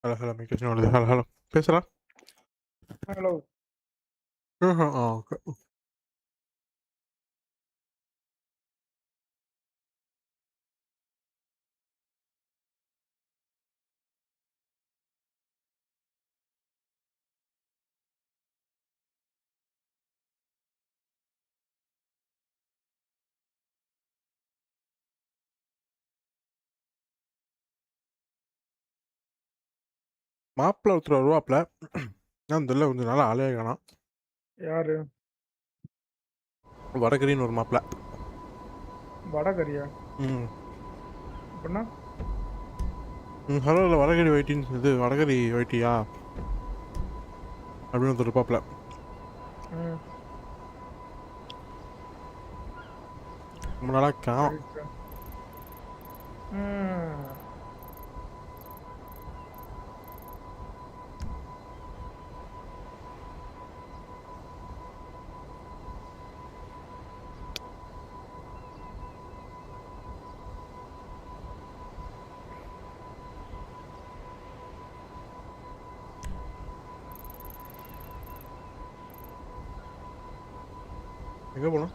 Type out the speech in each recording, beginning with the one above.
هلا هلا ميكروفون ولا هلا هلا பேசுறா hello. Okay. மாப்பிள்ள ஒருத்தர் வருவாப்ல நான் தெரியல கொஞ்சம் நாள் ஆளே காணோம். யாரு? வடகரின்னு ஒரு மாப்பிள்ள. வடகரியா? ம் அப்படின்னா? ஹலோ இல்லை வடகரி வைட்டின்னு இது வடகரி வைட்டியா அப்படின்னு ஒருத்தர் இருப்பாப்ல. ம் ரொம்ப நாளாக காணோம். ரைட்டு. ம் எங்கே போனோம்?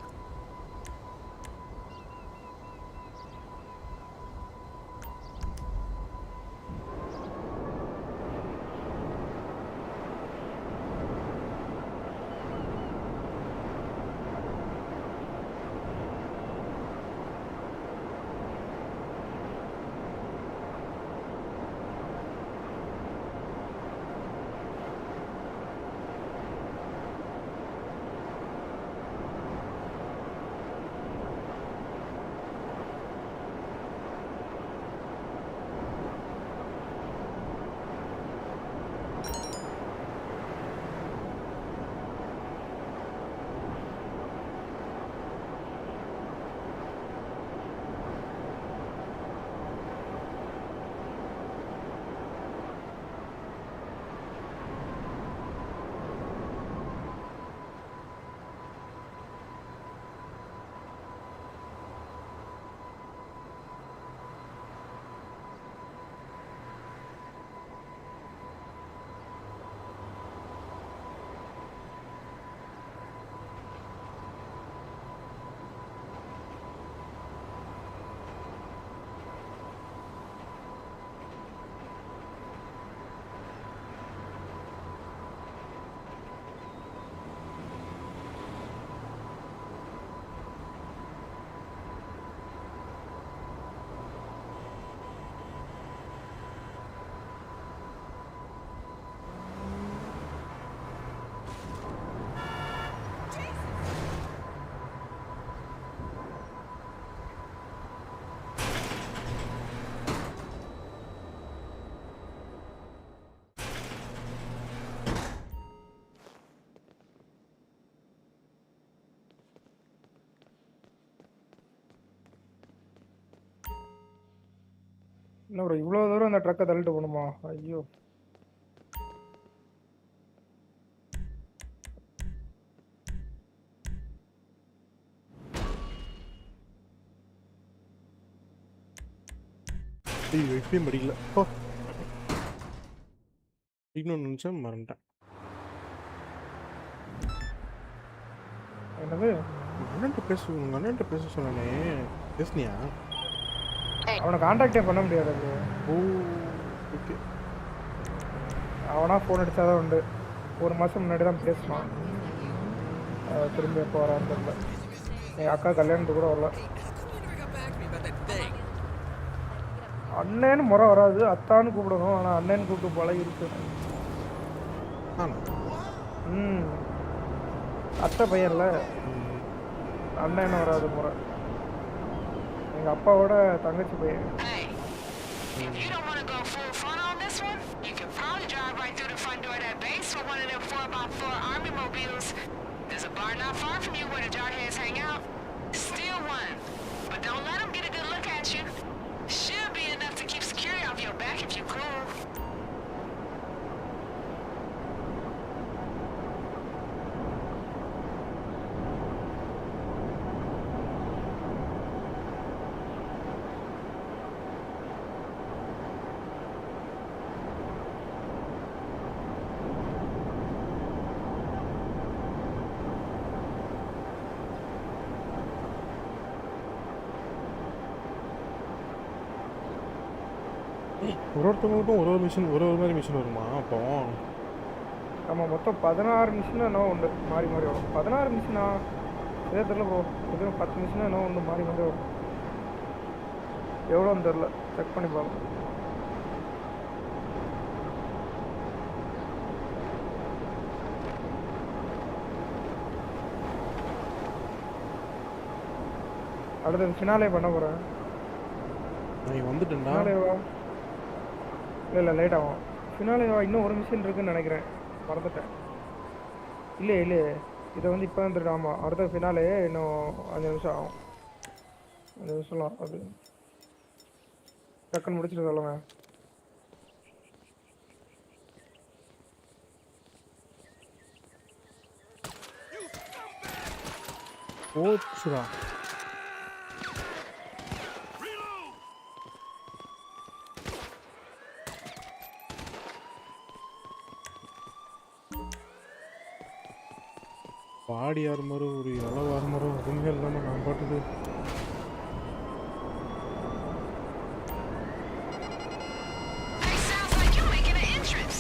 என்ன ப்ரோ இவ்வளோ தூரம் அந்த ட்ரக்கை தள்ளிட்டு போகணுமா? ஐயோ. ஐயோ இப்பயும் படிக்கல. ஓ இன்னொன்று நிமிஷம் மறந்துட்டேன். என்னது? உங்கள் அண்ணன்ட்ட பேச சொன்னானே, பேசுனியா? அவனை கான்டாக்டே பண்ண முடியாது ப்ரோ. ஓ ஓகே. அவனா ஃபோன் அடிச்சாதான் உண்டு. ஒரு மாதம் முன்னாடி தான் பேசினான். திரும்ப எப்போ வரான்னு தெரியல. எங்கள் அக்கா கல்யாணத்துக்கு கூட வரல. அண்ணேன்னு முறை வராது, அத்தான்னு கூப்பிடணும். ஆனால் அண்ணேன்னு கூப்பிட்டு பழகிருக்கு. ம் அத்தை பையன்ல அண்ணன்னு வராது முறை. எங்கள் அப்பாவோட தங்கச்சி பையன். If you don't want to go full front on this one, you can probably drive right through the front door of that base with one of them 4x4 Army mobiles. There's a bar not far from you where the jarheads hang out. Steal one, but don't let them get a good look at you. Should be enough to keep security off your back if you cool. ஒருத்தவங்களுக்கும் ஒரு machine ஒரு மாதிரி machine வருமா அப்போ? ஆமாம், மொத்தம் 16 மிஷினும் என்னவோ உண்டு, மாறி மாறி வரும். 16 மிஷினா இதே தெரில ப்ரோ. எதுவும் 10 மிஷினும் என்னவோ உண்டு, மாறி மாறி வரும். எவ்வளோன்னு தெரில, செக் பண்ணி பார்க்கலாம். அடுத்தது ஃபினாலே பண்ண போகிறேன். நீ வந்துட்டேன்டா. ஃபினாலேவா? இல்லை லேட் ஆகும். ஃபினாலேவா? இன்னும் ஒரு மிஷின் இருக்குன்னு நினைக்கிறேன், மறந்துட்டேன். இல்லையே இதை வந்து இப்போ தான் தெரியும். ஆமாம், அடுத்த ஃபினாலே இன்னும் 5 நிமிஷம் ஆகும். 5 நிமிஷம்லாம் அது டக்குன்னு முடிச்சுட்டு சொல்லுங்க. போச்சுடா. பாடி ஆர்மரோ ஒரு அளவு ஆர்மரோ எதுவுமே இல்லாமல் நான் பாட்டுது. Hey, sounds like you're making an entrance.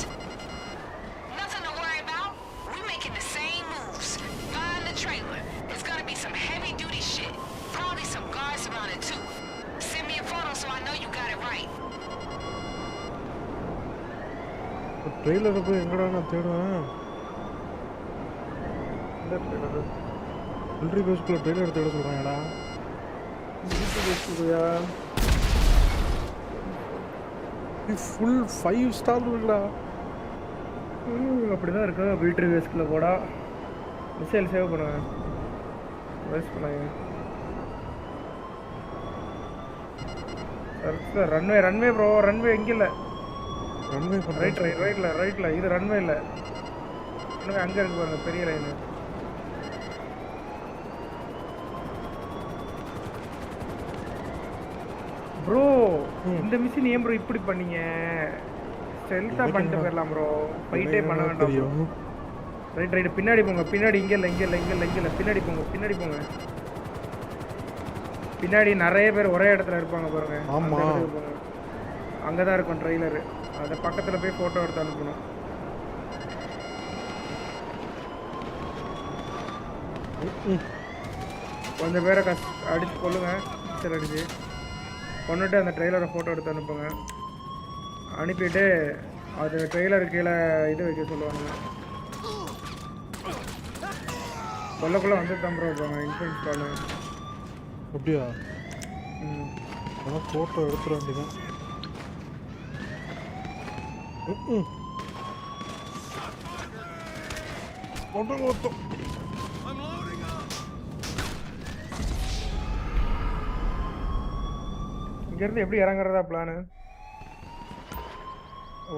Nothing to worry about. We're making the same moves. Find the trailer. It's gonna be some heavy duty shit. Probably some guards around it too. Send me a photo so I know you got it right. ட்ரெயிலரை போய் எங்கடா நான் தேடுவேன்? Military பேஸ்க்குள்ள trailer தேட சொல்கிறாங்கடா. Full 5 star இருக்குடா. அப்படி தான் இருக்கா military பேஸ்க்குள்ள போடா. மிசைல் சேவ் பண்ணுவேன், வேஸ்ட் பண்ணாங்க. சார் ரன்வே ப்ரோ, ரன்வே எங்கே இல்லை? ரன்வே ரைட்டில் இது ரன்வே இல்லை. ரன்வே அங்கே இருக்கு பாருங்க, பெரிய லைனு. ப்ரோ இந்த மிஷின் ஏன் ப்ரோ இப்படி பண்ணீங்க? ஸ்டெல்த்தா பண்ணிட்டு போயிடலாம் ப்ரோ, ஃபைட்டே பண்ண வேண்டாம். ரைட் பின்னாடி போங்க, பின்னாடி இங்கே இல்லை பின்னாடி போங்க. பின்னாடி நிறைய பேர் ஒரே இடத்துல இருப்பாங்க பாருங்க. ஆமாம், அங்கே தான் இருக்கும் ட்ரெய்லரு. அதை பக்கத்தில் போய் ஃபோட்டோ எடுத்து அனுப்பணும். கொஞ்சம் பேரை அடிச்சு கொள்ளுங்க, மிக்சர் அடிச்சு கொண்டுட்டு அந்த ட்ரெய்லரை ஃபோட்டோ எடுத்து அனுப்புங்க. அனுப்பிட்டு அது ட்ரெய்லரு கீழே இது வைக்க சொல்லுவாங்க. கொள்ளக்குள்ளே வந்துட்டு தான் ப்ரோ இருப்பாங்க இன்சூரன்ஸ் கார்டு. அப்படியா? ஆனால் ஃபோட்டோ எடுத்துட வேண்டியதான். ஃபோட்டோ இங்கேருந்து எப்படி இறங்குறதா பிளானு? ஓ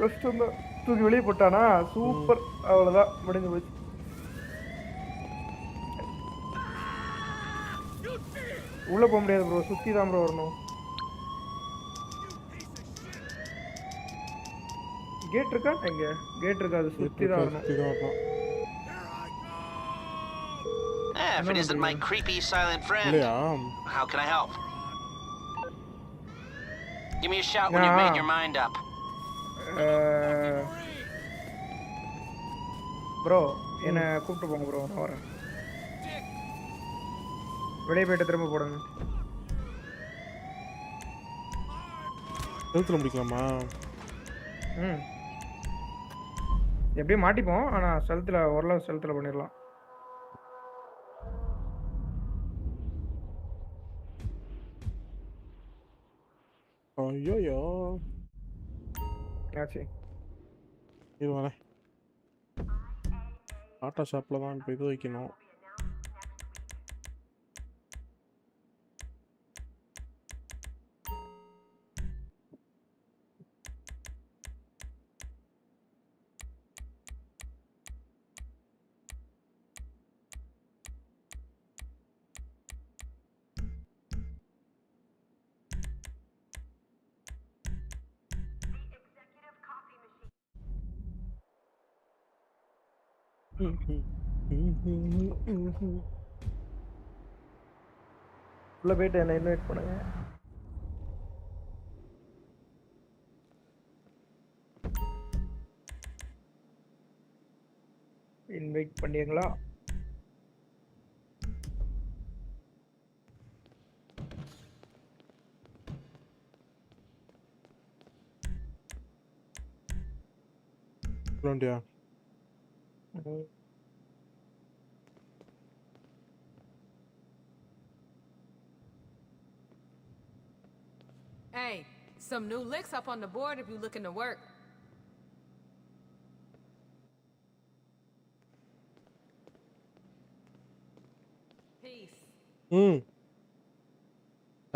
கஷ்டம் தான். தூக்கி வெளியே போட்டானா சூப்பர், அவ்வளோதான் முடிஞ்சு போச்சு. உள்ளே போக முடியாது ப்ரோ, சுற்றி தான் ப்ரோ வரணும். கேட் இருக்கா? எங்க கேட் இருக்கா? அது சுற்றி தான் வரணும். If it isn't my creepy silent friend, how can I help? Give me a shout when you've made your mind up. Bro, என்ன கூப்பிட்டு போங்க ப்ரோ, நான் வரேன். வெளியே போயிட்டு திரும்ப போடுங்க. செலுத்துல முடிக்கலாமா? எப்படியும் மாட்டிப்போம், ஆனால் செலுத்தில் ஓரளவு செலுத்தில் பண்ணிடலாம். ஐயோ ஆச்சு. இது வரேன். ஆட்டோ ஷாப்பில் தான் இப்போ இது வைக்கணும். உள்ள போயிட்டு என்ன இன்வைட் பண்ணுங்க. இன்வைட் பண்ணிங்களா? சொல்லியா? Hey, some new licks up on the board if you're looking to work. Peace.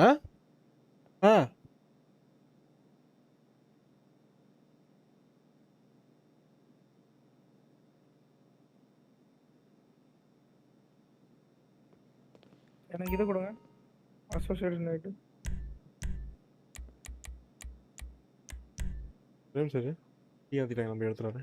Huh? Ah. எனக்கு இது கொடுங்க. அசோசியேஷன் ஆயிட்டு. சரி. டீ ஆத்திட்டாங்க, நம்ம எடுத்துறாரு.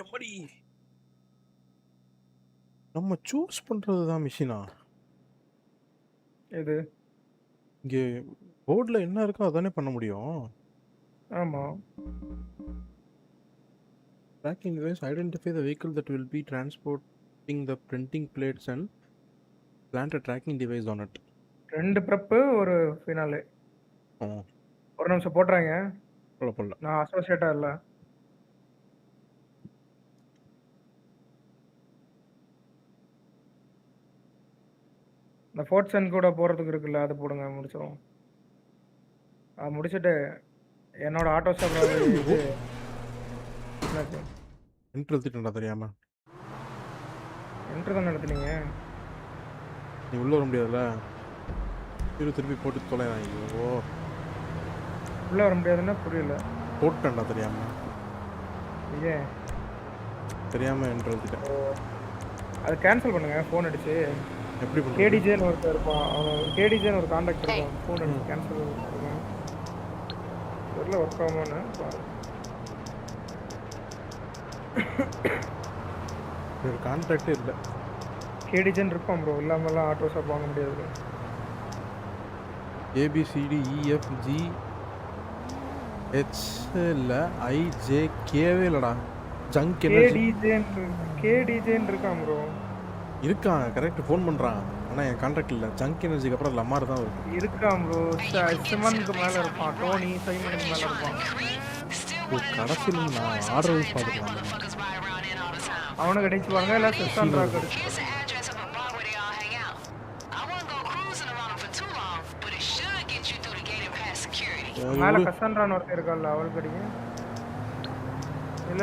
எம்மடி நம்ம சூஸ் பண்றது தான் மிஷினா? எது? இங்கே போர்டுல என்ன இருக்கோ அதானே பண்ண முடியும். ஆமா. Tracking device identify the vehicle that will be transporting the printing plates and plant a tracking device on it. 2 prep ஒரு ஃபினாலே. ஓ. ஒரு நிமிஷம் போட்றாங்க. போடல. நான் அசோசியேட்டா இல்ல. இந்த ஃபோர்ட்சன் கூட போறதுக்கு இருக்குல்ல, அது போடுங்க முடிச்சிரும். முடிச்சிட்டு என்னோட ஆட்டோ ஷாப் இது என்னாச்சு? என்ட்ரு எழுதிட்டேன்டா தெரியாம. என்ட்ரு தான் நடத்துனீங்க. நீ உள்ள வர முடியாதுல்ல. திருப்பி போட்டு தொலைறான். ஐயோ. உள்ள வர முடியாதுன்னா புரியல. போட்டேன்டா தெரியாம. ஏன்? தெரியாம என்ட்ரு எழுதிட்டேன். அது கேன்சல் பண்ணுங்க ஃபோன் அடிச்சு. எப்படி பண்ணுறது? கேடிஜேன்னு ஒருத்தர் இருப்பான். அவன் கேடிஜேன்னு ஒரு கான்டாக்ட் இருக்கும். ஃபோன் அடிச்சு கேன்சல் பண்ணுங்க. தெரியல ஒர்க் ஆகுமான்னு பாருங்க. ஒரு கான்டாக்டே இல்லை. கேடிஜேன்னு இருப்பான் ப்ரோ. இல்லாமலாம் ஆட்டோ ஷாப் வாங்க முடியாது. ABCDEFG H இல்லை IJKவே இல்லைடா. ஜங்க் எனர்ஜி கேடிஜேன்னு இருக்கான் ப்ரோ. இருக்கான் கரெக்ட். ஃபோன் பண்ணுறான். ஆனால் என் கான்டாக்ட் இல்லை. ஜங்க் எனர்ஜிக்கு அப்புறம் லமார் தான் வருது. இருக்கான் ப்ரோ. சிமனுக்கு மேலே இருப்பான். டோனி சைமனுக்கு மேலே இருப்பான். கடைசியில் நான் ஆர்டர் வைஸ் பார்த்துக்கலாம். அவனுக்கு அடிச்சு பாருங்க. இல்லை செஸ்டான்ட்ரா அடிச்சு மேலே கசான்ட்ரான்னு ஒருத்தர் இருக்கான்ல, அவளுக்கு அடிங்க.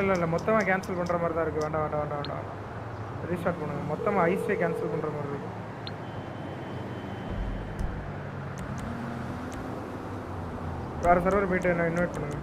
இல்லை மொத்தமாக கேன்சல் பண்ணுற மாதிரி தான் இருக்குது. வேண்டாம். ரீஸ்டார்ட் பண்ணுங்க. மொத்தமாக ஐஸ்டே கேன்சல் பண்ணுற மாதிரி இருக்கு. வேறு சர்வர் போயிட்டு என்ன இன்வைட் பண்ணுங்க.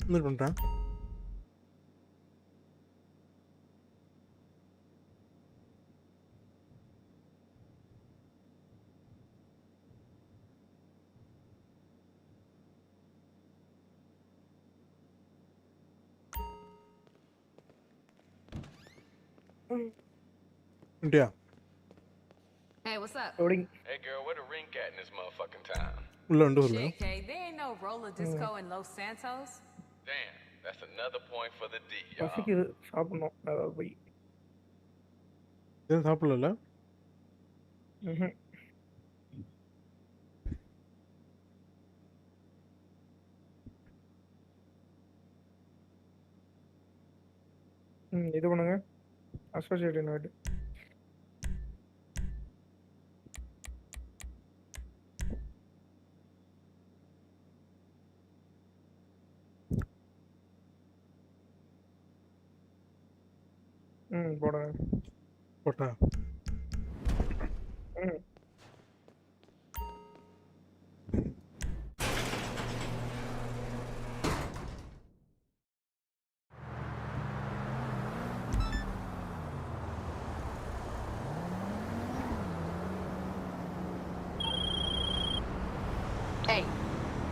என்ன பண்ணுறேன்? India. Hey, what's up? Loading. Hey girl, where the rink at in this motherfucking town? Shit, Kay, there ain't no roller disco in Los Santos. Damn, that's another point for the D, y'all. பசிக்குது, சாப்பிடணும். அதாவது போய் எதுவும் சாப்பிடல. இது பண்ணுங்க. Associate invite. போடுங்க. போட்டா? Hey,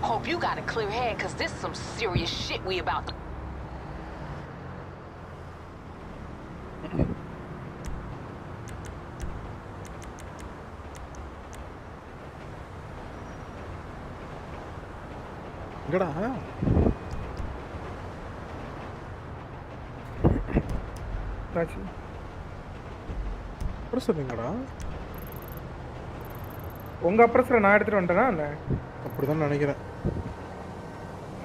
hope you got a clear head, cause this is some serious shit we about to... எங்கடா? அப்ரஸர் எங்கடா? உங்க அப்ரஸரை நான் எடுத்துட்டு வந்துட்டேனா என்ன? அப்படிதான் நினைக்கிறேன்.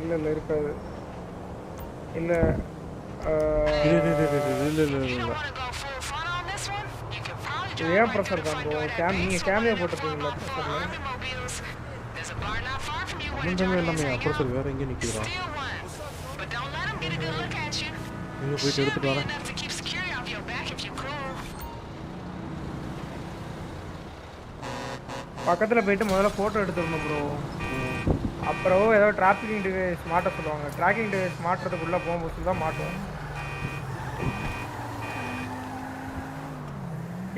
இல்ல இருக்காது. இல்ல You don't want to go full fun on this one? You can probably drive ஏன் right through ப்ரெஷர் the தான் front bro door of that game base நீங்கள் for one கேமியா of them 4 போட்டிருக்கீங்களா by 4 ப்ரெஷரில் army mobiles. There's a bar not far from you where the சம்பந்தமே jarheads இல்லாம hang out. அப்ரஸர் வேற எங்கே நிற்கிறா? Steal one, but don't let them get a good look at you. எங்கே போயிட்டு Should எடுத்துட்டு be வரேன். enough to keep security off your back if you cool. பக்கத்தில் போயிட்டு முதல்ல ஃபோட்டோ எடுத்துக்கணும் ப்ரோ. அப்புறம் ஏதோ டிராக்கிங் டிவைஸ் மாட்ட சொல்லுவாங்க. ட்ராக்கிங் டிவைஸ் மாட்டுறதுக்குள்ளே போகும்போது தான் மாட்டுவோம்.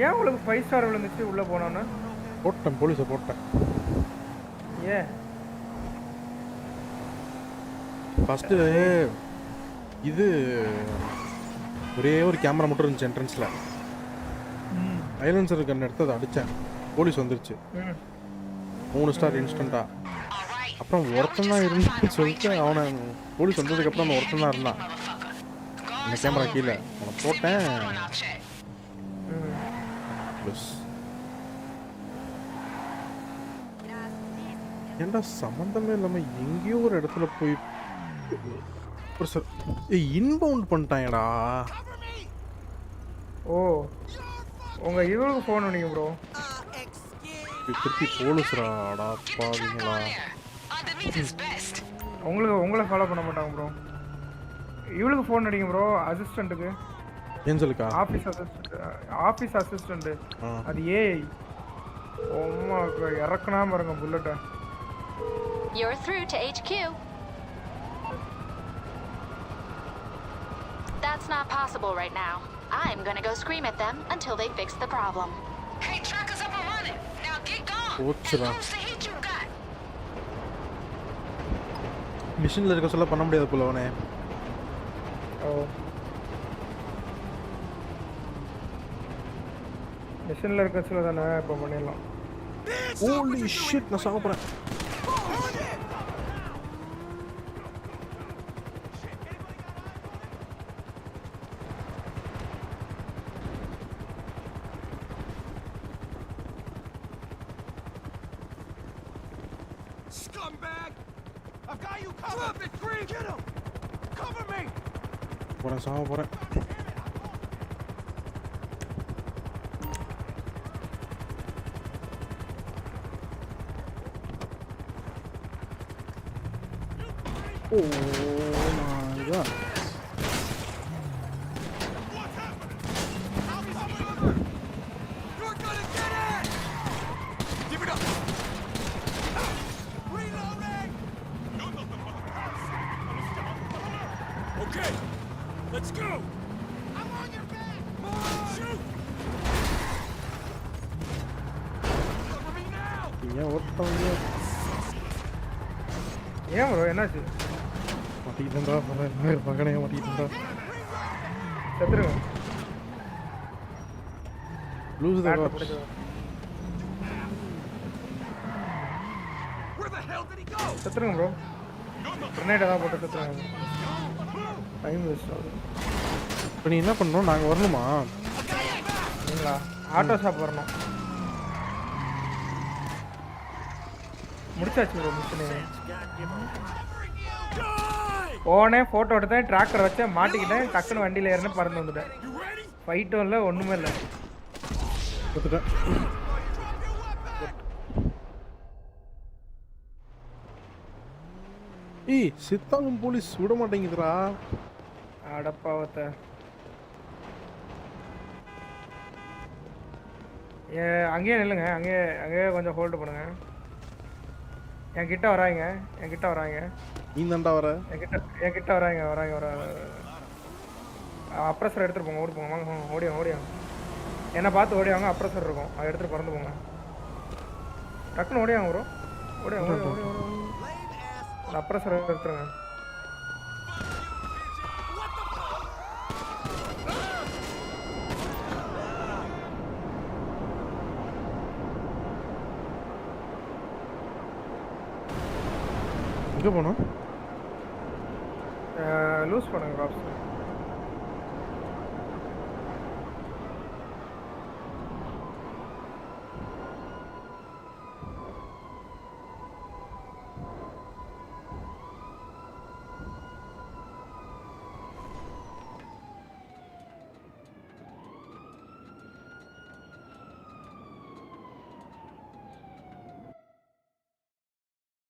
ஏன் உங்களுக்கு 5 ஸ்டார் விழுந்துச்சு உள்ளே போனோன்னு? போட்டேன், போலீஸை போட்டேன். ஏன் ஃபஸ்ட்டு இது ஒரே ஒரு கேமரா மட்டும் இருந்துச்சு என்ட்ரன்ஸில். சைலன்சர் கன் எடுத்து அதை அடித்தேன். போலீஸ் வந்துருச்சு. 3 ஸ்டார் இன்ஸ்டண்ட்டாக. அப்புறம் ஒருத்தன் தான் இருந்துன்னு சொல்லிட்டு அவனை போலீஸ் வந்ததுக்கப்புறம் அந்த ஒருத்தன் தான் இருந்தான் இந்த கேமரா கீழே. அவனை போட்டேன். ப்ளஸ் ஏன்டா சம்மந்தமே இல்லாமல் எங்கேயோ ஒரு இடத்துல போய் ஒரு சார் இன்பவுண்ட் பண்ணிட்டாங்கடா. ஓ உங்கள் இவருக்கு ஃபோன் பண்ணிங்க ப்ரோ. திருப்பி போலீஸ்ராடா பாவீங்களா. உங்களை ஃபாலோ பண்ண மாட்டாங்க ப்ரோ. இவளுக்கு ஃபோன் அடிங்க ப்ரோ. அசிஸ்டண்ட்டுக்கு ஏஞ்சலுக்கா? Office assistant. அது ஏஐ. அம்மா இறக்குனா பாருங்க புல்லட்டை. You're through to HQ. That's not possible right now. I'm gonna go scream at them until they fix the problem. Hey, truck is up and running. Now get gone. போச்சுடா. And lose the hit you got. மிஷினில் இருக்க சொல்ல பண்ண முடியாது போல அவனே. ஓ மிஷினில் இருக்க சொல்ல தானே இப்போ பண்ணிடலாம். ஹோலி ஷிட், நான் சாக போகிறேன். Scumbag! I've got you covered! Drop it, Green! Get him! Cover me! போகிறேன், சாக போகிறேன். Oh my god. What's happening? I'll cover them! You're gonna get it! Give it up! Reloading! You're nothing but a pass! Okay, let's go! I'm on your back! Shoot! Cover me now! ஏன் ஓட்டாங்க? ஏன் bro என்னாச்சு? மாட்டிக்கிட்டா மகனே, மாட்டிக்கிட்டா. செத்துருங்க. லூஸ் த பேட்டை வாட்ச். பிடிச்சி Where the hell did he go? செத்துருங்க ப்ரோ. கிரனேட் ஏதாவது போட்டு செத்துருங்க. டைம் வேஸ்ட் ஆகுது. இப்போ நீ என்ன பண்ணணும்? நாங்கள் வரணுமா? சரிங்களா? ஆட்டோ ஷாப் வரணும். முடிச்சாச்சு ப்ரோ மிஷினு. போனே ஃபோட்டோ எடுத்தேன், டிராக்டர் வச்சேன், மாட்டிக்கிட்டேன், டக்குன்னு வண்டியில் ஏறினேன், பறந்து வந்துட்டேன். ஃபைட்டும் இல்லை, ஒன்றுமே இல்லை. கொடுத்துட்டேன். ஏய், சித்தாங்கம் போலீஸ் விட மாட்டேங்குதுடா. அடப்பாவத்தை. அங்கேயே நில்லுங்க, அங்கேயே கொஞ்சம் ஹோல்டு பண்ணுங்க. என்கிட்ட வராங்க. நீ தாண்டா வர. என்கிட்ட வராங்க. அப்ரஸர் எடுத்துகிட்டு போங்க, ஓடி போங்க, வாங்க ஓடியாங்க. என்னை பார்த்து ஓடியாங்க, அப்ரஸர் இருக்கும், அதை எடுத்துகிட்டு பறந்து போங்க. டக்குன்னு ஓடியாங்க ப்ரோ. ஓடியாங்க. அப்ரஸர் எடுத்துருங்க. எங்கே போனோம்? லூஸ் பண்ணுங்க காப்ஸ்.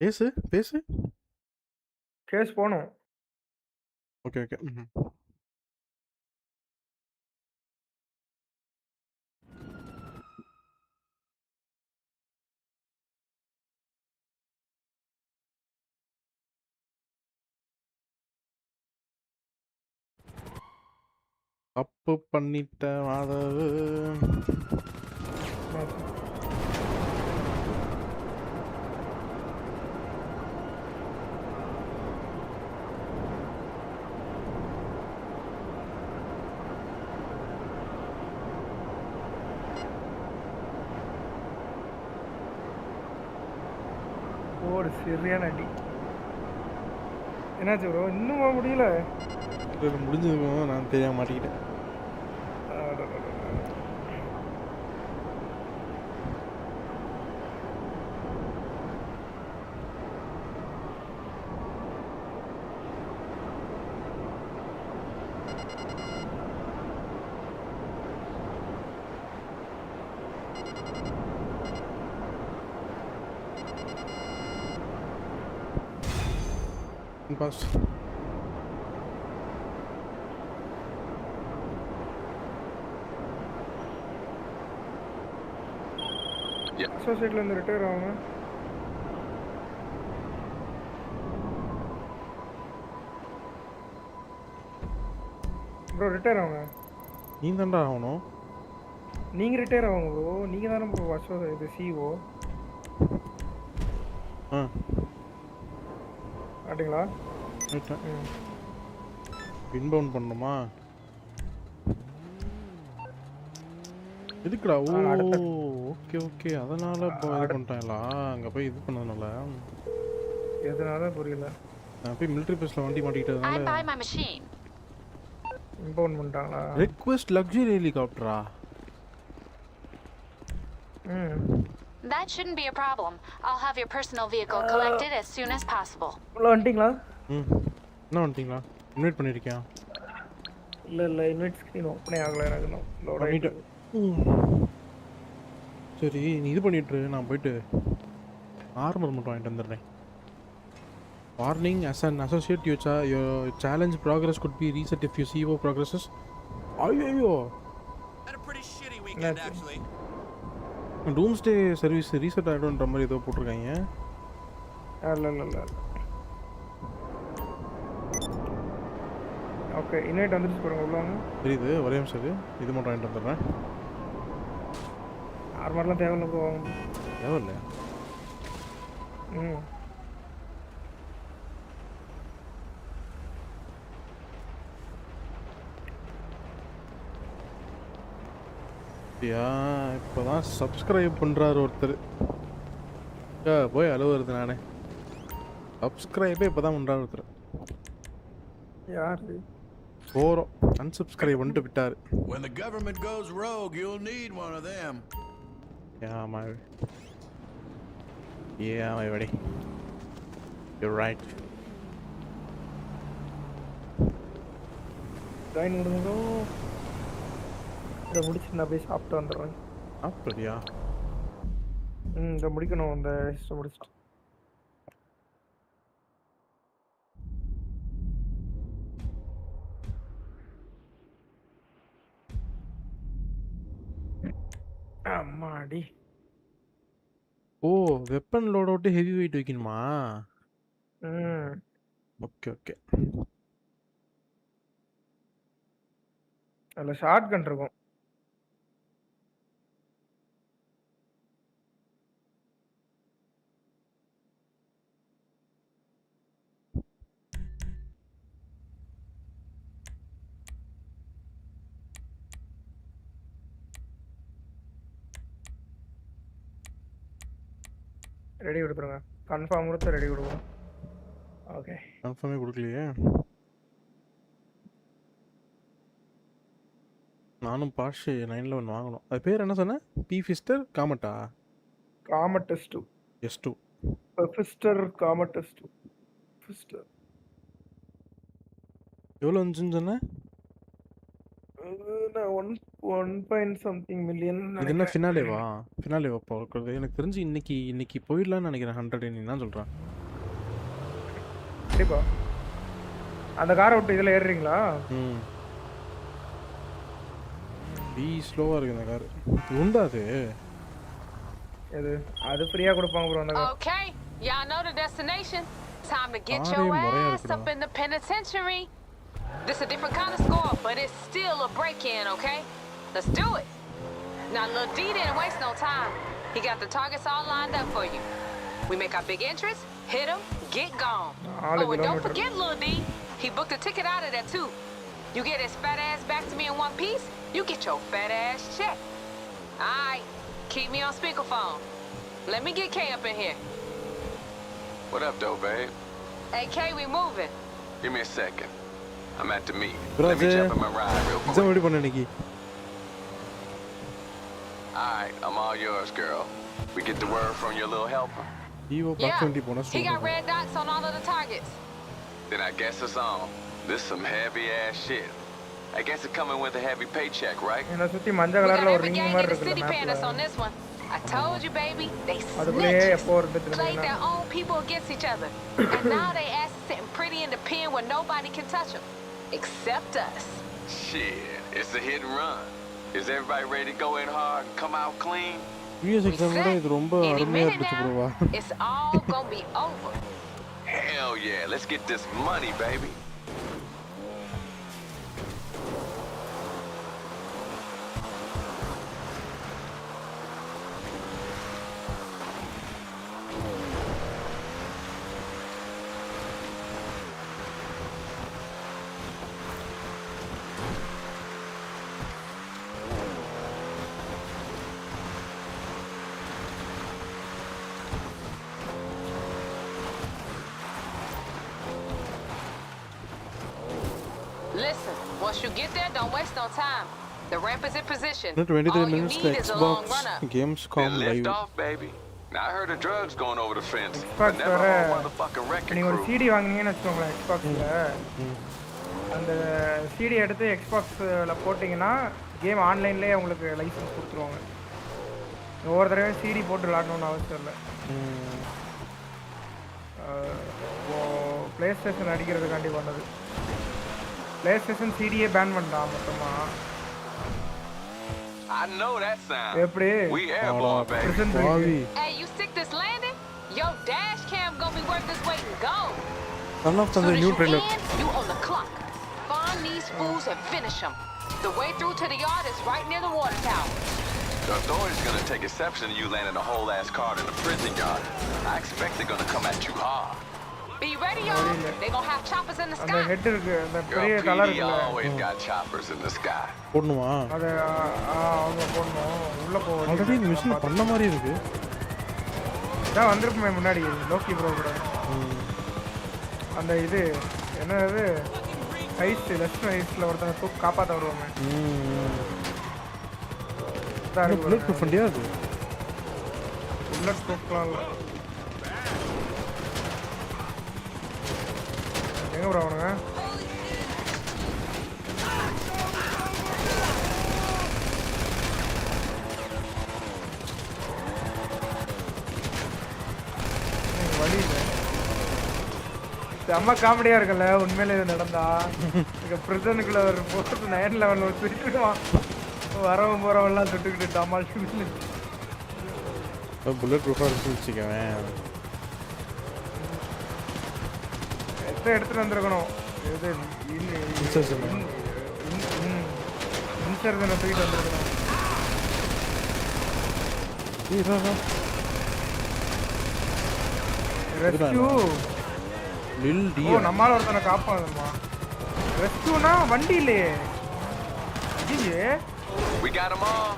பேசு பேசு. கேஸ் போகணும். Okay okay. தப்பு பண்ணிட்ட மாதவு. ஒரு சரியான அடி. என்னாச்சு ப்ரோ இன்னும் முடியல? முடிஞ்சதுக்கும் நான் தெரியாம மாட்டிக்கிட்டேன். பாஸ் அசோசியேட்ல இருந்து ரிட்டையர் ஆகுங்க. ப்ரோ ரிட்டையர் ஆகுங்க. நீ தான்டா ஆகணும். நீங்க ரிட்டையர் ஆகுங்க ப்ரோ. நீங்க தானே ப்ரோ இது சிஓ. ஆட்டிங்களா? இன்பவுண்ட் பண்ணணுமா? எதுக்குடா? ஓ ஓகே ஓகே. அதனால இப்போ இது பண்ணிட்டாங்களா? அங்கே போய் இது பண்ணதுனால எதனால புரியல. நான் போய் மிலிட்டரி பஸ்ல வண்டி மாட்டிக்கிட்டதுனால இன்பவுண்ட் பண்ணிட்டாங்களா? ரிக்வெஸ்ட் லக்ஸரி ஹெலிகாப்டரா? That shouldn't be a problem. I'll have your personal vehicle collected as soon as possible. உள்ள வந்துட்டீங்களா? என்ன வந்துட்டீங்களா? இன்வைட் பண்ணிருக்கியா? இல்ல இன்வைட் ஸ்கிரீன் ஓபனே ஆகல எனக்கு. லோட் ஆயிட்டு. சரி நீ இது பண்ணிட்டு நான் போயிட்டு ஆர்மர் மட்டும் வாங்கிட்டு வந்துடுறேன். Warning, as an associate, your challenge progress could be reset if you see your progresses. ஐயோ. Had a pretty shitty weekend actually. Doomsday service reset ஆகிடும்ன்ற மாதிரி ஏதோ போட்டிருக்காங்க. இல்ல ஓகே இன்வைட் வந்துருச்சு பாருங்க உள்ளாங்க. தெரியுது. ஒரே நிமிஷம் இது மட்டும் வாங்கிட்டு வந்துடுறேன். ஆர்மர்லாம் தேவையில்ல ப்ரோ. தேவையில்லையா? இப்போதான் சப்ஸ்கிரைப் பண்ணுறாரு ஒருத்தர். போய் அழுவுறது நானே. சப்ஸ்கிரைபே இப்போதான் பண்ணுறாரு ஒருத்தர். யாரு? போறோம் unsubscribe பண்ணிட்டு விட்டாரு. When the government goes rogue, you'll need one of them. Yeah, my buddy. You're right. Join பண்ணுங்க. இதை முடிச்சு நான் போய் சாப்பிட்டு வந்துடுறேன். அப்படியா? இதை முடிக்கணும். இந்த ஹிஸ்டரி முடிச்சுட்டு அம்மாடி. Oh weapon load out heavy weight வைக்கணுமா? Okay okay. அதில் ஷார்ட் கன் இருக்கும். ரெடி கொடுத்துருங்க. கன்ஃபார்ம் கொடுத்து ரெடி கொடுங்க. ஓகே கன்ஃபார்மே கொடுக்கலையே. நானும் பாஷ் 911 வாங்கணும். அது பேர் என்ன சொன்னேன்? பிஃபிஸ்டர் காமட்டா? Comet S2. S2 பிஃபிஸ்டர் comet S2. பிஃபிஸ்டர் எவ்வளோ வந்துச்சுன்னு சொன்னேன்? 1.something million. இது என்ன ஃபினாலேவா? ஃபினாலேவா போகிறது? எனக்கு தெரிஞ்சு இன்னைக்கு போயிடலான்னு நினைக்கிறேன். 100 நீ தான் சொல்கிறேன். கண்டிப்பா. அந்த காரை விட்டு இதில் ஏறுறீங்களா? பி ஸ்லோவாக இருக்கு இந்த கார். உண்டா அது? எது? அது ஃப்ரீயாக கொடுப்பாங்க ப்ரோ அந்த car. Okay, y'all know the destination. Time to get your ass up in the penitentiary. This a different kind of score, but it's still a break-in, okay? Let's do it. Now, Lil D didn't waste no time. He got the targets all lined up for you. We make our big entrance, hit him, get gone. Oh, and don't forget Lil D. He booked a ticket out of there, too. You get his fat ass back to me in one piece, you get your fat ass check. All right, keep me on speakerphone. Let me get K up in here. What up, though, babe? Hey, K, we moving. Give me a second. I'm at the meet. Let me jump in my ride real quick. Alright, I'm all yours, girl. We get the word from your little helper? Yeah, he got red dots on all of the targets. Then I guess it's on. This some heavy ass shit. I guess it's coming with a heavy paycheck, right? என்ன சுத்தி மஞ்சள் கலர்ல ஒரு ring மாதிரி இருக்கு the மேப்ல. On this one. I told you, baby. They played their own people against each other. And now they ass sitting pretty in the pen where nobody can touch them. Except us. Shit, it's a hit and run. Is everybody ready to go in hard and come out clean? Any minute now, it's all gonna be over. Hell yeah, let's get this money, baby. Listen, once you get there, don't waste no time. The ramp is in position. 23 minutes to Xbox Games Com Then lift live. off, baby. Now I heard of drugs going over the fence, but never on motherfucking wrecking நீங்க ஒரு crew. CD வாங்குனீங்கன்னு வெச்சுக்கோங்களேன் Xboxல. அந்த CD எடுத்து Xboxல போட்டீங்கன்னா game ஆன்லைன்லயே உங்களுக்கு licence கொடுத்துருவாங்க. ஒவ்வொரு தடவையும் CD போட்டு விளையாடணும்னு அவசியம் இல்லை. ப்ளே ஸ்டேஷன் அடிக்கிறதுக்காண்டி பண்ணது. ப்ளே ஸ்டேஷன் சிடியே பேன் பண்ணிட்டான் மொத்தமா. I know that sound. எப்படி? We airborne, baby. Hey, you stick this landing? Your dash cam gonna be worth its weight in gold. None of the new trailer. You on the clock. Find these fools and finish them. The way through to the yard is right near the water tower. The authorities gonna take exception to you landing a whole ass car in the prison yard. I expect they're gonna come at you hard. Be ready, y'all. They gonna have choppers in the sky. அந்த head இருக்கு, அந்த Girl, பெரிய colour PD இருக்குல. always got choppers in the sky. போடுமா? அத அவங்க போடணும். உள்ள போக. ஆல்ரெடி இந்த மிஷன் பண்ண மாதிரி இருக்கு. நான் வந்திருப்பேன் முன்னாடி லோக்கி ப்ரோ கூட. அந்த இது என்னது ஹைஸ்ட் லெஃப்ட் ஹைஸ்ட்ல ஒருத்தங்க தூக்கு காப்பாத்த வருவாங்க. புல்லட் ப்ரூஃப் வண்டியா அது? புல்லட் ப்ரூஃப்லாம் இல்ல. எங்க ப்ரோ அவனுங்க? வழி இல்லை. செம்ம காமெடியா இருக்குல்ல உண்மையில இது நடந்தா. இங்க பிரிசனுக்குள்ள ஒரு போட்டு 911 வச்சுட்டு இருக்கான். வரவன் போறவெல்லாம் சுட்டுக்கிட்டு டமால் புல்லட் ப்ரூஃபா இருக்கு வச்சுக்கவேன். எடுத்துட்டு வந்திருக்கணும். இது இன்சர்ஜனை தூக்கிட்டு வந்திருக்கணும். ரெஸ்கியூ லில் டி. ஓ நம்மால ஒருத்தனை காப்பாத்தணுமா? ரெஸ்கியூனா வண்டி இல்லையே. ஐயே We got them all.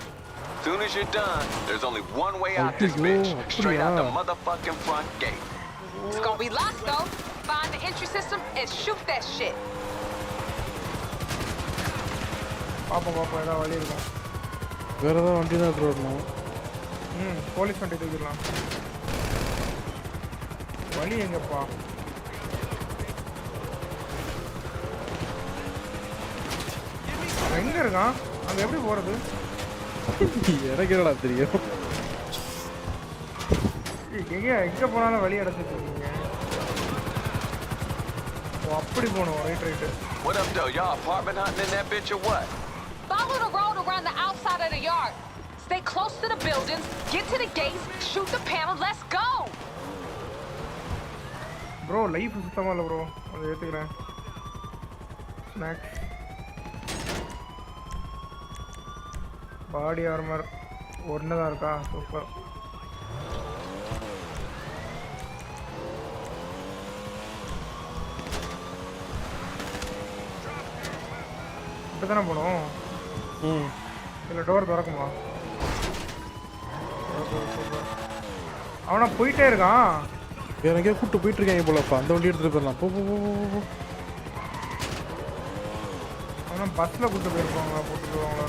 Soon as you're done, there's only one way out this bitch. Straight out the motherfucking front gate. It's gonna be locked though. Find the entry system and shoot that shit. பாப்போம் ஏதாவது வழி இருக்கும். வேற ஏதாவது வண்டி தான் எடுத்துடணும். Police வண்டி தூக்கிடலாம். வழி எங்கப்பா? எங்க இருக்கான்? அங்க எப்படி போறது? எனக்கு என்னடா தெரியும். எங்க போனாலும் வழி அடைச்சிட்டு இருக்கீங்க. அப்படி போணும். Right. What up, though? Y'all apartment hunting in that bitch or what? Follow the road around the outside of the yard. Stay close to the buildings, get to the gates, shoot the panel, let's go! Bro, life சுத்தமா இல்ல bro. அதை ஏத்துக்கிறேன். Snacks. பாடி armour ஒன்று தான் இருக்கா? Super. இப்படி தானே போகணும்? இல்லை டோர் திறக்குமா? அவனா போயிட்டே இருக்கான். வேற எங்கேயோ கூப்பிட்டு போயிட்டு இருக்காங்க போலப்பா. அந்த வண்டி எடுத்துட்டு போயிடலாம். போ. அவனா பஸ்ல கூப்பிட்டு போயிருப்பாங்க. போட்டு போவாங்களா?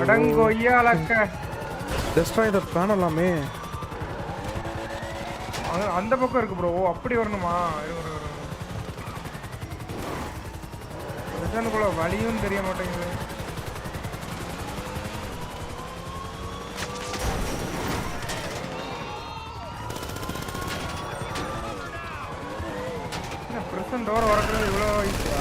அடங்கோ ஐயாலக்க. டெஸ்ட்ராய் த பேனலாமே. அந்த பக்கம் இருக்கு ப்ரோ. அப்படி வரணுமா? ரிட்டர்னுக்குள்ள வழியும் தெரிய மாட்டேங்குது. பிரசன்ட் டோர் வரக்குறது இவ்வளோ ஈஸியா?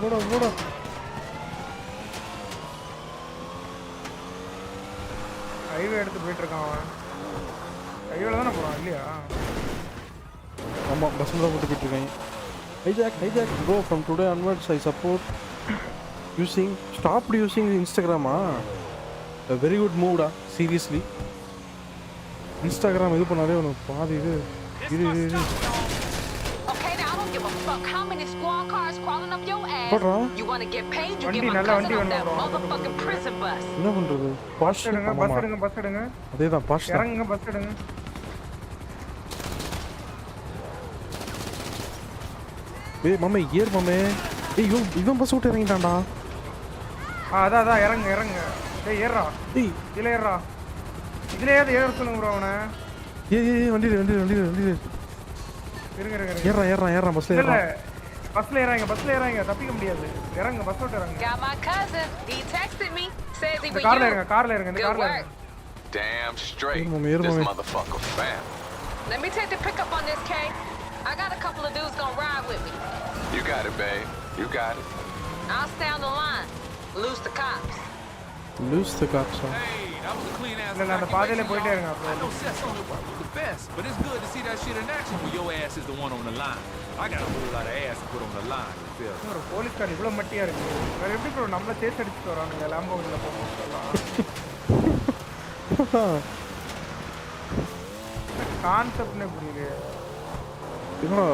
போட ஹைவே எடுத்து போயிட்டு இருக்கான் அவன். ஹைவேல தானே போறான் இல்லையா? ஆமாம், பஸ்ஸில் தான் போட்டு போயிட்டு இருக்காங்க. Hijack bro. From today onwards I support stopped using Instagram. A very good move டா. சீரியஸ்லி இன்ஸ்டாகிராம் இது பண்ணாலே உனக்கு பாதி இது. Okay, now I don't give a fuck how many squad cars crawling up your ass. You want to get paid, you get my cousin on that motherfucking prison bus. என்ன பண்றது? Pass எடுங்க. அதேதான் pass. இறங்குங்க, bus எடுங்க. ஏய் மாமே, ஏர் மாமே. ஏய் இவன் பஸ் விட்டு இறங்கிட்டான்டா. அதான் இறங்க. டேய் ஏறா. டேய் இதுல ஏறா. இதுல ஏற சொல்லுங்க ப்ரோ அவனை. ஏய் வண்டி. இருங்க. ஏறா பஸ்ல ஏறா. பஸ்ல ஏறாங்க. தப்பிக்க முடியாது. இறங்க, பஸ் விட்டு இறங்க. Got my cousin. He texted me. Says he with கார்ல you. இருங்க. இந்த கார்ல இருங்க. Damn straight. This motherfucker fam. Let me take the pickup on this, K. I got a couple of dudes gonna ride with me. You got it, babe. You got it. I'll stay on the line. Lose the cops. Hey, that was a clean ass. இல்ல அந்த பாதையில போயிட்டே இருங்க. I know Seth's only work was the best, but it's good to see that shit in action when your ass is the one on the line. I got a whole lot of ass to put on the line. You feel me? ஒரு போலீஸ்கார் இவ்வளவு மட்டியா இருக்கு. வேற எப்படி bro நம்மள chase அடிச்சிட்டு வரானுங்க லாம்போகில போறோம்லாம். கான்செப்ட்னே புரியல. என்னடா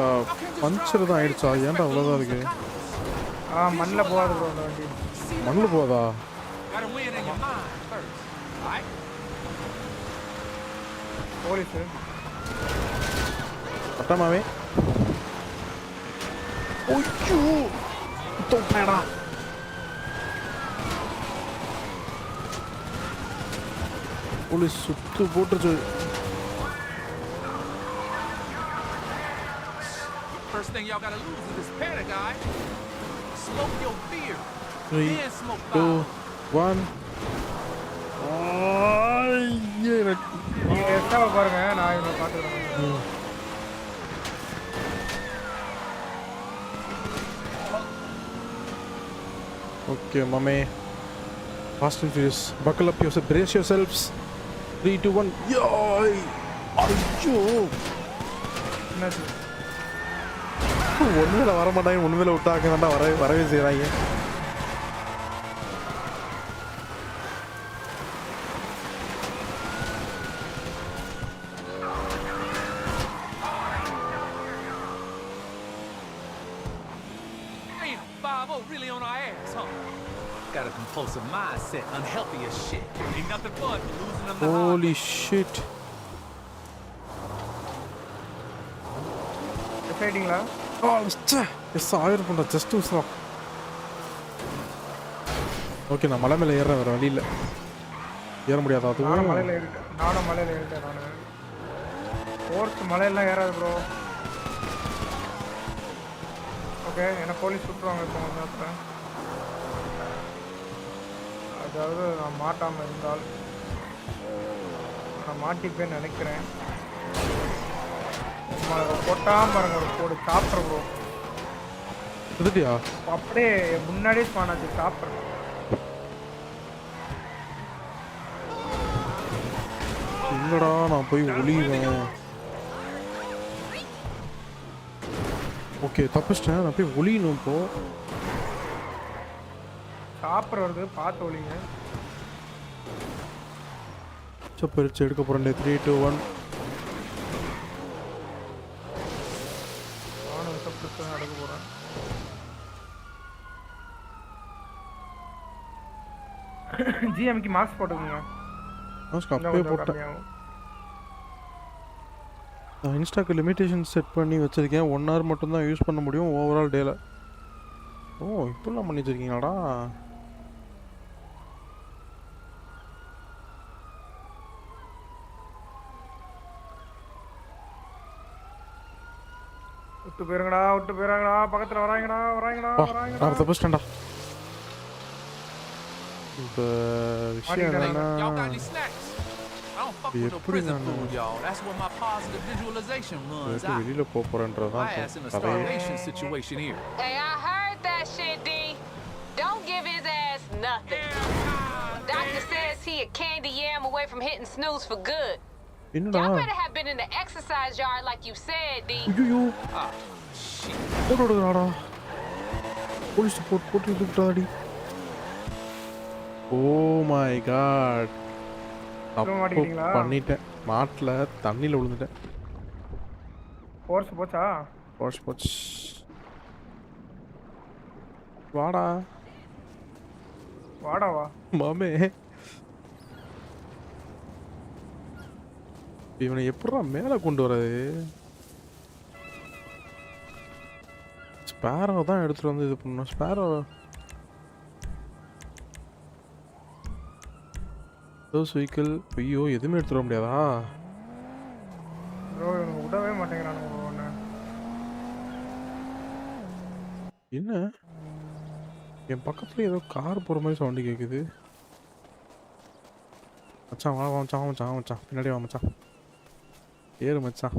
பஞ்சர் தான் ஆயிடுச்சா? ஏன்டா அவ்வளவுதான் இருக்கு? மண்ணுல போகாது ப்ரோ அந்த வண்டி. மண்ணுல போகாதா? Gotta win in your mind first. All right? Police அட்டமாவே. ஓய்யோ தோப்படா. போலீஸ் சுத்து போட்டுச்சு. First thing y'all gotta lose is this panic, guy. Smoke your fear. 3, Then smoke 2, fire. 1. நீங்க எஸ்டாவ பாருங்க, நான் இவனை பாத்துக்கிறேன். Okay, mame. Fast and Furious. Buckle up yourself. Brace yourselves. 3, 2, 1. Yoy! ஐயோ! என்னாச்சு? ஒண்ணுல வர மாட்டாங்க, ஒண்ணுல விட்டாங்க தான்டா வரவே செய்றாங்க. Really on our ass, huh? Got a compulsive mindset, unhealthy as shit. Ain't nothing fun for losing them the Holy shit. எஃபைட்டிங்களா? எஸ் ஆயிருப்பா, ஜஸ்ட் மிஸ்ரா. ஓகே, நான் மலை மேலே ஏறுறேன், வேற வழி இல்லை. ஏற முடியாதா? அது நானும் மலையில ஏறிட்டேன். நானு ஃபோர்த் மலையெல்லாம் ஏறாது ப்ரோ. ஓகே, என்ன போலீஸ் சுற்றுவாங்க இப்போ கொஞ்ச நேரத்தில். அதாவது நான் மாட்டாமல் இருந்தால் நான் மாட்டிப்பேன்னு நினைக்கிறேன். போட்டாம பாருங்க ஒரு போடு சாப்பிட்ற ப்ரோ. இதுட்டியா அப்படியே முன்னாடியே ஸ்பான் ஆச்சு சாப்பிட்றேன். இல்லடா நான் போய் ஒளிவேன். ஓகே தப்பிச்சிட்டேன். நான் போய் ஒளியணும் இப்போ. சாப்பிட்ற வருது பார்த்து ஒளிங்க. பறிச்சு எடுக்க போகிறேன். 3 2 1 நானும் சப்பிட்டு நடக்க போகிறேன். ஜிஎம்க்கு மாஸ்க் போட்டுக்கோங்க. மாஸ்க் அப்பவே போட்டேன். நான் இன்ஸ்டாக்கு லிமிட்டேஷன் செட் பண்ணி வச்சுருக்கேன். 1 hour மட்டும்தான் யூஸ் பண்ண முடியும் ஓவரால் டேல. ஓ இப்படிலாம் பண்ணி வச்சுருக்கீங்களாடா. விட்டு போயிருங்கடா பக்கத்தில் வராங்கடா. நான் தப்பிச்சிட்டேன்டா. இப்போ விஷயம் என்னன்னா எப்படி நான் வெளியில போறேன்றதான் situation here. Hey, I heard that shit, D. Don't give his ass nothing. Doctor says he a candy yam away from hitting snooze for good. Y'all better have been in the exercise yard like you said, D. ஐயோ போடுடா. Police போட்டு விட்டுட்டாடி. Oh my God. பண்ணிட்டேன். மாட்டில் தண்ணியில் விழுந்துட்டேன். போச்சு. வாடா வா மாமே. இவனை எப்படா மேலே கொண்டு வர்றது? ஸ்பேரோ தான் எடுத்துட்டு வந்து இது பண்ணணும். Sparrow vehicle. ஐயோ எதுவுமே எடுத்துட முடியாதா? விடவே மாட்டேங்கிறானுங்க. என்ன என் பக்கத்துல ஏதோ கார் போற மாதிரி சவுண்டு கேக்குது. மச்சான் வா மச்சான் பின்னாடி வா மச்சான். ஏறு மச்சான்.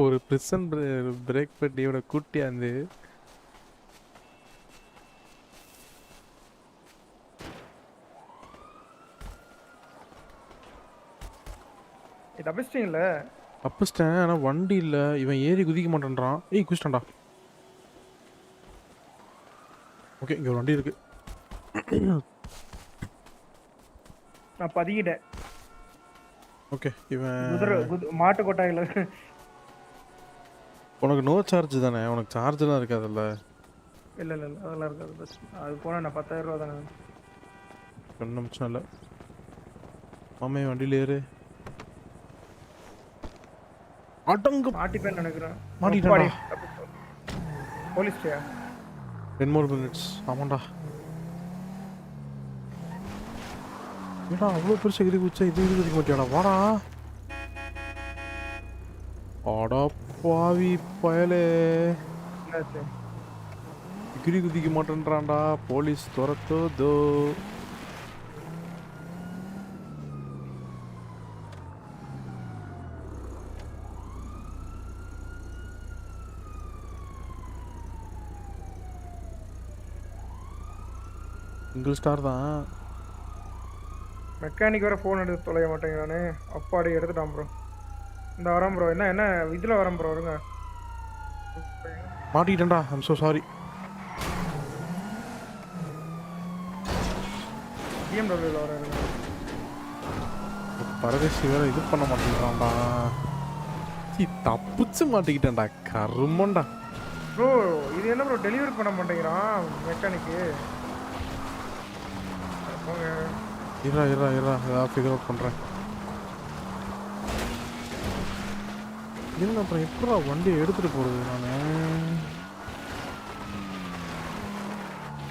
ஒரு பிரிசன் பிரேக் பெட்டியோட கூட்டியாந்து தப்பிச்சிட்டேன். ஆனால் வண்டி இல்லை. இவன் ஏறி குதிக்க மாட்டேன்றான். குதிச்சிட்டான்டா. ஓகே இங்கே ஒரு வண்டி இருக்கு. நான் பதுக்கிட்டேன். ஓகே இவன் மாட்டு கொட்டாயில். உனக்கு நோ சார்ஜ் தானே? உனக்கு சார்ஜெலாம் இருக்காதுல்ல? இல்லை அதெல்லாம் இருக்காது. அது போனால் நான் 10,000 ரூபா தானே. ஒன்றும் பிரச்சனை இல்லை. மாமே வண்டியில் ஏறு. மாட்டிப்பேன்னு நினைக்கிறேன். மாட்டிட்டா. Police 10 more minutes. ஆமாண்டா. ஏடா அவ்வளோ பெருசு எகிரி குச்சா இது குதிக்க மாட்டியாடா? வாடா. ஆடா பாவி பயலே. எகிரி குதிக்க மாட்டேன்றான்டா. போலீஸ் துரத்துதோ. சிங்கிள் ஸ்டார் தான். மெக்கானிக் வேற ஃபோன் எடுத்து தொலைய மாட்டேங்கிறானே. அப்பாடி எடுத்துட்டான் ப்ரோ. இந்த வரேன் ப்ரோ. என்ன இதில் வரேன் ப்ரோ. வருங்க. மாட்டிக்கிட்டேன்டா. I'm so sorry. BMW வரேன். பரதேசி வேற இது பண்ண மாட்டேங்கிறான்டா. தப்பிச்சு மாட்டிக்கிட்டேன்டா. கருமண்டா. ப்ரோ இது என்ன ப்ரோ டெலிவரி பண்ண மாட்டேங்கிறான் மெக்கானிக்கு. இரா ஏதாவது ஃபிகர் அவுட் பண்ணுறேன். இல்லை அப்புறம் எப்படா வண்டியை எடுத்துகிட்டு போகிறது நான்?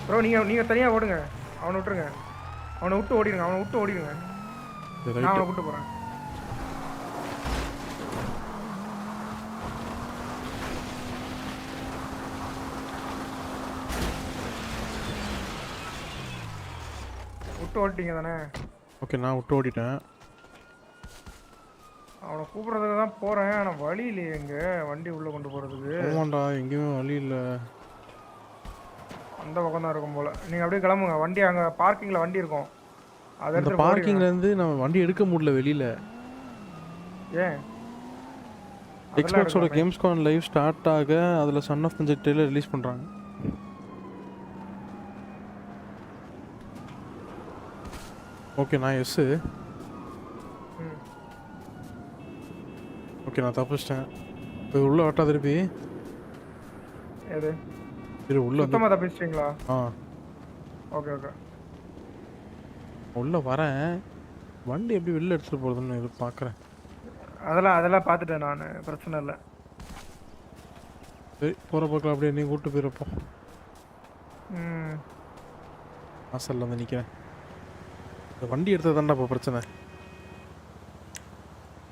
ப்ரோ நீங்கள் தனியாக ஓடுங்க. அவனை விட்டுருங்க. அவனை விட்டு ஓடிடுங்க. நான் அவனை விட்டு போகிறேன். விட்டு ஓட்டிங்க தானே? ஓகே நான் விட்டு ஓடிட்டேன். அவனை கூப்பிட்றதுக்கு தான் போகிறேன். ஆனால் வழி இல்லையே எங்கே வண்டி உள்ளே கொண்டு போகிறதுக்கு. ஆமாண்டா எங்கேயுமே வழி இல்லை. அந்த பக்கம் தான் இருக்கும் போல். நீங்கள் அப்படியே கிளம்புங்க. வண்டி அங்கே பார்க்கிங்கில் வண்டி இருக்கும். அதை அந்த பார்க்கிங்லேருந்து நம்ம வண்டி எடுக்க முடியல வெளியில். ஏன்? எக்ஸ்போர்ட்ஸோட கேம்ஸ்கான் லைவ் ஸ்டார்ட் ஆக அதில் son of the trailer release பண்ணுறாங்க. ஓகே நான் எஸ்ஸு. ஓகே நான் தப்பிச்சிட்டேன். இப்போ உள்ளே வட்டா திருப்பி எது இது உள்ளே சுத்தமாக தப்பிச்சிட்டிங்களா? Okay okay. உள்ளே வரேன். வண்டி எப்படி வெளில எடுத்துகிட்டு போகிறதுன்னு இது பார்க்குறேன். அதெல்லாம் பார்த்துட்டேன் நான். பிரச்சனை இல்லை. சரி போகிற பக்கம் அப்படியே நீ கூப்பிட்டு போயிருப்போம். வாசலில் வந்து நிற்கிறேன். இந்த வண்டி எடுத்தது தான்டா இப்போ பிரச்சனை.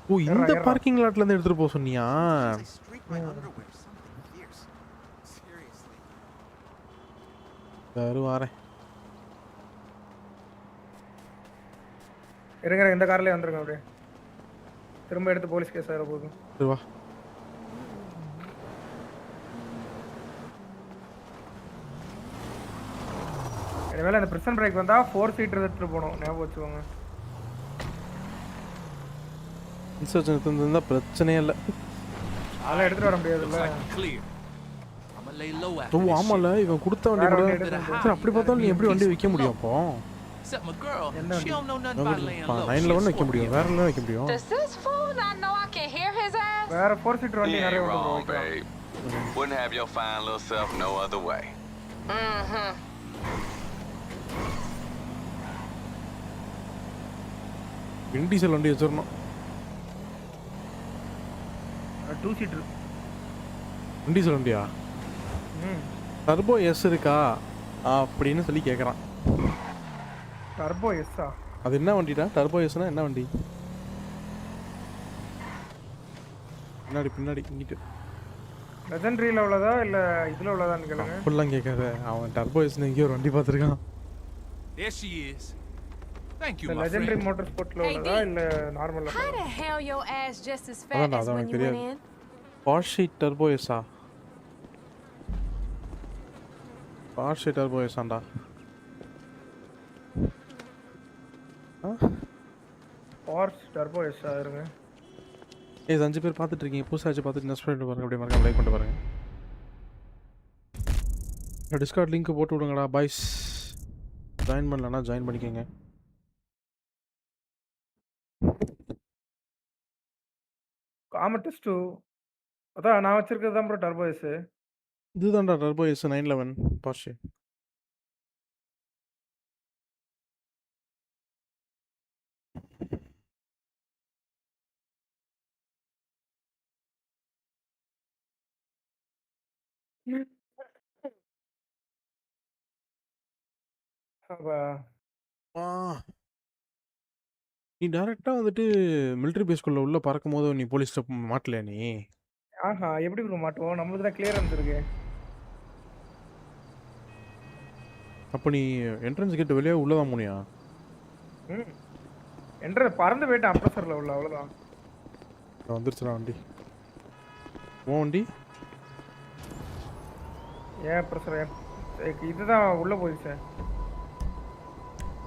ஓ இந்த பார்க்கிங் லாட்லேருந்து எடுத்துகிட்டு போக சொன்னியா? சரி வரேன். இருங்க இந்த கார்லேயே வந்துருங்க. அப்படியே திரும்ப எடுத்து போலீஸ் கேஸ் ஆகிற போதும். சரி வா. இனிமேல் அந்த பிரிசன் பிரேக் வந்தால் 4 சீட்டர் எடுத்துகிட்டு போகணும். ஞாபகம் வச்சுக்கோங்க. இன்சர்ஜன் இருந்தால் பிரச்சனையே இல்லை. அதெல்லாம் எடுத்துகிட்டு வர முடியாதுல்ல. ஓ ஆமாம்ல இவன் கொடுத்த வண்டி கூட. சரி அப்படி பார்த்தாலும் நீ எப்படி வண்டி வைக்க முடியும்? அப்போ 911 வைக்க முடியும். வேற எல்லாம் வைக்க முடியும். வேற 4 சீட்டர் வண்டி நிறைய வரும். Wouldn't have your fine little self no other way. Diesel வண்டி வச்சிடணும். 2 சீட்டர் டீசல் வண்டியா? டர்போ எஸ் இருக்கா அப்படின்னு சொல்லி கேட்குறான். டர்போ எஸ்ஸா? அது என்ன வண்டிடா? டர்போ எஸ்னா என்ன வண்டி? பின்னாடி பின்னாடி இங்கிட்டு லெஜெண்டரியில் உள்ளதா இல்லை இதில் உள்ளதான்னு கேளுங்க. அப்படிலாம் கேட்காத. அவன் டர்போ எஸ்னு எங்கேயோ ஒரு வண்டி பார்த்துருக்கான். லெஜெண்டரி மோட்டார் ஸ்போர்ட்ல உள்ளதா இல்லை நார்மலா? அதான் எனக்கு தெரியாது. பாஷி டர்போ எஸ்ஸா? பாஷி டர்போ எஸ்ஸாண்டா? பார்ஸ் டர்போ எஸ்ஸா? இருங்க. 5 பேர் பார்த்துட்டு இருக்கீங்க. புதுசாக பார்த்துட்டு நெக்ஸ்ட் பண்ணிட்டு பாருங்க. அப்படியே மறக்காம லைக் பண்ணிட்டு பாருங்க. டிஸ்கார்ட் லிங்க் போட்டு விடுங்கடா பாய்ஸ். ஜாயின் பண்ணலன்னா ஜாயின் பண்ணிக்கோங்க. காமெட்டஸ் 2 அதான் நான் வச்சிருக்கிறது தான் ப்ரோ டர்போ எஸ். இதுதான்டா டர்போ எஸ் 911 பாஷே. நீ டைரக்டா வந்துட்டு மிலிட்டரி பேஸ்க்குள்ள உள்ள பறக்கும் போது நீ போலீஸ் ஸ்டாப் மாட்டல நீ? எப்படி ப்ரோ மாட்டுவோம்? நம்மளுக்கு தான் கிளியரன்ஸ் இருக்கு. அப்போ நீ என்ட்ரன்ஸ் கேட் வெளியே உள்ளதான் போனியா? பறந்து போயிட்டேன் அப்ரஸர்ல உள்ள. அவ்வளோதான். வந்துருச்சுடா வண்டி. ஓ வண்டி ஏன் அப்ரஸர்? இதுதான் உள்ள போயிடுச்சு.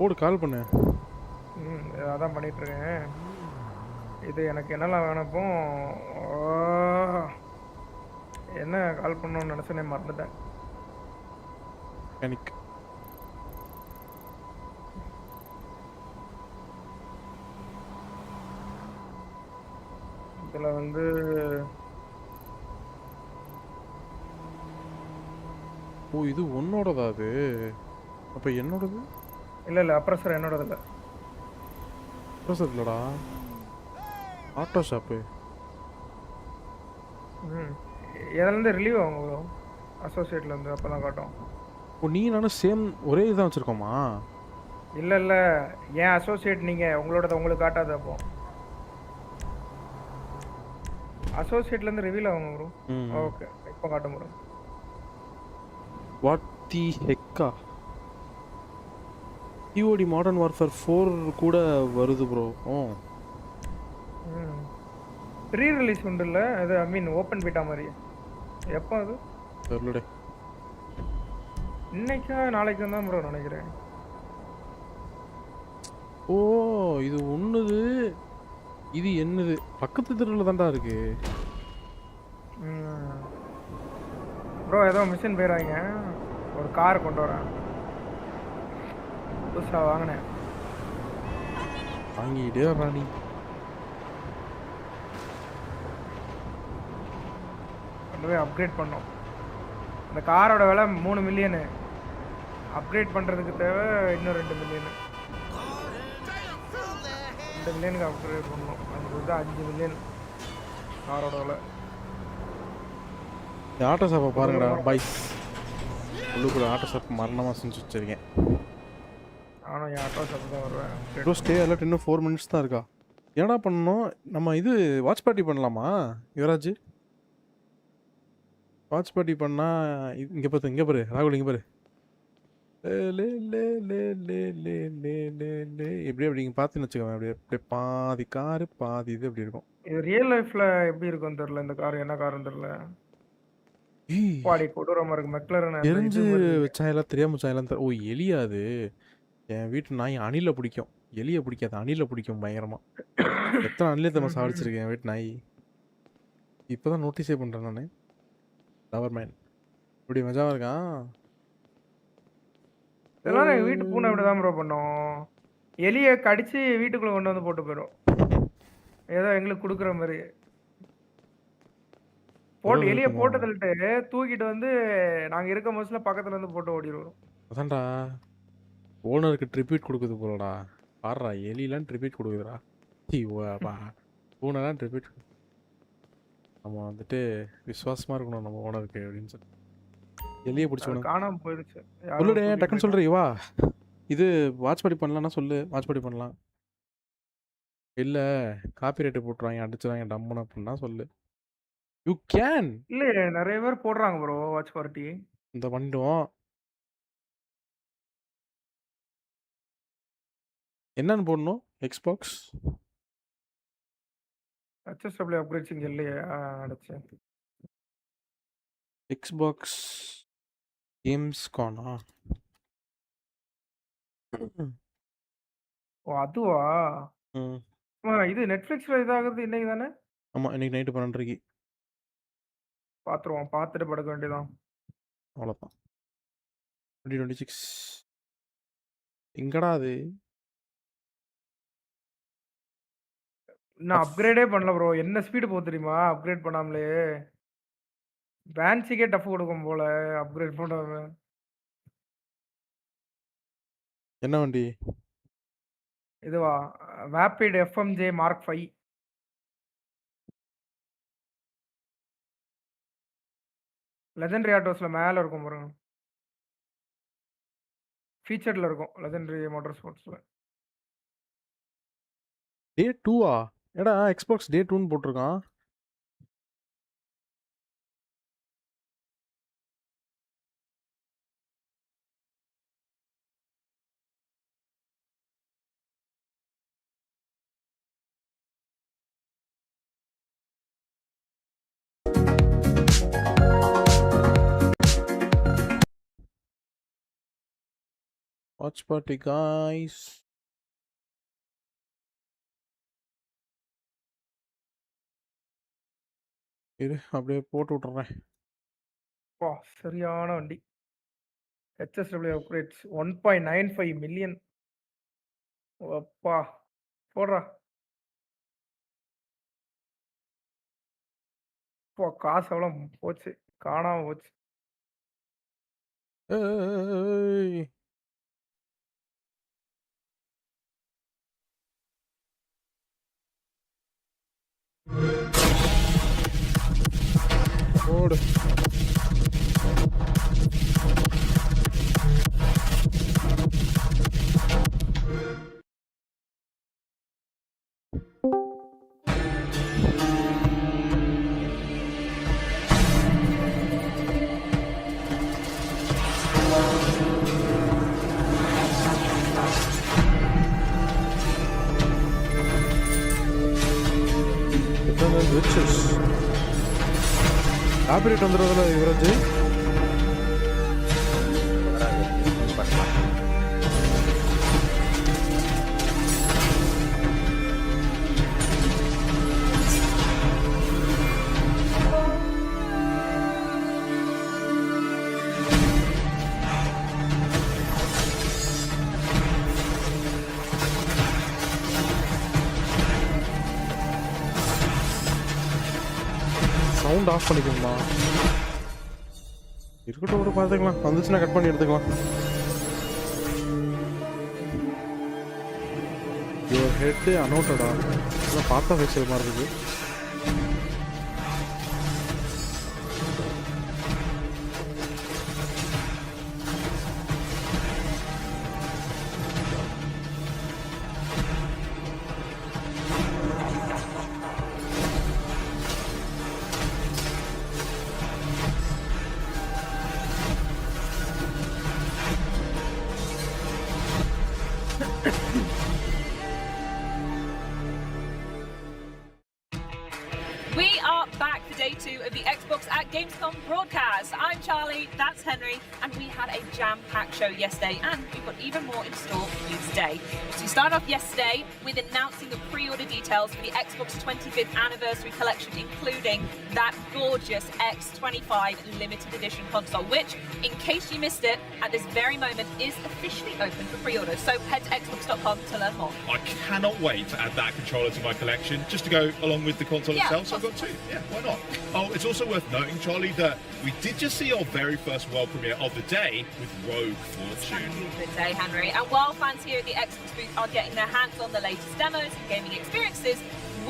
ஓடு கால் பண்ணு. அதான் பண்ணிட்டு இருக்கேன். இது எனக்கு என்னெல்லாம் வேணப்போ என்ன கால் பண்ணணும்னு நினச்சனே மறந்துட்டேன். எனக்கு இதில் வந்து ஓ இது உன்னோடதா? அது அப்போ என்னோடது? இல்லை அப்ரஸர் என்னோடது இல்லை. அப்ரஸர் இல்லைடா, ஆட்டோ ஷாப்பு. எதுலேருந்து ரிலீவ் ஆகும்? அசோசியேட்லேருந்து. அப்போ தான் காட்டும். ஓ நீ நானும் சேம் ஒரே இதான் வச்சுருக்கோமா? இல்லை ஏன் அசோசியேட் நீங்கள் உங்களோடது உங்களுக்கு காட்டாது. அப்போ அசோசியேட்லேருந்து ரிவீல் ஆகும் ப்ரோ. ஓகே இப்போ காட்டும் ப்ரோ. வாட் தி ஹெக்கா? COD மாடர்ன் வார்ஃபேர் 4 கூட வருது ப்ரோ. ரீ ரிலீஸ் உண்டுல்ல அது ஐ மீன் ஓப்பன் பீட்டா மாதிரி எப்போ அது தெரியலடே. இன்னைக்கா நாளைக்கு தான் ப்ரோ நினைக்கிறேன். ஓ இது ஒண்ணுது இது என்னது பக்கத்து தெருவில் தான்டா இருக்கு ப்ரோ. ஏதோ மிஷின் போயிடாங்க. ஒரு கார் கொண்டு வரேன் புதுசாக வாங்கினேன். வாங்கிட்டே ராணி கொண்டு போய் அப்கிரேட் பண்ணோம். அந்த காரோட விலை 3 மில்லியனு. அப்கிரேட் பண்ணுறதுக்கு தேவை இன்னும் 2 மில்லியனு. 2 மில்லியனுக்கு அப்கிரேட் பண்ணோம். அது வந்து 5 மில்லியன் காரோட விலை. இந்த ஆட்டோ ஷாப்பை பாருங்கடா பைஸ். உள்ளுக்குள்ள ஆட்டோ ஷாப் மரணமாக செஞ்சு வச்சிருக்கேன். ஆனால் என் ஆட்டோ ஷாப் தான் வருவேன். ப்ரோ ஸ்டே அலர்ட் இன்னும் 4 மினிட்ஸ் தான் இருக்கா. என்னடா பண்ணணும் நம்ம? இது வாட்ச் பார்ட்டி பண்ணலாமா யுவராஜ்? வாட்ச் பார்ட்டி பண்ணால் இங்கே பார்த்து இங்கே பாரு ராகுல் இங்கே பாரு. எப்படியே அப்படி இங்கே பார்த்துன்னு வச்சுக்கோங்க. அப்படியே அப்படியே பாதி காரு பாதி இது அப்படி இருக்கும். இது ரியல் லைஃப்பில் எப்படி இருக்கும்னு தெரில. இந்த கார் என்ன காருன்னு தெரில. பாடி கொடூரமாக இருக்கு. மெக்லரன் தெரிஞ்சு வச்சாயெல்லாம் தெரியாம வச்சாயெல்லாம் ஓ எலியா அது? என் வீட்டு நாய் அணில பிடிக்கும். எலியை பிடிக்காது அணில பிடிக்கும் பயங்கரமா. எத்தனை அணிலே தம்மா சாடிச்சிருக்கேன் என் வீட்டு நாய். இப்போதான் நோட்டீஸே பண்ணுறேன் நான். லவர்மேன் இப்படி மஜாவாக இருக்கான். இதெல்லாம் எங்கள் வீட்டு பூனை இப்படி தான் ப்ரோ பண்ணோம். எலியை கடிச்சு வீட்டுக்குள்ளே கொண்டு வந்து போட்டு போயிடும். ஏதோ எங்களுக்கு கொடுக்குற மாதிரி போட்டு எலியை போட்டு தள்ளிட்டு தூக்கிட்டு வந்து நாங்கள் இருக்க மோஸ்ட்ல பக்கத்துல இருந்து போட்டு ஓடிடுவோம். அதான்டா ஓனருக்கு ட்ரிபியூட் கொடுக்குது போலடா. பாடுறா எலிலாம் ட்ரிபியூட் கொடுக்குதுடா. பூனைலாம் ட்ரிபியூட். நம்ம வந்துட்டு விசுவாசமாக இருக்கணும் நம்ம ஓனருக்கு அப்படின்னு சொல்லி எலியை பிடிச்சோம். காணாமல் போயிடுச்சு. சொல்லுடே டக்குன்னு சொல்கிறீ வா. இது வாட்ச் பார்ட்டி பண்ணலான்னா சொல்லு. வாட்ச் பார்ட்டி பண்ணலாம். இல்லை காப்பி ரேட்டு போட்டுருவாங்க அடிச்சுருவாங்க டம்முன்னு அப்படின்னா சொல்லு. You can. இல்லை நிறைய பேர் போடுறாங்க ப்ரோ வாட்ச் பார்ட்டி. இந்த பண்ணிடுவோம். என்னன்னு போடணும்? எக்ஸ்பாக்ஸ் HSW அப்கிரேட்ஸ் இங்கே இல்லையே. அடிச்சேன். எக்ஸ்பாக்ஸ் கேம்ஸ் கானா. ஓ அதுவா? இது நெட்ஃப்ளிக்ஸில் இதாகிறது இன்னைக்கு தானே? ஆமாம் இன்னைக்கு நைட்டு 12:30 பார்த்துருவோம். பார்த்துட்டு படுக்க வேண்டியதான். அவ்வளோதான். 2026 எங்கடா அது? நான் அப்கிரேடே பண்ணல ப்ரோ. என்ன ஸ்பீடு போகுது தெரியுமா அப்கிரேட் பண்ணாமலே? பேன்சிக்கே டஃப் கொடுக்கும் போல அப்கிரேட் பண்ணாம. என்ன வண்டி? இதுவா வேப்பிட் FMJ Mark 5. லெஜெண்டரி ஆட்டோஸ்ல மேல இருக்கும் பாருங்க. ஃபீச்சர்ல இருக்கும் லெஜெண்டரி மோட்டார் ஸ்போர்ட்ஸ்ல. டே 2ஆ? ஏடா எக்ஸ்பாக்ஸ் டே 2ன்னு போட்டிருக்கான். Watch party guys. இரு அப்படியே போட்டு விட்டுறேன். பா சரியான வண்டி. HSW upgrades 1.95 million. அப்பா போடுறா. இப்போ காசு எவ்வளோ போச்சு காணாம போச்சு. ஏய் ஓடு. விச்சஸ் காப்பிரைட் வந்துடுறதுல யுவராஜ் சவுண்ட் ஆஃப் பண்ணிக்கணுமா இருக்கட்டும் கூட பார்த்துக்கலாம் வந்துச்சுன்னா கட் பண்ணி எடுத்துக்கலாம் யுவர் ஹெட் அனோட்டடா இதெல்லாம் பார்த்தா ஃபேஷியல் மாதிரி இருக்கு We are back for day 2 of the Xbox at Gamescom broadcast. I'm Charlie, that's Henry, and we had a jam-packed show yesterday, and we've got even more in store for you today. So we started off yesterday with announcing the pre-order details for the Xbox 25th anniversary collection, including that gorgeous X25 limited edition console, which, in case you missed it, at this very moment is officially open for pre-order. So head to xbox.com to learn more. I cannot wait to add that controller to my collection, just to go along with the console itself. So I've got 2. Yeah, why not? Oh, it's also worth noting, Charlie, that we did just see our very first world premiere of the day with Rogue Fortune. Good day, Henry. And while fans here at the Xbox booth are getting their hands on the latest demos and gaming experiences,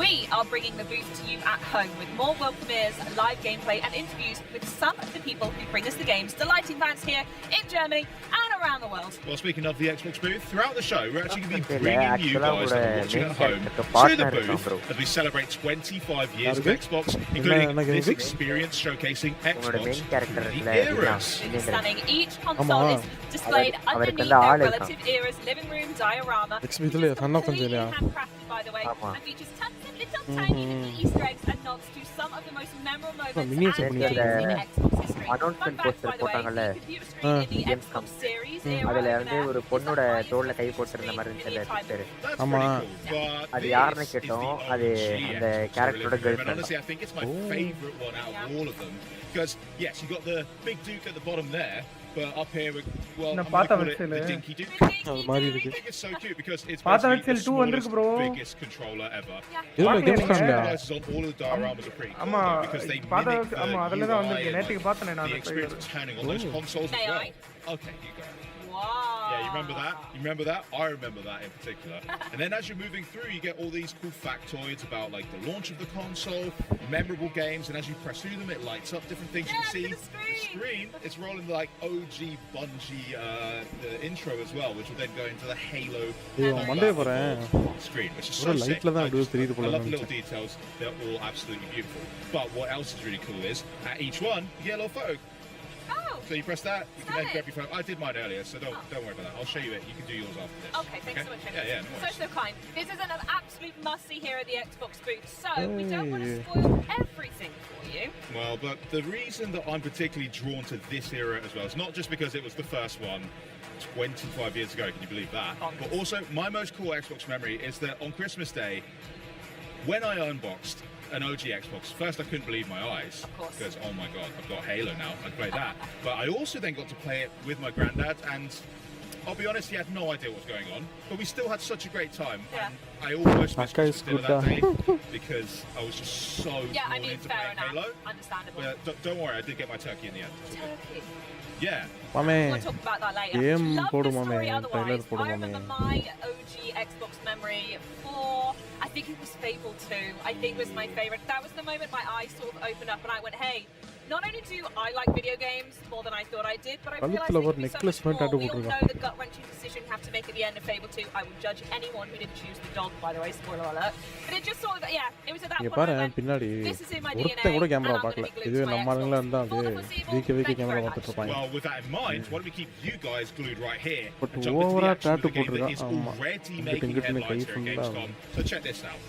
we are bringing the booth to you at home with more world premieres, live gameplay and interviews with some of the people who bring us the games, delighting fans here in Germany and around the world. Well, speaking of the Xbox booth, throughout the show, we're actually going to be bringing you guys that are watching at home to the booth as we celebrate 25 years of Xbox, including this experience showcasing Xbox through the eras. Stunning. Each console is displayed underneath their relative era's living room diorama. Completely handcrafted, by the way, and features tons of little tiny Easter eggs and nods to some of the most memorable moments and games in Xbox history. Fun fact, by the way, the computer screen in the Xbox series அதுல வந்து ஒரு பொண்ணோட தோள்ல கை போட்டிருந்த மாதிரி இருந்துச்சு. ஆமா அது யாருன்னு கேட்டோம். அது அந்த கேரக்டரோட girl friend. Honestly, I think it's my favorite one out of all of them because yes, you got the big Duke at the bottom there. But up here, well, I'm gonna call it the Dinky Duke. I think it's so cute because it's basically the smallest, biggest controller ever. Devices on all of the dioramas are pretty cool because they mimic the experience of turning on those consoles as well. Okay, you go. Yeah, you remember that? You remember that? I remember that in particular. And then as you're moving through, you get all these cool factoids about like the launch of the console, memorable games, and as you press through them, it lights up different things. You can see the screen. It's rolling the like OG Bungie the intro as well, which will then go into the Halo screen, which is so sick. I love the little details. They're all absolutely beautiful. But what else is really cool is at each one, you get a little photo. So you press that, you can then grab your phone. I did mine earlier, so don't worry about that. I'll show you it. You can do yours after this. Okay, thanks so much. Yeah, no so kind. This is an absolute must-see here at the Xbox booth, so we don't want to spoil everything for you. Well, but the reason that I'm particularly drawn to this era as well is not just because it was the first one 25 years ago, can you believe that? But also, my most cool Xbox memory is that on Christmas Day, when I unboxed an OG Xbox, first I couldn't believe my eyes because oh my god, I've got Halo now, I play that. But I also then got to play it with my granddad, and I'll be honest, he had no idea what was going on, but we still had such a great time. And I almost missed Christmas dinner that day because I was just so drawn into playing Halo. Understandable. But don't worry, I did get my turkey in the end. Turkey. Yeah. We'll talk about that later. Love the story otherwise. I remember my OG Xbox memory for, I think it was Fable 2. I think was my favorite. That was the moment my eyes sort of opened up and I went, hey, not only do I like video games more than I thought I did, but I realized it could be so much more. We all know the gut-wrenching decision you have to make at the end of Fable 2. I will judge anyone who didn't choose the dog, by the way, spoiler alert. But it just sort of, yeah, it was at that point I went, this is in my DNA, and I'm going to be glued to my Xbox for the foreseeable. Well, with that in mind, why don't we keep you guys glued right here and jump into the action of the game that is already making headlines here at Gamescom. So check this out.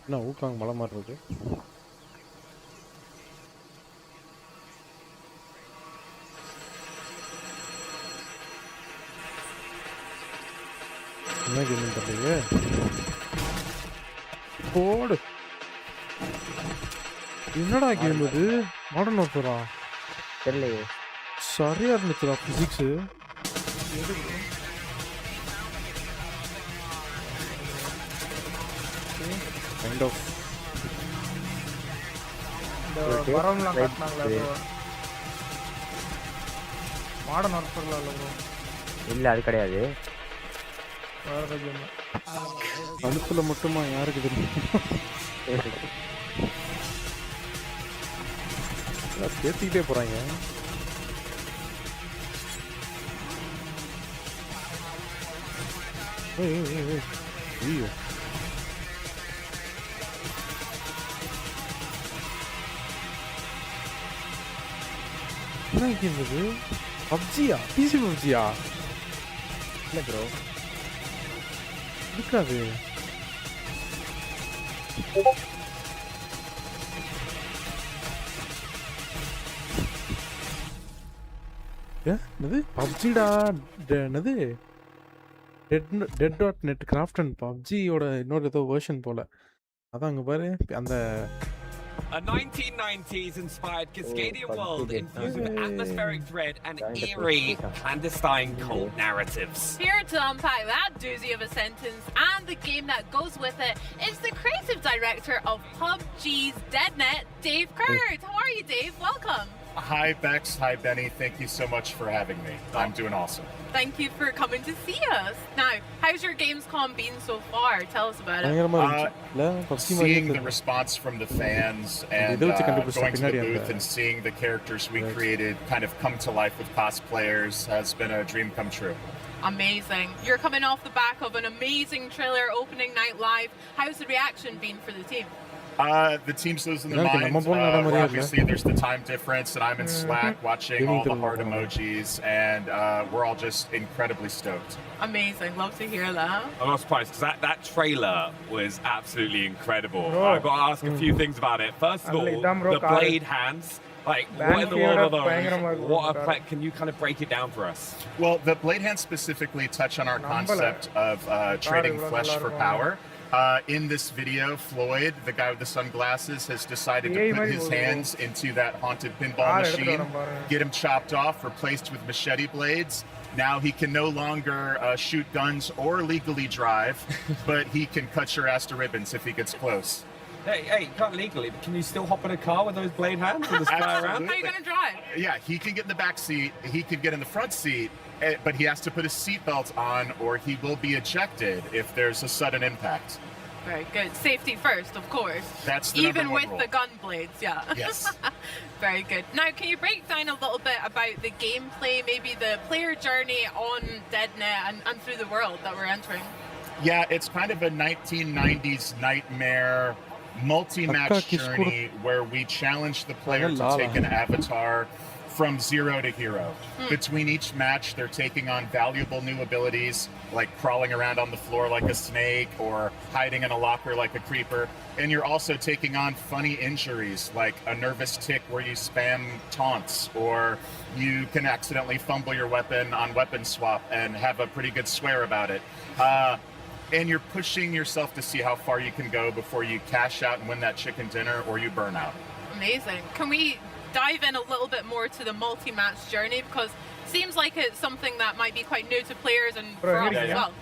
என்ன ஊக்காங்க மலை மாதிரி இருக்கு. என்ன game தெரியல. போடு. என்னடா game இது? Modern வார்ஃபேரா? தெரியலையே. சரியா இருந்துச்சுடா பிசிக்ஸ். கைண்ட் ஆஃப் வரம்லாம் காட்டினாங்களே மாடர்ன் வார்ஃபேர்ல இல்ல ப்ரோ. இல்ல அது கிடையாது. வேற கேம். கழுத்துல மட்டுமா யாருக்கு தெரியும்? பேசிக்கிட்டே போறாங்க. ஐயோ என்ன கேம் இது? பப்ஜியா? பிசி பப்ஜியா? இல்ல ப்ரோ இருக்காது. என்னது பப்ஜிடா? என்னது dead.net கிராஃப்ட் அண்ட் பப்ஜியோட இன்னொரு ஏதோ வெர்ஷன் போல. அதான் அங்க பாரு அந்த A 1990s inspired Cascadian world infused with atmospheric dread and eerie, clandestine cult narratives. Here to unpack that doozy of a sentence and the game that goes with it is the creative director of PUBG's Deadnet, Dave Kurt. How are you, Dave? Welcome. Hi, Bex. Hi, Benny. Thank you so much for having me. I'm doing awesome. Thank you for coming to see us. Now, how's your Gamescom been so far? Tell us about it. Seeing the response from the fans and going to the booth and seeing the characters we created kind of come to life with cosplayers has been a dream come true. Amazing. You're coming off the back of an amazing trailer opening night live. How's the reaction been for the team? The team's losing their minds. Obviously, there's the time difference, and I'm in Slack watching all the heart emojis, and we're all just incredibly stoked. Amazing. Love to hear that. I'm not surprised because that trailer was absolutely incredible. I've got to ask a few things about it. First of all, the blade hands. Like, what in the world are those? Can you kind of break it down for us? Well, the blade hands specifically touch on our concept of trading flesh for power. In this video, Floyd, the guy with the sunglasses, has decided to put his hands into that haunted pinball machine, get him chopped off, replaced with machete blades. Now he can no longer shoot guns or legally drive, but he can cut your ass to ribbons if he gets close. Hey, you can't legally, but can you still hop in a car with those blade hands and just fly around? How are you going to drive? Yeah, he can get in the back seat, he can get in the front seat, but he has to put his seatbelt on or he will be ejected if there's a sudden impact. Very good. Safety first, of course. That's the even with rule. the gun blades, yeah. Yes. Very good. Now, can you break down a little bit about the gameplay, maybe the player journey on Deadnet and through the world that we're entering? Yeah, it's kind of a 1990s nightmare multi-match journey where we challenge the player to take an avatar from zero to hero. Between each match, they're taking on valuable new abilities, like crawling around on the floor like a snake or hiding in a locker like a creeper. And you're also taking on funny injuries, like a nervous tick where you spam taunts, or you can accidentally fumble your weapon on weapon swap and have a pretty good swear about it. And you're pushing yourself to see how far you can go before you cash out and win that chicken dinner or you burn out. Amazing. Can we dive in a little bit more to the multi-match journey, because it seems like it's something that might be quite new to players and for us as well.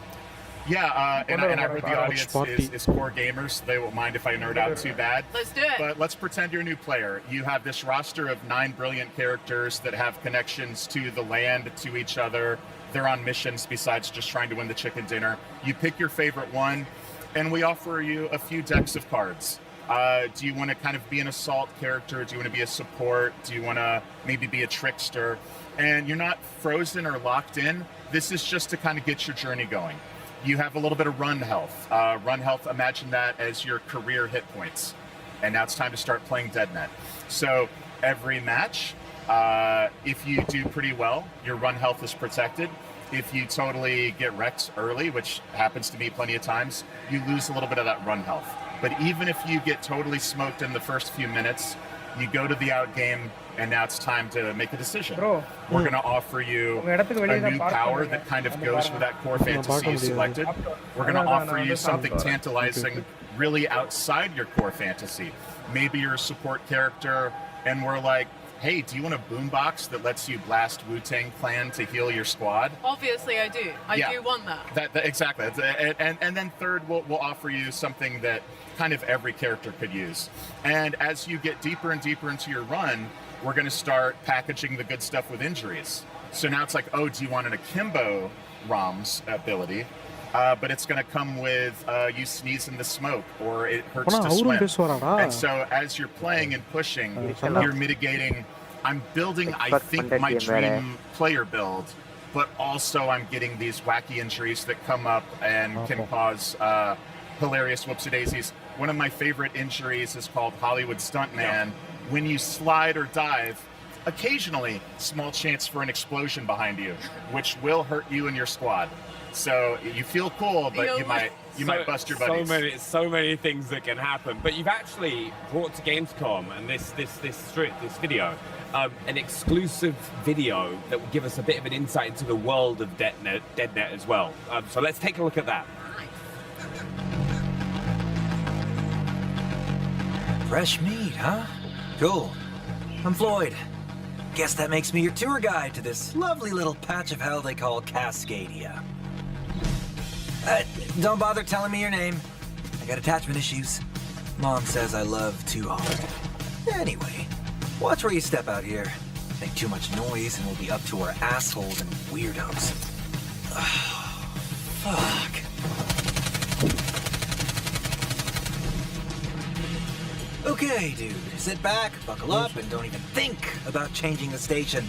Yeah, and I heard the audience is core gamers. They won't mind if I nerd out too bad. Let's do it. But let's pretend you're a new player. You have this roster of 9 brilliant characters that have connections to the land, to each other. They're on missions besides just trying to win the chicken dinner. You pick your favorite one, and we offer you a few decks of cards. Do you want to kind of be an assault character? Do you want to be a support? Do you want to maybe be a trickster? And you're not frozen or locked in. This is just to kind of get your journey going. You have a little bit of run health. Run health, imagine that as your career hit points. And now it's time to start playing Deadnet. So every match, if you do pretty well, your run health is protected. If you totally get wrecked early, which happens to me plenty of times, you lose a little bit of that run health. But even if you get totally smoked in the first few minutes, you go to the out game, and now it's time to make a decision. We're going to offer you a new power that kind of goes with that core fantasy you selected. We're going to offer you something tantalizing really outside your core fantasy. Maybe you're a support character, and we're like, hey, do you want a boombox that lets you blast Wu-Tang Clan to heal your squad? Obviously, I do. I do want that. Exactly. And then third, we'll offer you something that kind of every character could use. And as you get deeper and deeper into your run, we're going to start packaging the good stuff with injuries. So now it's like, oh, do you want an akimbo ROM's ability? But it's going to come with you sneeze in the smoke, or it hurts to swim. And so as you're playing and pushing, you're mitigating. I'm building, I think, my dream player build, but also I'm getting these wacky injuries that come up and can cause hilarious whoopsie-daisies. One of my favorite injuries is called Hollywood Stuntman. When you slide or dive, occasionally, small chance for an explosion behind you, which will hurt you and your squad. So you feel cool, but you might bust your buddies. So many things that can happen. But you've actually brought to Gamescom and this video, an exclusive video that will give us a bit of an insight into the world of DeadNet as well. So let's take a look at that. Fresh meat, huh? Cool. I'm Floyd. Guess that makes me your tour guide to this lovely little patch of hell they call Cascadia. Don't bother telling me your name. I got attachment issues. Mom says I love too hard. Anyway, watch where you step out here. Make too much noise and we'll be up to our assholes and weirdos. Oh, fuck. Okay, dude. Sit back, buckle up, and don't even think about changing the station.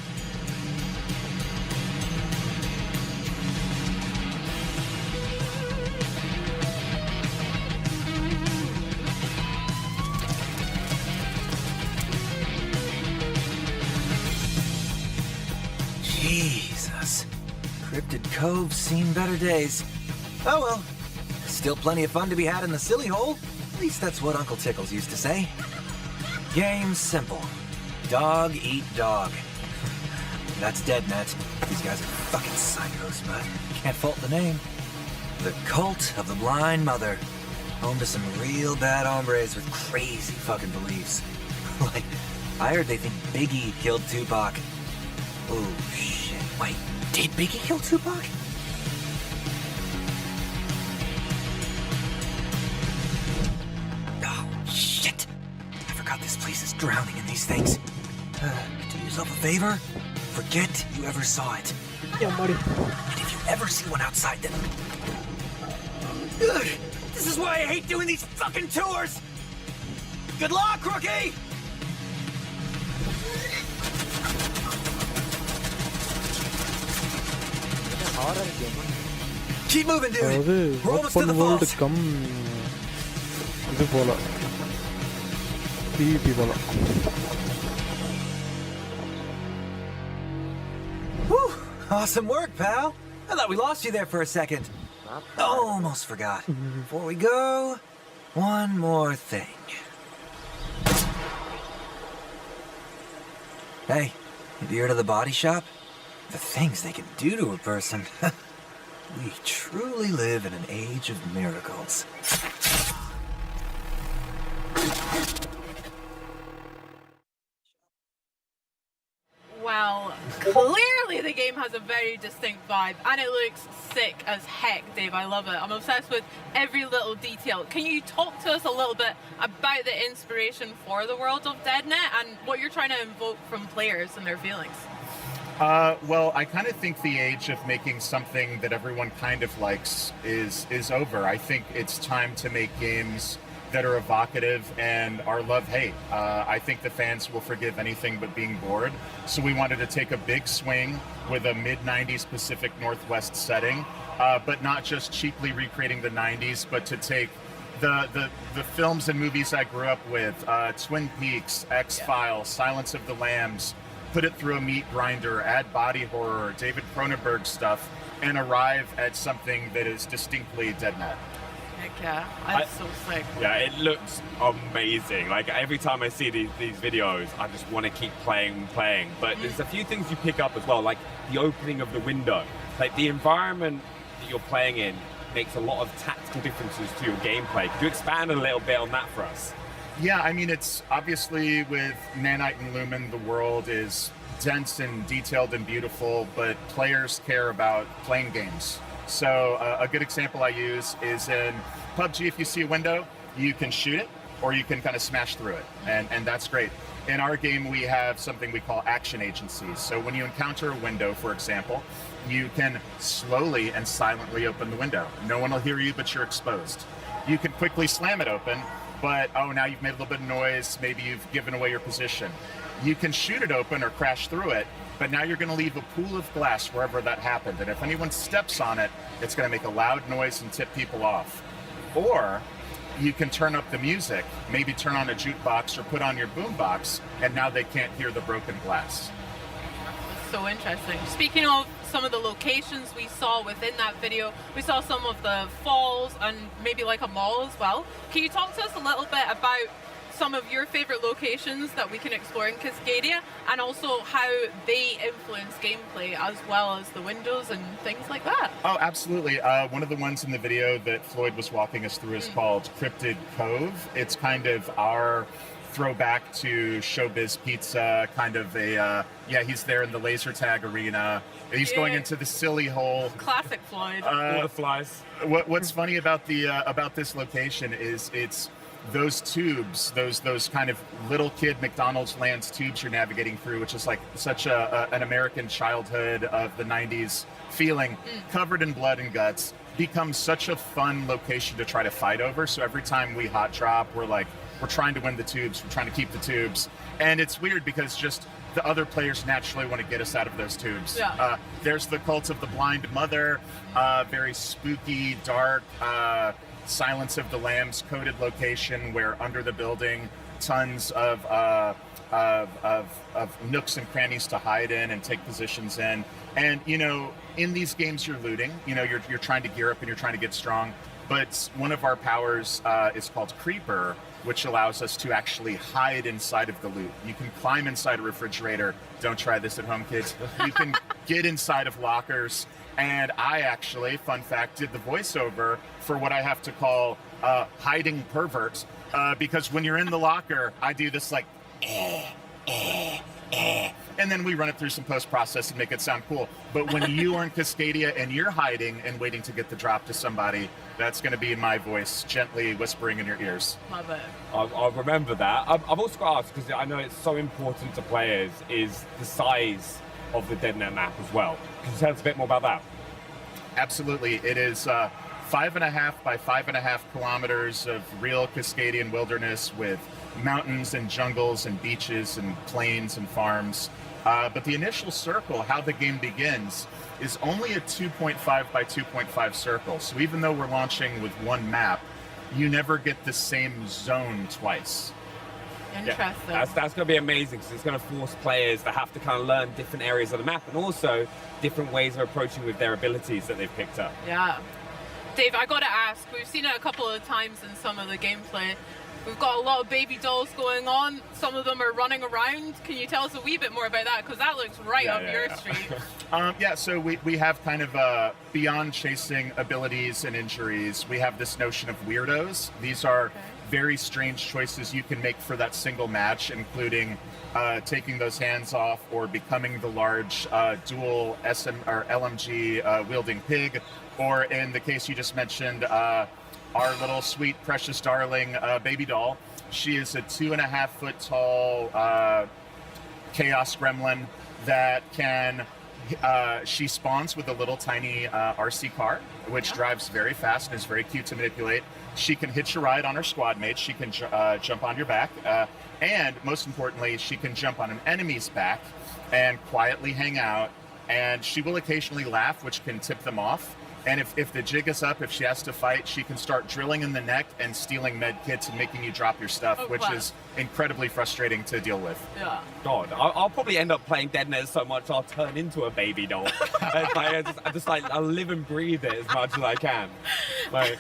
Jesus. Cryptid Cove's seen better days. Oh well. Still plenty of fun to be had in the silly hole. At least that's what Uncle Tickles used to say. Game's simple. Dog eat dog. That's DeadNet. These guys are fucking psychos, but can't fault the name. The Cult of the Blind Mother. Home to some real bad hombres with crazy fucking beliefs. Like, I heard they think Biggie killed Tupac. Oh, shit. Wait, did Biggie kill Tupac? Oh, shit. I forgot this place is drowning in these things. Do yourself a favor. Forget you ever saw it. Yeah, buddy. And if you ever see one outside, then... Good. This is why I hate doing these fucking tours. Good luck, rookie! Keep moving, dude. We're almost to the falls. இது போல PvP போல. Whew. Awesome work, pal. I thought we lost you there for a second. Almost forgot. Before we go, one more thing. Hey, have you heard of the body shop? The things they can do to a person. We truly live in an age of miracles. Well, clearly the game has a very distinct vibe, and it looks sick as heck, Dave. I love it. I'm obsessed with every little detail. Can you talk to us a little bit about the inspiration for the world of DeadNet and what you're trying to invoke from players and their feelings? Well, I kind of think the age of making something that everyone kind of likes is over. I think it's time to make games that are evocative and are love-hate. I think the fans will forgive anything but being bored. So we wanted to take a big swing with a mid-90s Pacific Northwest setting, but not just cheaply recreating the 90s, but to take the films and movies I grew up with, Twin Peaks, X-Files, Silence of the Lambs, put it through a meat grinder, add body horror, David Cronenberg stuff, and arrive at something that is distinctly DeadNet. Heck yeah, that's so sick. Yeah, it looks amazing. Like every time I see these videos, I just want to keep playing. But there's a few things you pick up as well, like the opening of the window. Like the environment that you're playing in makes a lot of tactical differences to your gameplay. Could you expand a little bit on that for us? Yeah, I mean, it's obviously with Nanite and Lumen, the world is dense and detailed and beautiful, but players care about playing games. So a good example I use is in PUBG. If you see a window, you can shoot it or you can kind of smash through it, and that's great. In our game, we have something we call action agencies. So when you encounter a window, for example, you can slowly and silently open the window. No one will hear you, but you're exposed. You can quickly slam it open, but oh, now you've made a little bit of noise, maybe you've given away your position. You can shoot it open or crash through it, but now you're gonna leave a pool of glass wherever that happened, and if anyone steps on it, it's gonna make a loud noise and tip people off. Or you can turn up the music, maybe turn on a jukebox or put on your boombox, and now they can't hear the broken glass. That's so interesting. Speaking of some of the locations we saw within that video, we saw some of the falls and maybe like a mall as well. Can you talk to us a little bit about some of your favorite locations that we can explore in Cascadia, and also how they influence gameplay as well as the windows and things like that? Oh, absolutely. One of the ones in the video that Floyd was walking us through is called Cryptid Cove. It's kind of our throwback to Showbiz Pizza, kind of a, yeah, he's there in the laser tag arena. He's going into the silly hole. Classic Floyd. All the flies. What's funny about this location is it's those tubes, those kind of little kid McDonald's lands tubes you're navigating through, which is like such an American childhood of the 90s feeling, covered in blood and guts, becomes such a fun location to try to fight over. So every time we hot drop, we're trying to win the tubes, we're trying to keep the tubes. And it's weird because just the other players naturally want to get us out of those tubes. Yeah. There's the Cult of the Blind Mother, very spooky, dark, Silence of the Lambs coded location where under the building, tons of nooks and crannies to hide in and take positions in. And, you know, in these games you're looting, you know, you're trying to gear up and you're trying to get strong. But one of our powers is called Creeper, which allows us to actually hide inside of the loot. You can climb inside a refrigerator. Don't try this at home, kids. You can get inside of lockers. And I actually, fun fact, did the voiceover for what I have to call hiding pervert, because when you're in the locker, I do this like, and then we run it through some post-process and make it sound cool. But when you are in Cascadia and you're hiding and waiting to get the drop to somebody, that's going to be my voice gently whispering in your ears. Love it. I'll remember that. I've also got to ask, because I know it's so important to players, is the size of the DeadNet map as well. Can you tell us a bit more about that? Absolutely. It is 5.5 by 5.5 kilometers of real Cascadian wilderness with mountains and jungles and beaches and plains and farms. But the initial circle, how the game begins, is only a 2.5 by 2.5 circle. So even though we're launching with one map, you never get the same zone twice. Interesting. Yeah, that's going to be amazing, because it's going to force players to have to kind of learn different areas of the map and also different ways of approaching with their abilities that they've picked up. Yeah. Dave, I got to ask, we've seen it a couple of times in some of the gameplay. We've got a lot of baby dolls going on. Some of them are running around. Can you tell us a wee bit more about that? Because that looks right up your street. So we have kind of beyond chasing abilities and injuries, we have this notion of weirdos. These are very strange choices you can make for that single match, including taking those hands off or becoming the large dual SM or LMG wielding pig, or in the case you just mentioned, our little sweet precious darling baby doll. She is a 2.5 foot tall chaos gremlin that can she spawns with a little tiny RC car, which drives very fast and is very cute to manipulate. She can hitch a ride on her squad mates. She can jump on your back. And most importantly, she can jump on an enemy's back and quietly hang out. And she will occasionally laugh, which can tip them off. And if the jig is up, if she has to fight, she can start drilling in the neck and stealing med kits and making you drop your stuff, which is incredibly frustrating to deal with. Yeah. God, I'll probably end up playing DeadNet so much I'll turn into a baby doll. I just live and breathe it as much as I can. Like,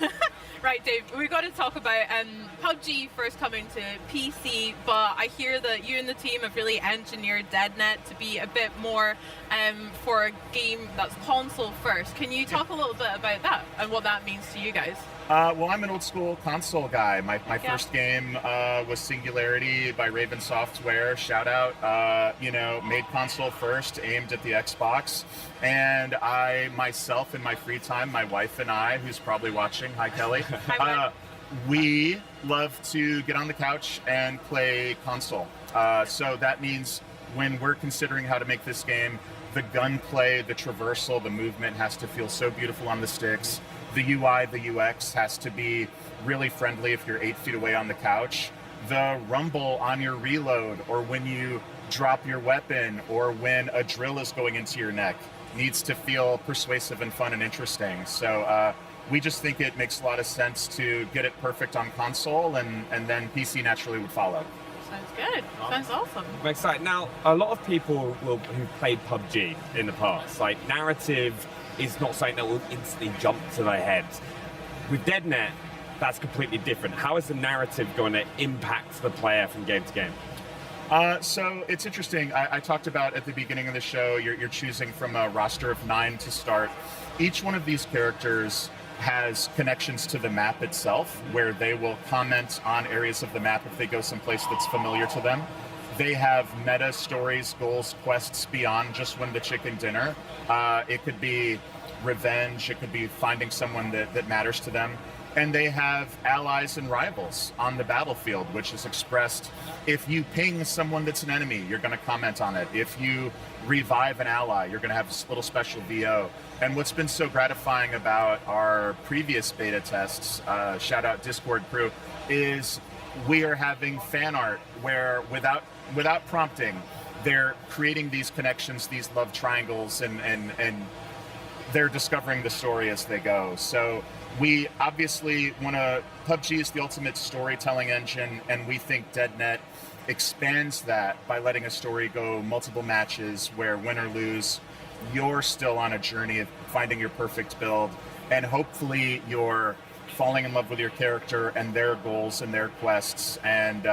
Right, Dave, we've got to talk about PUBG first coming to PC, but I hear that you and the team have really engineered DeadNet to be a bit more for a game that's console first. Can you talk a little bit about that and what that means to you guys? Well, I'm an old school console guy. My first game was Singularity by Raven Software. Shout out. Made console first, aimed at the Xbox. And I myself, in my free time, my wife and I, who's probably watching, hi Kelly, we love to get on the couch and play console. So that means when we're considering how to make this game, the gunplay, the traversal, the movement has to feel so beautiful on the sticks. The UI, the UX has to be really friendly if you're 8 feet away on the couch. The rumble on your reload, or when you drop your weapon, or when a drill is going into your neck, needs to feel persuasive and fun and interesting. So we just think it makes a lot of sense to get it perfect on console, and then PC naturally would follow. Sounds good. Sounds awesome. I'm excited. Now, a lot of people who've played PUBG in the past, like, narrative is not something that will instantly jump to their heads. With DeadNet, that's completely different. How is the narrative going to impact the player from game to game? So it's interesting. I talked about at the beginning of the show, you're choosing from a roster of 9 to start. Each one of these characters has connections to the map itself, where they will comment on areas of the map if they go someplace that's familiar to them. They have meta stories, goals, quests beyond just win the chicken dinner. It could be revenge, it could be finding someone that matters to them. And they have allies and rivals on the battlefield, which is expressed. If you ping someone that's an enemy, you're going to comment on it. If you revive an ally, you're going to have this little special VO. And what's been so gratifying about our previous beta tests, shout out Discord crew, is we are having fan art where without prompting, they're creating these connections, these love triangles, and they're discovering the story as they go. So we obviously want to, PUBG is the ultimate storytelling engine, and we think DeadNet expands that by letting a story go multiple matches where win or lose, you're still on a journey of finding your perfect build, and hopefully you're falling in love with your character and their goals and their quests, and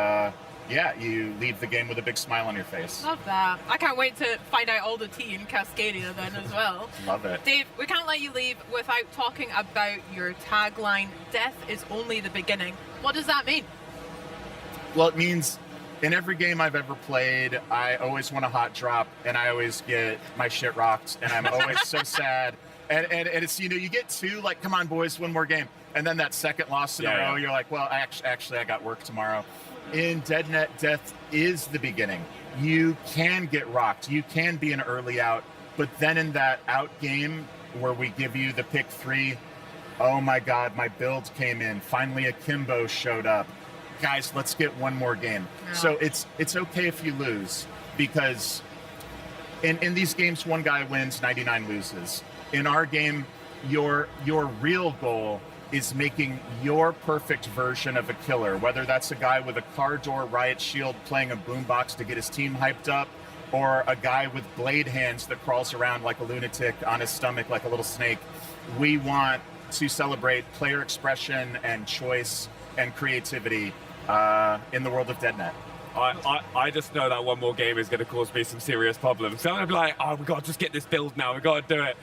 you leave the game with a big smile on your face. Love that. I can't wait to find out all the tea in Cascadia then as well. Love it. Dave, we can't let you leave without talking about your tagline, "Death is only the beginning." What does that mean? Well, it means in every game I've ever played, I always want a hot drop, and I always get my shit rocked, and I'm always so sad. And it's, you get 2, like, come on, boys, one more game. And then that second loss in a row, you're like, well, actually, I got work tomorrow. In DeadNet, death is the beginning. You can get rocked. You can be an early out. But then in that out game where we give you the pick 3, oh my God, my build came in. Finally, a Kimbo showed up. Guys, let's get one more game. Yeah. So it's okay if you lose, because in these games, one guy wins, 99 loses. In our game, your real goal is making your perfect version of a killer, whether that's a guy with a car door riot shield playing a boombox to get his team hyped up, or a guy with blade hands that crawls around like a lunatic on his stomach like a little snake. We want to celebrate player expression and choice and creativity in the world of DeadNet. I just know that one more game is going to cause me some serious problems. So I'm going to be like, oh, we got to just get this build now. We got to do it.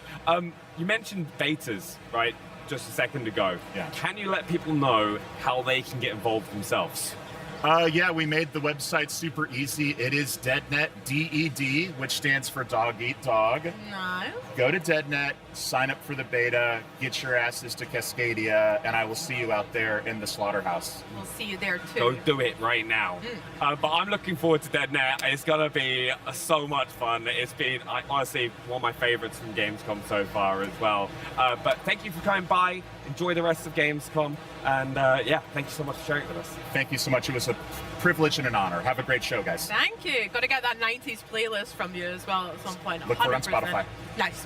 You mentioned betas, right? Just a second ago. Yeah. Can you let people know how they can get involved themselves? Yeah, we made the website super easy. It is DeadNet, DED, which stands for Dog Eat Dog. Nice. Go to DeadNet, sign up for the beta, get your asses to Cascadia, and I will see you out there in the slaughterhouse. We'll see you there too. Go do it right now. But I'm looking forward to DeadNet. It's going to be so much fun. It's been, honestly, one of my favorites from Gamescom so far as well. But thank you for coming by. Enjoy the rest of Gamescom. And yeah, thank you so much for sharing it with us. Thank you so much. It was was a privilege and an honor. Have a great show, guys. Thank you. Got to get that 90s playlist from you as well at some point. Look for it on Spotify. Nice.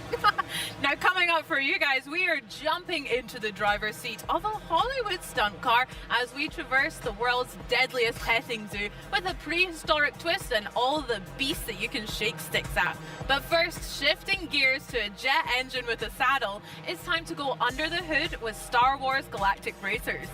Now, coming up for you guys, we are jumping into the driver's seat of a Hollywood stunt car as we traverse the world's deadliest petting zoo with a prehistoric twist and all the beasts that you can shake sticks at. But first, shifting gears to a jet engine with a saddle, it's time to go under the hood with Star Wars Galactic Racers.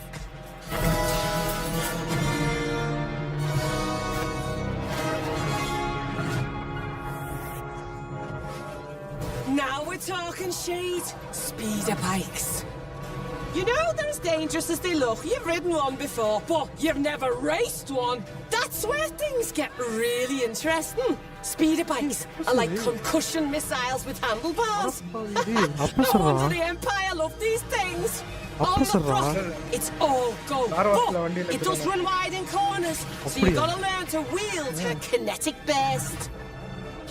Now we're talking shade. Speeder bikes. You know they're as dangerous as they look. You've ridden one before, but you've never raced one. That's where things get really interesting. Speeder bikes are like concussion missiles with handlebars. No wonder the Empire love these things. On the throttle, it's all go. But it does run wide in corners, so you've got to learn to wield a kinetic burst.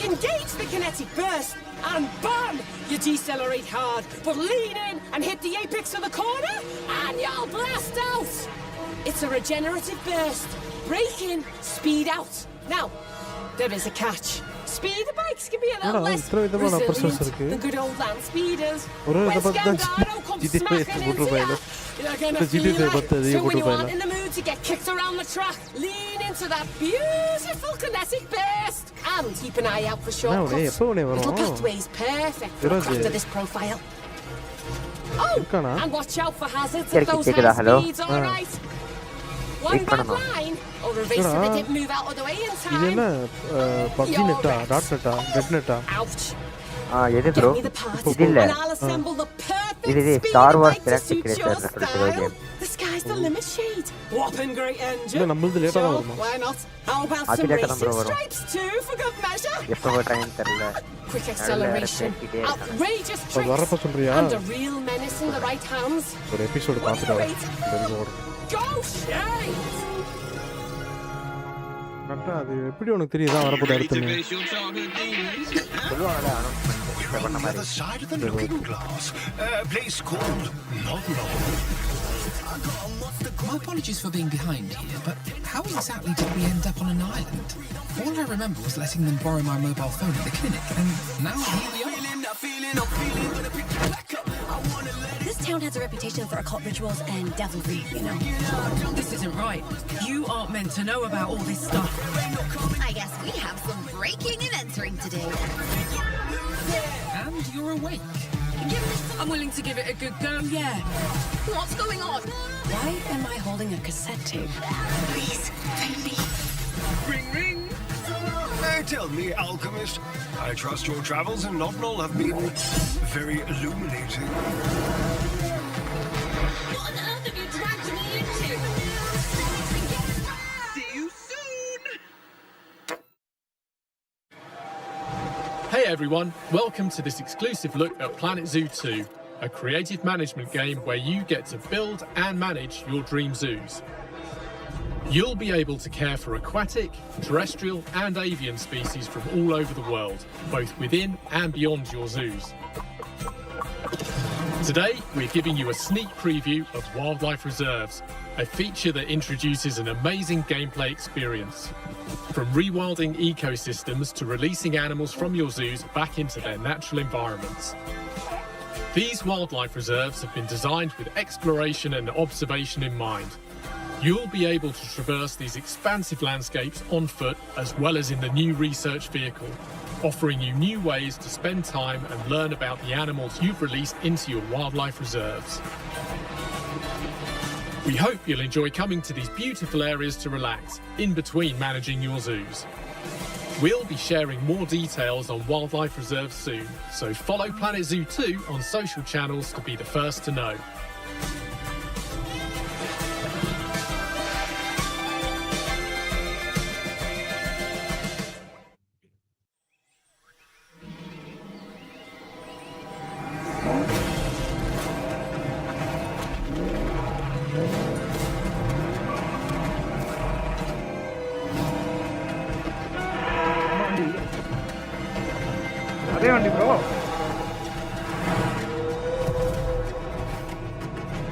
Engage the kinetic burst, and bam! You decelerate hard, but lean in and hit the apex of the corner, and you'll blast out! It's a regenerative burst. Brake in, speed out. Now, there is a catch. Speeder bikes can be a little less resilient than good old land speeders. When Scandaro comes smacking into you, you're gonna feel like. So when you aren't in the mood to get kicked around the track, lean into that beautiful kinetic burst. And keep an eye out for shortcuts. Little pathways perfect for a craft of this profile. Oh, and watch out for hazards at those high speeds, alright? One bad line, or a racer that didn't move out of the way in time. Ouch. Get me the parts, and I'll assemble the perfect speeder bike to suit your style. The sky's the limit, Shade. Whopping great engine. Sure, why not? How about some racing stripes too, for good measure? Quick acceleration, outrageous tricks, and a real menace in the right hands. Go Shade! அது எப்படி உனக்கு தெரியுதா வரப்போற இடத்துல We're on the other side of the looking glass. A place called Namma. My apologies for being behind here, but how exactly did we end up on an island? All I remember was letting them borrow my mobile phone at the clinic, and now here we are. This town has a reputation for occult rituals and devilry, you know. This isn't right. You aren't meant to know about all this stuff. I guess we have some breaking and entering today. And you're awake. I'm willing to give it a good go, yeah. What's going on? Why am I holding a cassette tape? Please, thank me. Ring, ring. Tell me, alchemist. I trust your travels in Notnall have been very illuminating. What on earth have you dragged me into? See you soon! Hey everyone, welcome to this exclusive look at Planet Zoo 2, a creative management game where you get to build and manage your dream zoos. You'll be able to care for aquatic, terrestrial and avian species from all over the world, both within and beyond your zoos. Today, we're giving you a sneak preview of Wildlife Reserves, a feature that introduces an amazing gameplay experience. From rewilding ecosystems to releasing animals from your zoos back into their natural environments. These wildlife reserves have been designed with exploration and observation in mind. You'll be able to traverse these expansive landscapes on foot as well as in the new research vehicle, offering you new ways to spend time and learn about the animals you've released into your wildlife reserves. We hope you'll enjoy coming to these beautiful areas to relax, in between managing your zoos. We'll be sharing more details on wildlife reserves soon, so follow Planet Zoo 2 on social channels to be the first to know. அதே வண்டி bro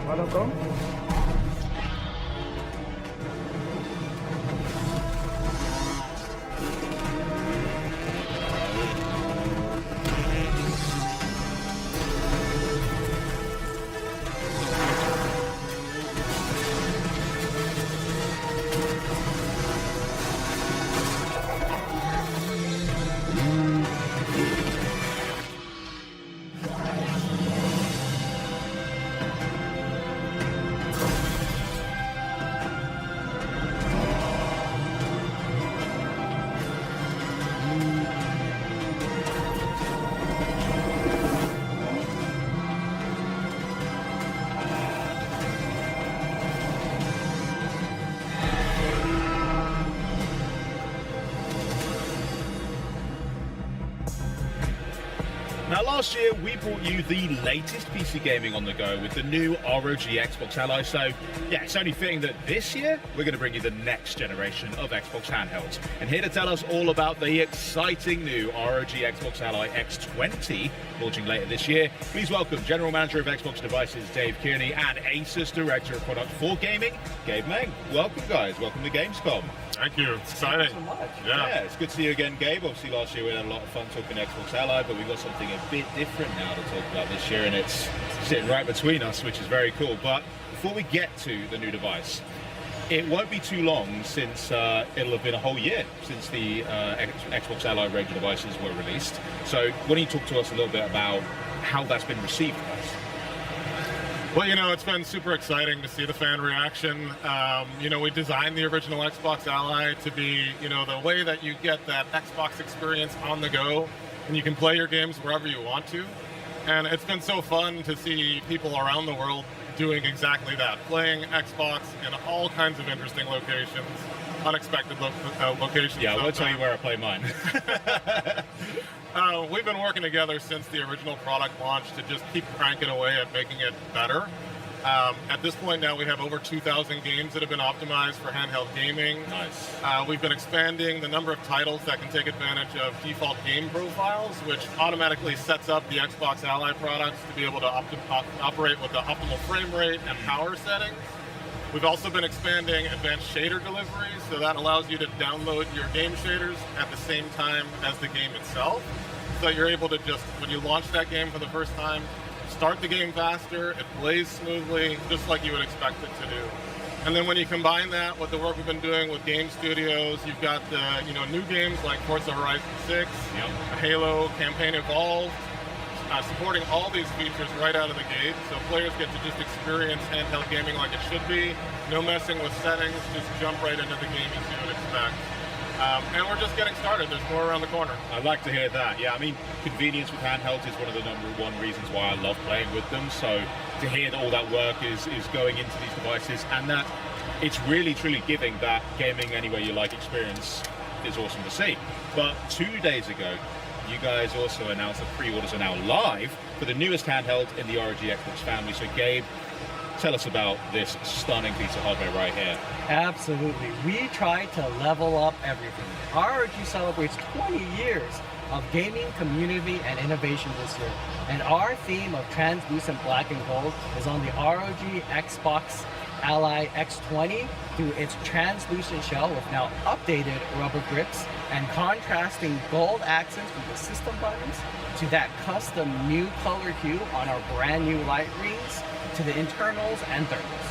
வணக்கம் Now, last year, we brought you the latest PC gaming on the go with the new ROG Xbox Ally. So, yeah, it's only fitting that this year, we're going to bring you the next generation of Xbox handhelds. And here to tell us all about the exciting new ROG Xbox Ally X20, launching later this year, please welcome General Manager of Xbox Devices, Dave Kearney, and Asus Director of Product for Gaming, Gabe Meng. Welcome, guys. Welcome to Gamescom. Thank you. It's exciting. Thank you so much. Yeah, it's good to see you again, Gabe. Obviously, last year we had a lot of fun talking Xbox Ally, but we've got something a bit different now to talk about this year, and it's sitting right between us, which is very cool. But before we get to the new device, it won't be too long since it'll have been a whole year since the Xbox Ally range of devices were released. So why don't you talk to us a little bit about how that's been received, guys? Well, you know, it's been super exciting to see the fan reaction. You know, we designed the original Xbox Ally to be, you know, the way that you get that Xbox experience on the go, and you can play your games wherever you want to. And it's been so fun to see people around the world doing exactly that, playing Xbox in all kinds of interesting locations, unexpected locations. Yeah, I won't tell you where I play mine. We've been working together since the original product launch to just keep cranking away at making it better. At this point now, we have over 2,000 games that have been optimized for handheld gaming. Nice. We've been expanding the number of titles that can take advantage of default game profiles, which automatically sets up the Xbox Ally products to be able to operate with the optimal frame rate and power settings. We've also been expanding advanced shader delivery, so that allows you to download your game shaders at the same time as the game itself. So you're able to just, when you launch that game for the first time, start the game faster, it plays smoothly, just like you would expect it to do. And then when you combine that with the work we've been doing with game studios, you've got the new games like Forza Horizon 6, Halo, Campaign Evolved, supporting all these features right out of the gate, so players get to just experience handheld gaming like it should be, no messing with settings, just jump right into the game as you would expect. And we're just getting started. There's more around the corner. I'd like to hear that. Yeah, I mean, convenience with handhelds is one of the #1 reasons why I love playing with them. So to hear that all that work is going into these devices and that it's really, truly giving that gaming anywhere you like experience is awesome to see. But 2 days ago, you guys also announced that pre-orders are now live for the newest handheld in the ROG Xbox family. So Gabe, tell us about this stunning piece of hardware right here. Absolutely. We try to level up everything. ROG celebrates 20 years of gaming, community, and innovation this year. And our theme of translucent black and gold is on the ROG Xbox Ally X20 through its translucent shell with now updated rubber grips and contrasting gold accents from the system buttons to that custom new color hue on our brand new light rings to the internals and thermals.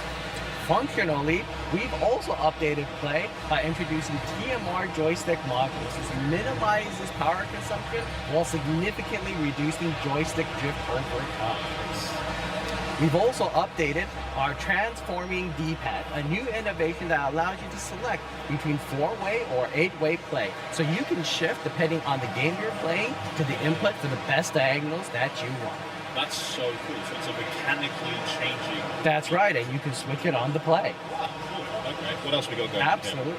Functionally, we've also updated play by introducing TMR joystick modules. This minimizes power consumption while significantly reducing joystick drift over time. We've also updated our transforming D-pad, a new innovation that allows you to select between 4-way or 8-way play. So you can shift depending on the game you're playing to the input for the best diagonals that you want. That's so cool. So it's a mechanically changing. That's right, and you can switch it on the play. Okay, what else we got going? Absolutely.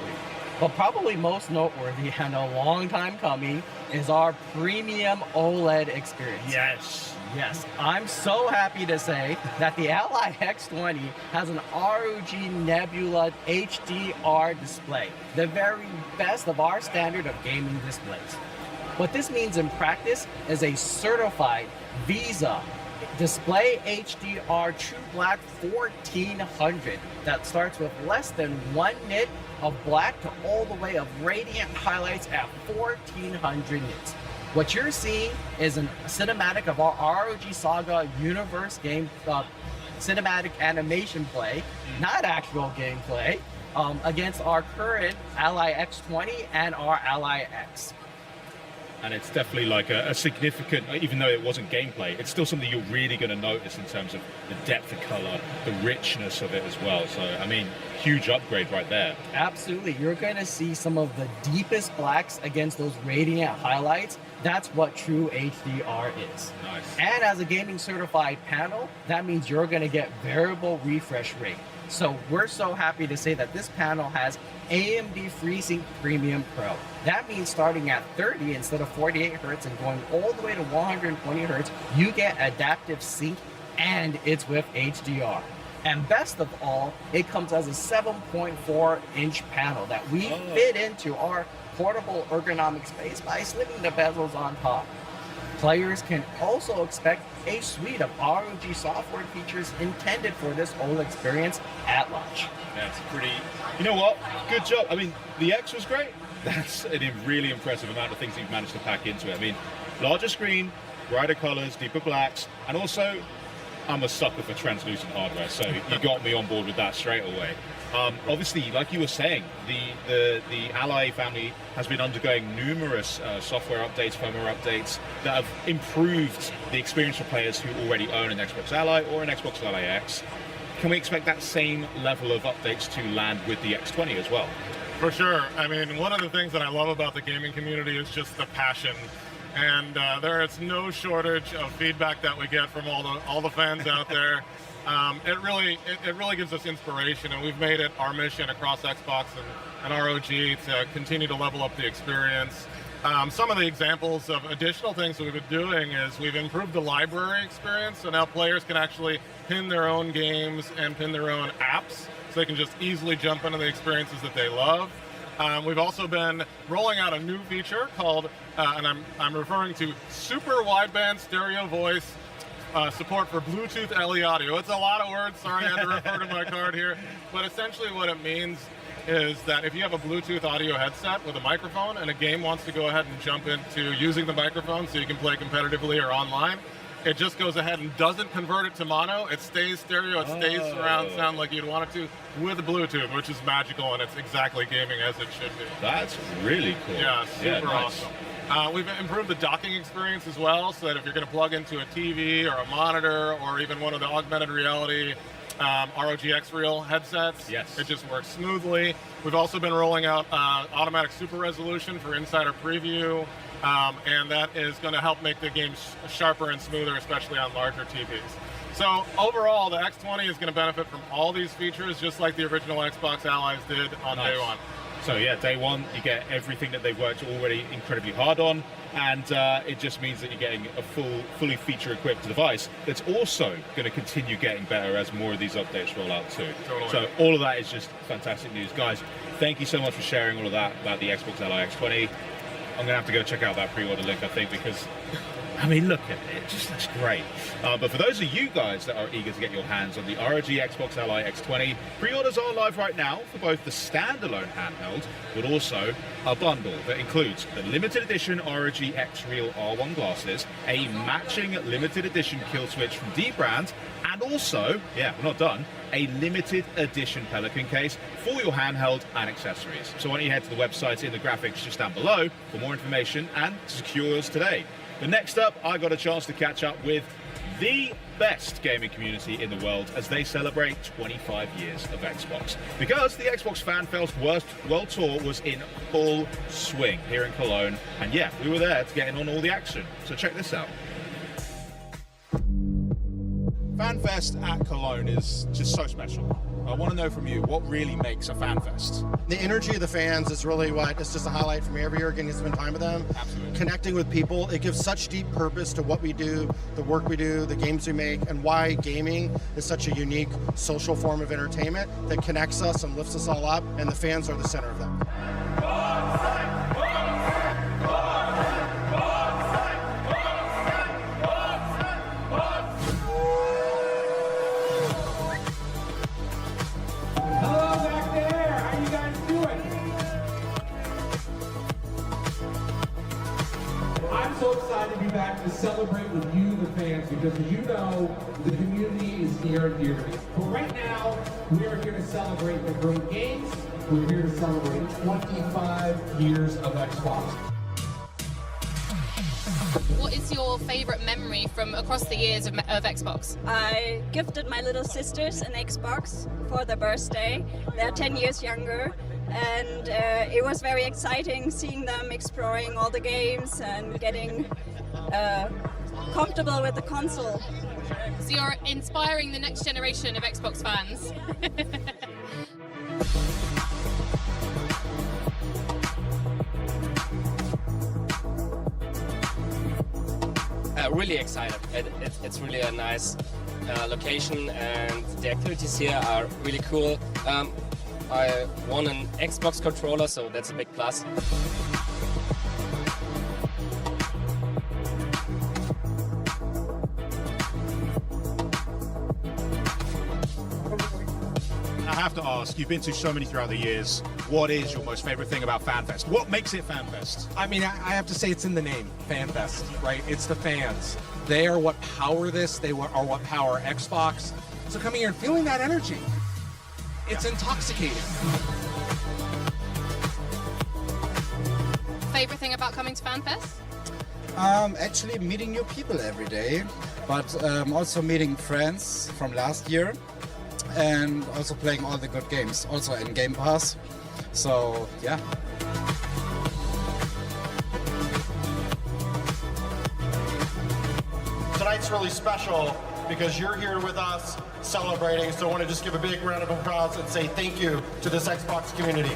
But probably most noteworthy and a long time coming is our premium OLED experience. Yes, I'm so happy to say that the Ally X20 has an ROG Nebula HDR display, the very best of our standard of gaming displays. What this means in practice is a certified VISA Display HDR True Black 1400 that starts with less than 1 nit of black to all the way of radiant highlights at 1400 nits. What you're seeing is a cinematic of our ROG Saga universe game cinematic animation play, not actual gameplay, against our current Ally X20 and our Ally X. And it's definitely like a significant, even though it wasn't gameplay, it's still something you're really going to notice in terms of the depth of color, the richness of it as well. So, I mean, huge upgrade right there. Absolutely. You're going to see some of the deepest blacks against those radiant highlights. That's what true HDR is. Nice. And as a gaming certified panel, that means you're going to get variable refresh rate. So we're so happy to say that this panel has AMD FreeSync Premium Pro. That means starting at 30 instead of 48 Hz and going all the way to 120 Hz, you get adaptive sync, and it's with HDR. And best of all, it comes as a 7.4-inch panel that we fit into our portable ergonomic space by slipping the bezels on top. Players can also expect a suite of ROG software features intended for this whole experience at launch. That's pretty... You know what? Good job. I mean, the X was great. That's a really impressive amount of things you've managed to pack into it. I mean, larger screen, brighter colors, deeper blacks, and also, I'm a sucker for translucent hardware, so you got me on board with that straight away. Obviously, like you were saying, the Ally family has been undergoing numerous software updates, firmware updates that have improved the experience for players who already own an Xbox Ally or an Xbox Ally X. Can we expect that same level of updates to land with the X20 as well? For sure. I mean, one of the things that I love about the gaming community is just the passion. And there is no shortage of feedback that we get from all the fans out there. It really gives us inspiration, and we've made it our mission across Xbox and ROG to continue to level up the experience. Some of the examples of additional things that we've been doing is we've improved the library experience, so now players can actually pin their own games and pin their own apps, so they can just easily jump into the experiences that they love. We've also been rolling out a new feature called, and I'm referring to super wideband stereo voice support for Bluetooth LE audio. It's a lot of words, sorry I had to refer to my card here, but essentially what it means is that if you have a Bluetooth audio headset with a microphone and a game wants to go ahead and jump into using the microphone so you can play competitively or online, it just goes ahead and doesn't convert it to mono. It stays stereo, it stays surround sound like you'd want it to with Bluetooth, which is magical, and it's exactly gaming as it should be. That's really cool. Yeah, super awesome. We've improved the docking experience as well, so that if you're going to plug into a TV or a monitor or even one of the augmented reality ROG X-Real headsets, it just works smoothly. We've also been rolling out automatic super resolution for insider preview, and that is going to help make the game sharper and smoother, especially on larger TVs. So overall, the X20 is going to benefit from all these features, just like the original Xbox Allies did on day one. So yeah, day one, you get everything that they've worked already incredibly hard on, and it just means that you're getting a fully feature-equipped device that's also going to continue getting better as more of these updates roll out too. Totally. So all of that is just fantastic news. Guys, thank you so much for sharing all of that about the Xbox Ally X20. I'm going to have to go check out that pre-order link, I think, because I mean, look at it. It just looks great. But for those of you guys that are eager to get your hands on the ROG Xbox Ally X20, pre-orders are live right now for both the standalone handheld, but also a bundle that includes the limited edition ROG X-Real R1 glasses, a matching limited edition kill switch from D-Brand, and also, yeah, we're not done, a limited edition Pelican case for your handheld and accessories. So why don't you head to the website in the graphics just down below for more information and secure yours today. But next up, I got a chance to catch up with the best gaming community in the world as they celebrate 25 years of Xbox. Because the Xbox Fan Fest World Tour was in full swing here in Cologne. And yeah, we were there to get in on all the action. So check this out. FanFest at Cologne is just so special. I want to know from you, what really makes a FanFest? The energy of the fans is really what it's just a highlight for me every year, getting to spend time with them. Absolutely. Connecting with people. It gives such deep purpose to what we do, the work we do, the games we make, and why gaming is such a unique social form of entertainment that connects us and lifts us all up, and the fans are the center of that. To celebrate with you, the fans, because as you know, the community is near and dear to me. But right now, we are here to celebrate the great games. We're here to celebrate 25 years of Xbox. What is your favorite memory from across the years of Xbox? I gifted my little sisters an Xbox for their birthday. They're 10 years younger. And it was very exciting seeing them exploring all the games and getting comfortable with the console. So you're inspiring the next generation of Xbox fans. Really excited. It's really a nice location, and the activities here are really cool. I won an Xbox controller, so that's a big plus. I have to ask, you've been to so many throughout the years, what is your most favorite thing about FanFest? What makes it FanFest? I mean, I have to say it's in the name, FanFest, right? It's the fans. They are what power this. They are what power Xbox. So coming here and feeling that energy, it's intoxicating. Favorite thing about coming to FanFest? Actually meeting new people every day, but also meeting friends from last year, and also playing all the good games, also in Game Pass. So, yeah. Tonight's really special because you're here with us celebrating, so I want to just give a big round of applause and say thank you to this Xbox community.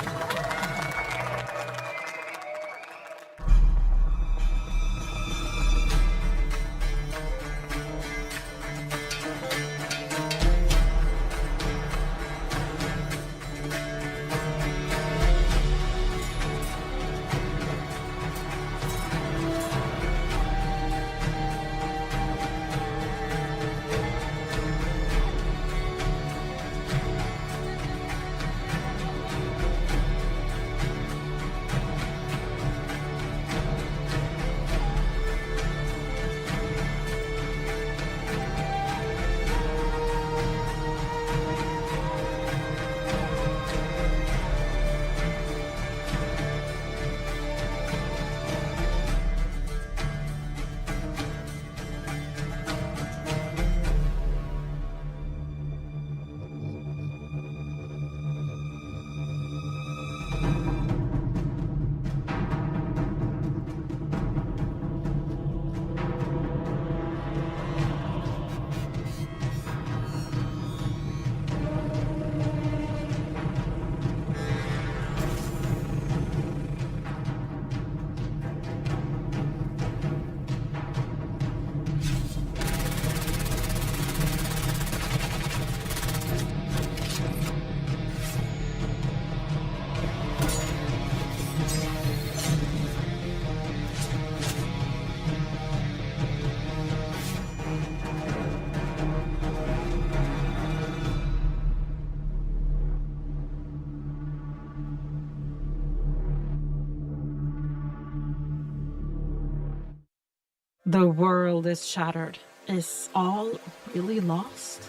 The world is shattered. Is all really lost?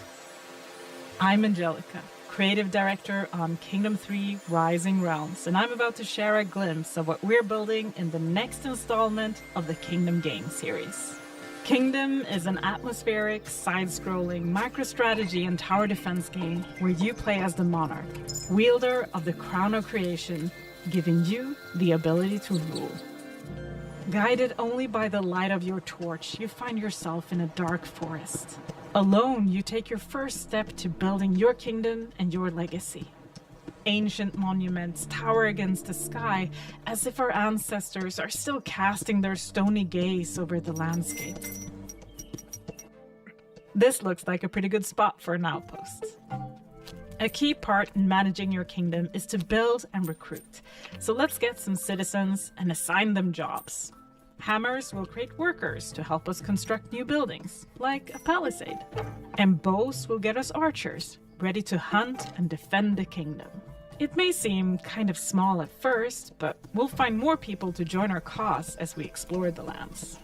I'm Angelica, creative director on Kingdom 3 Rising Realms, and I'm about to share a glimpse of what we're building in the next installment of the Kingdom game series. Kingdom is an atmospheric, side-scrolling, micro-strategy and tower defense game where you play as the monarch, wielder of the crown of creation, giving you the ability to rule. Guided only by the light of your torch, you find yourself in a dark forest. Alone, you take your first step to building your kingdom and your legacy. Ancient monuments tower against the sky as if our ancestors are still casting their stony gaze over the landscape. This looks like a pretty good spot for an outpost. A key part in managing your kingdom is to build and recruit. So let's get some citizens and assign them jobs. Hammers will create workers to help us construct new buildings, like a palisade. And bows will get us archers, ready to hunt and defend the kingdom. It may seem kind of small at first, but we'll find more people to join our cause as we explore the lands.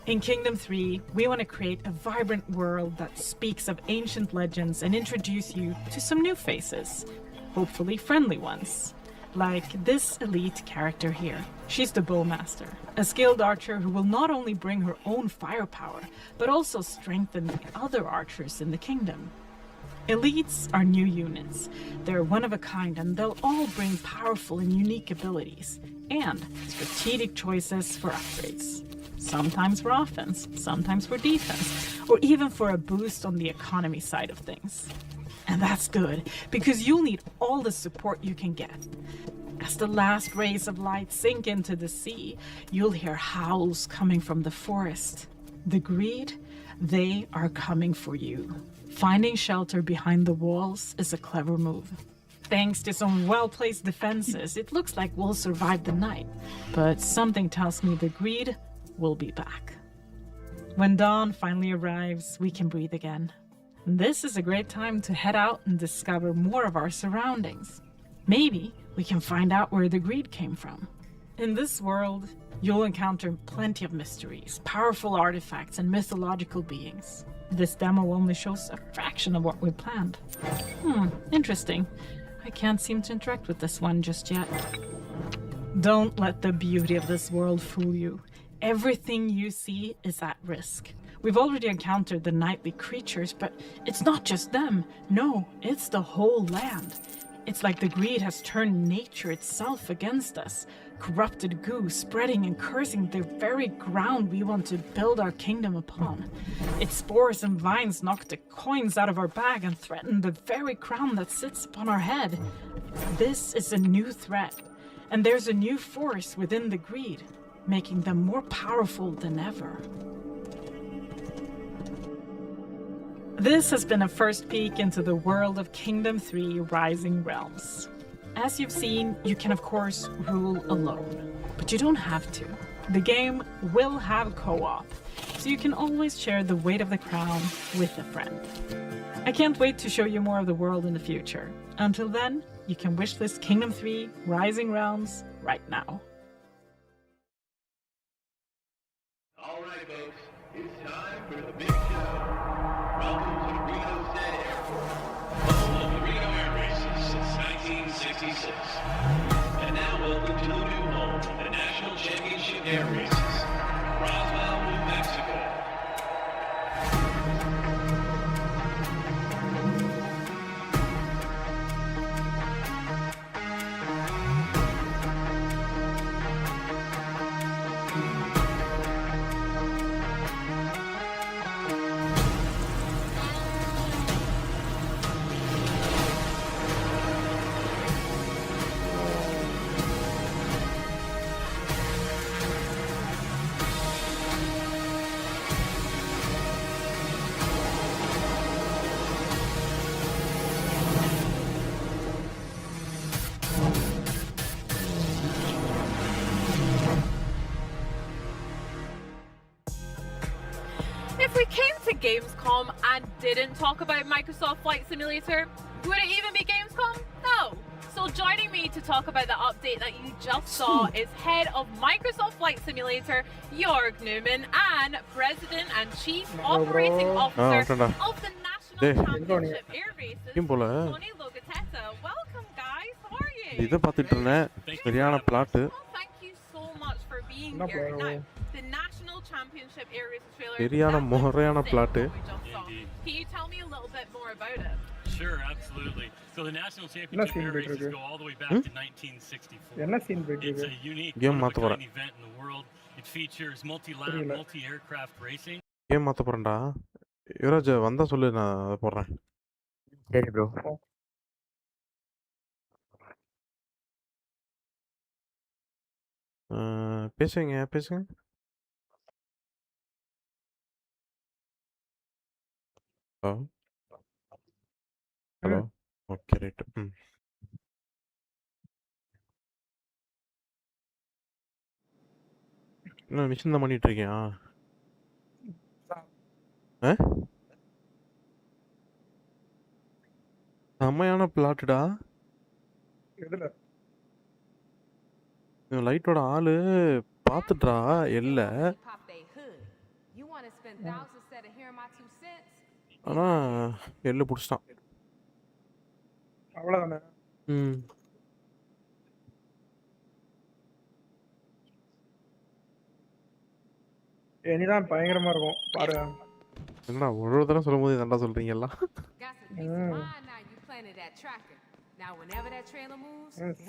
In Kingdom 3, we want to create a vibrant world that speaks of ancient legends and introduce you to some new faces, hopefully friendly ones. Like this elite character here. She's the Bowmaster, a skilled archer who will not only bring her own firepower, but also strengthen the other archers in the kingdom. Elites are new units. They're one of a kind, and they'll all bring powerful and unique abilities, and strategic choices for upgrades. Sometimes for offense, sometimes for defense, or even for a boost on the economy side of things. And that's good, because you'll need all the support you can get. As the last rays of light sink into the sea, you'll hear howls coming from the forest. The greed, they are coming for you. Finding shelter behind the walls is a clever move. Thanks to some well-placed defenses, it looks like we'll survive the night. But something tells me the greed will be back. When dawn finally arrives, we can breathe again. This is a great time to head out and discover more of our surroundings. Maybe we can find out where the greed came from. In this world, you'll encounter plenty of mysteries, powerful artifacts, and mythological beings. This demo only shows a fraction of what we planned. Interesting. I can't seem to interact with this one just yet. Don't let the beauty of this world fool you. Everything you see is at risk. We've already encountered the nightly creatures, but it's not just them. No, it's the whole land. It's like the greed has turned nature itself against us. Corrupted goo spreading and cursing the very ground we want to build our kingdom upon. Its spores and vines knock the coins out of our bag and threaten the very crown that sits upon our head. This is a new threat, and there's a new force within the greed, making them more powerful than ever. This has been a first peek into the world of Kingdom 3 Rising Realms. As you've seen, you can of course rule alone, but you don't have to. The game will have co-op, so you can always share the weight of the crown with a friend. I can't wait to show you more of the world in the future. Until then, you can wishlist Kingdom 3 Rising Realms right now. All right, folks, it's time for the big show. Welcome to Reno State Airport, home of the Reno Air Races since 1966. And now welcome to the new home of the National Championship Air Races, Roswell, New Mexico. If we came to Gamescom and didn't talk about Microsoft Flight Simulator, would it even be Gamescom? No. So joining me to talk about the update that you just saw is head of Microsoft Flight Simulator, Jörg Newman, and President and Chief Operating Officer of the National Championship Air Races, Tony Logatetta. Welcome, guys. How are you? இத பார்த்துட்டு இருந்தேன் சரியான plot. Thank you so much for being here. Now, the National Championship Air Races trailer. சரியான முறையான plot. Can you tell me a little bit more about it? Sure, absolutely. So the National Championship Air Races go all the way back to 1964. It's a unique event in the world. It features multi-lap, multi-aircraft racing. Game மாத்த போறேன்டா. யுவராஜ் வந்தா சொல்லு, நான் அதை போடுறேன். சரி bro. பேசுங்க பேசுங்க. Hello hello. Okay right. என்ன மிஷின் தான் பண்ணிட்டு இருக்கியா? செம்மையான பிளாட்டுடா. லைட்டோட ஆளு பாத்துட்டா இல்ல. ஆனா எள்ளு புடிச்சிட்டான். அவ்வளவுதானே? இனிதான் பயங்கரமா இருக்கும் பாரு. என்னடா ஒரு தடவை சொல்லும்போது என்னடா சொல்றீங்க எல்லாம்?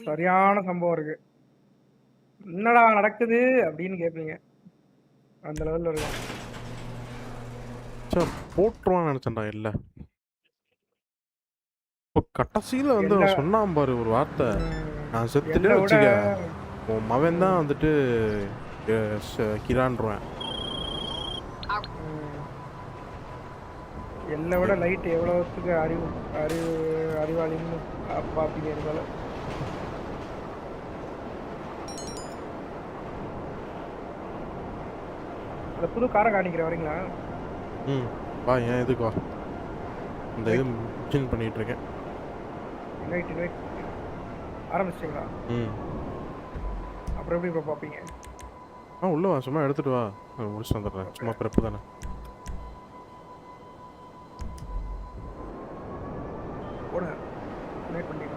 சரியான சம்பவம் இருக்கு. என்னடா நடக்குது அப்படின்னு கேட்பீங்க. அந்த லெவல்ல இருக்கும். சார் போட்டுருவான்னு நினச்சேன்டா இல்லை. இப்போ கடைசியில் வந்து அவன் சொன்னான் பாரு ஒரு வார்த்தை, நான் செத்துட்டே வச்சுக்க உன் மவன் தான் வந்துட்டு கிரான்றுவேன். என்னை விட லைட் எவ்வளோத்துக்கு அறிவாளின்னு பார்ப்பீங்க இருந்தாலும். அந்த புது காரை காணிக்கிறேன் வரீங்களா? வா, ஏன் எதுக்கு வா, இந்த இது மிஷின் பண்ணிட்டு இருக்கேன். இன்வைட் ஆரம்பிச்சிட்டிங்களா? அப்புறம் எப்படி இப்போ பார்ப்பீங்க? உள்ள வா, சும்மா எடுத்துட்டு வா, முடிச்சு வந்துடுறேன். சும்மா பிறப்பு தானே. போடுங்க, இன்வைட் பண்ணிக்கலாம்.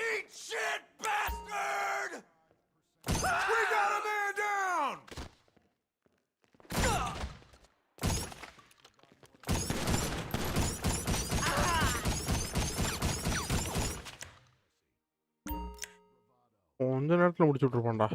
Eat shit, bastard! We got a man down! கொஞ்ச நேரத்தில் முடிச்சு விட்டுருப்போம்டா.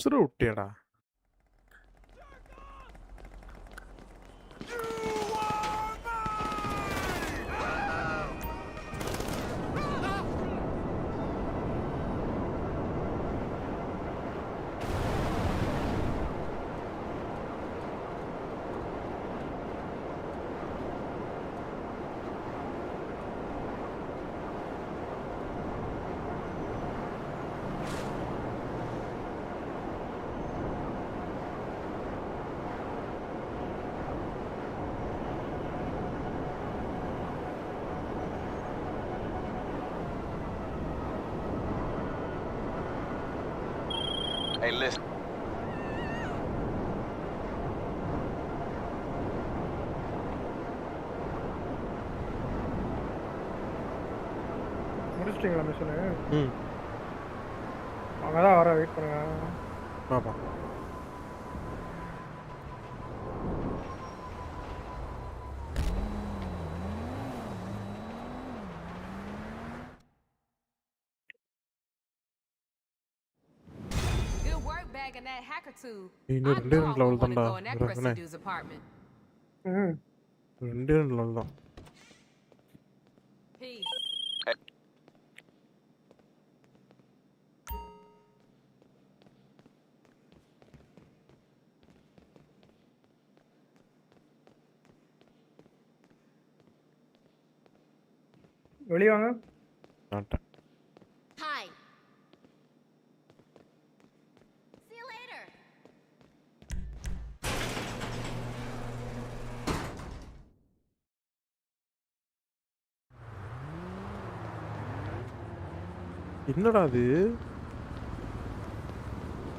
சுரு விட்டியடா. Hey, listen. முடிச்சிட்டீங்களா மிஷனு? அவங்க தான் வர, வெயிட் பண்ணுங்க. பாப்பா இன்னும் ரெண்டு லெவல் தான்டா. ரெண்டு லெவல் தான். வெளிய வாங்க. வந்துட்டேன். Hi. See you later. என்னடா இது?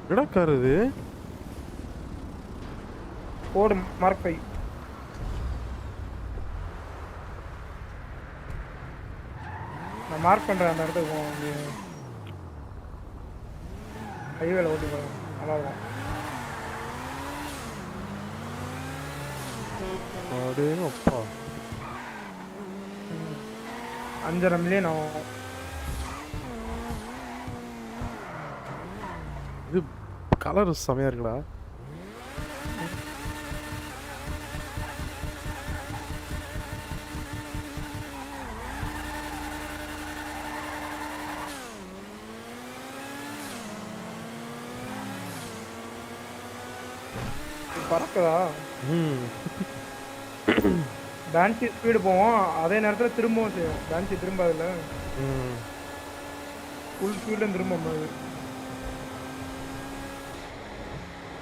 என்னடா கார் இது? Ford Mark 5. நான் மார்க் பண்றேன் அந்த இடத்துக்கு போவோம். ஹைவேல ஓட்டி போறோம். நல்லா இருக்கும். அப்பா 5.5 மில்லியன் ஆகும். இது கலர் செமையா இருக்குடா. பறக்குதா? டான்சி ஸ்பீடு போவோம், அதே நேரத்தில் திரும்பவும் செய்யும். டான்சி திரும்பாதுல்ல, ஃபுல் ஸ்பீடில் திரும்பும் அது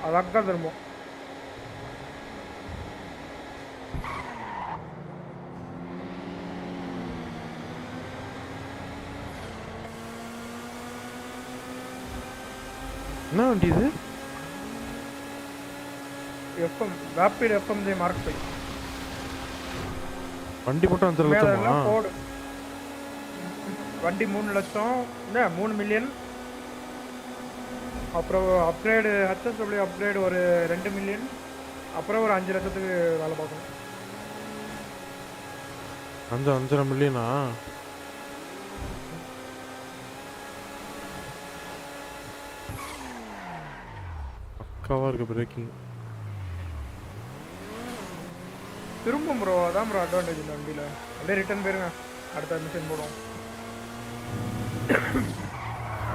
அழகா திரும்பும். என்ன வண்டி இது? FM rapid FMJ mark 5. வண்டி மட்டும் 5 லட்சமா? போடு. வண்டி 3 லட்சம் என்ன 3 மில்லியன். அப்புறம் அப்கிரேடு HSW அப்கிரேடு ஒரு 2 மில்லியன். அப்புறம் ஒரு 5 லட்சத்துக்கு வேலை பார்க்கணும். 5.5 மில்லியனா? பக்காவா இருக்கு பிரேக்கிங். திரும்பும் ப்ரோ, அதான் ப்ரோ அட்வான்டேஜ் இந்த வண்டியில். அப்படியே ரிட்டர்ன் போயிருங்க, அடுத்த மிஷன் போடுவோம்.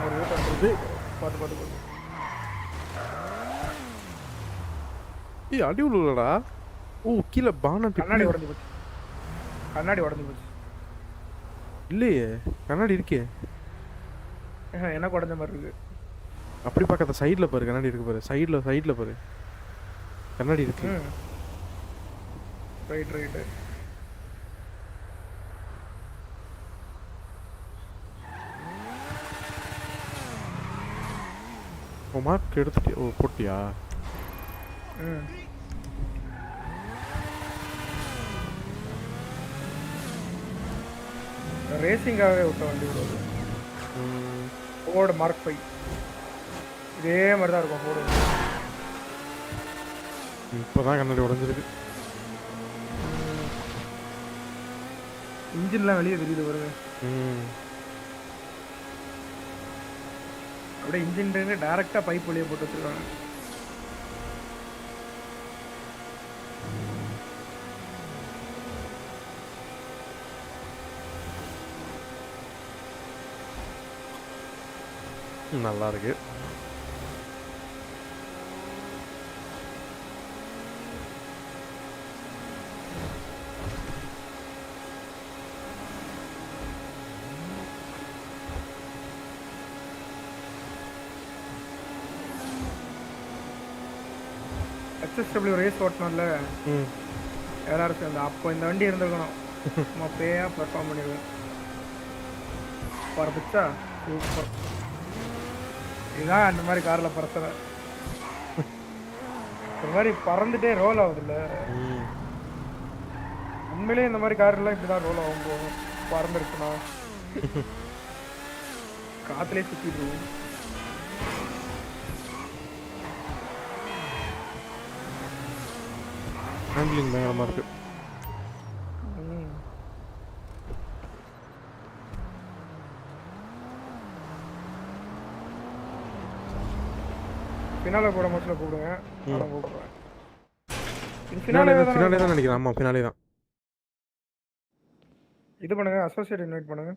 ஒரு பார்த்து பார்த்து பார்த்து அடி உள்ளடா. ஓ கீழே பானட் கண்ணாடி உடஞ்சி போச்சு. கண்ணாடி உடஞ்சி போச்சு. இல்லையே கண்ணாடி இருக்கே. எனக்கு உடஞ்ச மாதிரி இருக்கு. அப்படி பார்க்காத, சைடில் பாரு கண்ணாடி இருக்கு பாரு. சைடில் பாரு கண்ணாடி இருக்கு. Right right. ஓ மார்க் எடுத்துட்டியா? ஓ போட்டியா? ரேசிங்காகவே விட்ட வண்டி விடுவது. ஃபோர்டு மார்க் 5 இதே மாதிரி தான் இருக்கும். ஃபோர்டு இப்போதான் கண்ணாடி உடஞ்சிருக்கு. இன்ஜின்லாம் வெளியே தெரியுது பாருங்க. அப்படியே இன்ஜின் டைரக்டா பைப் வெளியே போட்டு வச்சிருக்காங்க. நல்லா இருக்கு. HSW ரேஸ் ஓட்டணும்ல எல்லாரும் சேர்ந்து. அப்போ இந்த வண்டி இருந்திருக்கணும். நம்ம பேயா பர்ஃபார்ம் பண்ணிடுவேன். பறந்துச்சா சூப்பர். இதுதான் அந்த மாதிரி காரில் பறத்துற ஒரு மாதிரி பறந்துட்டே ரோல் ஆகுதுல்ல. உண்மையிலே இந்த மாதிரி கார்லாம் இப்படிதான் ரோல் ஆகும். போகும் பறந்துருக்குன்னா காத்துலேயே சுற்றிட்டு இருக்கும். ஹேண்ட்லிங் பயங்கரமாக இருக்கு. பின்னால போட மோஸ்ட்ல கூப்பிடுங்க. நான் கூப்பிடுறேன். பின்னாலே தான் நினைக்கிறேன். ஆமாம் பின்னாலே தான். இது பண்ணுங்க, அசோசியேட் இன்வைட் பண்ணுங்க.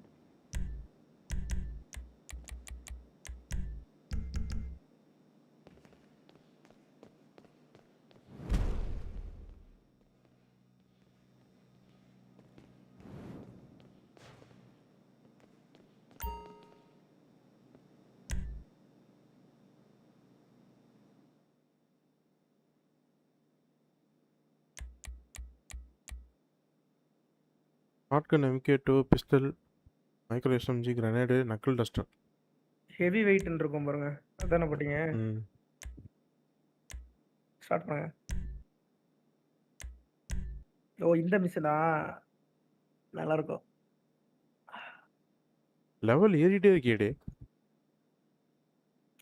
Shotgun MK2 pistol micro SMG grenade knuckle duster. Heavy வெயிட்னு இருக்கும் பாருங்க. அதானே போட்டீங்க? ஸ்டார்ட் பண்ணுங்க. ஓ இந்த மிஷனா நல்லா இருக்கும். லெவல் ஏறிட்டே இருக்கேடே.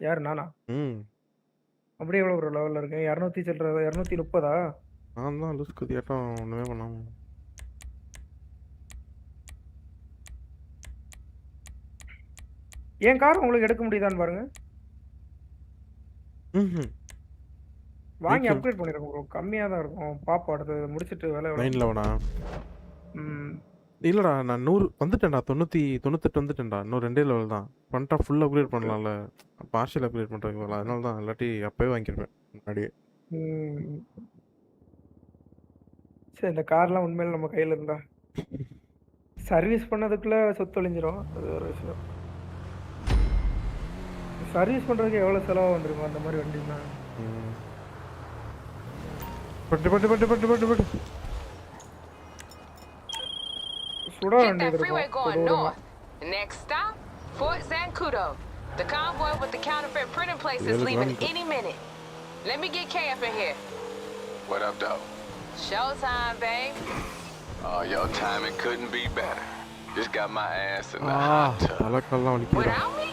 யார் நானா? அப்படியே எவ்வளோ ஒரு லெவலில் இருக்கேன்? 200 சில்லற 230ஆ? நான் தான் லூஸ் குதியாட்டம் ஒன்றுமே பண்ணாம. என் கார் உங்களுக்கு எடுக்க முடியுதான்னு பாருங்க. வாங்கி அப்கிரேட் பண்ணிருக்கோம் ப்ரோ. கம்மியாக தான் இருக்கும். பாப்பா அடுத்து முடிச்சுட்டு வேலை 911 இல்லடா நான் 100 வந்துட்டேன்டா. 98 வந்துட்டேன்டா. இன்னும் 2 லெவல் தான் பண்ணிட்டா ஃபுல் அப்கிரேட் பண்ணலாம்ல. பார்ஷியல் அப்கிரேட் பண்ணுறதுக்கு அதனால தான் இல்லாட்டி அப்போயே வாங்கியிருப்பேன் முன்னாடியே. சரி இந்த கார்லாம் உண்மையில நம்ம கையில் இருந்தா சர்வீஸ் பண்ணதுக்குள்ள சொத்து ஒழிஞ்சிரும். அது ஒரு விஷயம். சர்வீஸ் பண்ணுறதுக்கு எவ்வளோ செலவாக வந்துருக்கும் அந்த மாதிரி வண்டினா? பட்டு பட்டு பட்டு பட்டு பட்டு பட்டு சுடா வண்டி இருக்கும். Next stop, Fort Zancudo. The convoy with the counterfeit printing place is leaving any minute. Let me get KF in here. What up, though? Showtime, babe. Oh, your timing couldn't be better. Just got my ass in the hot tub. Without me?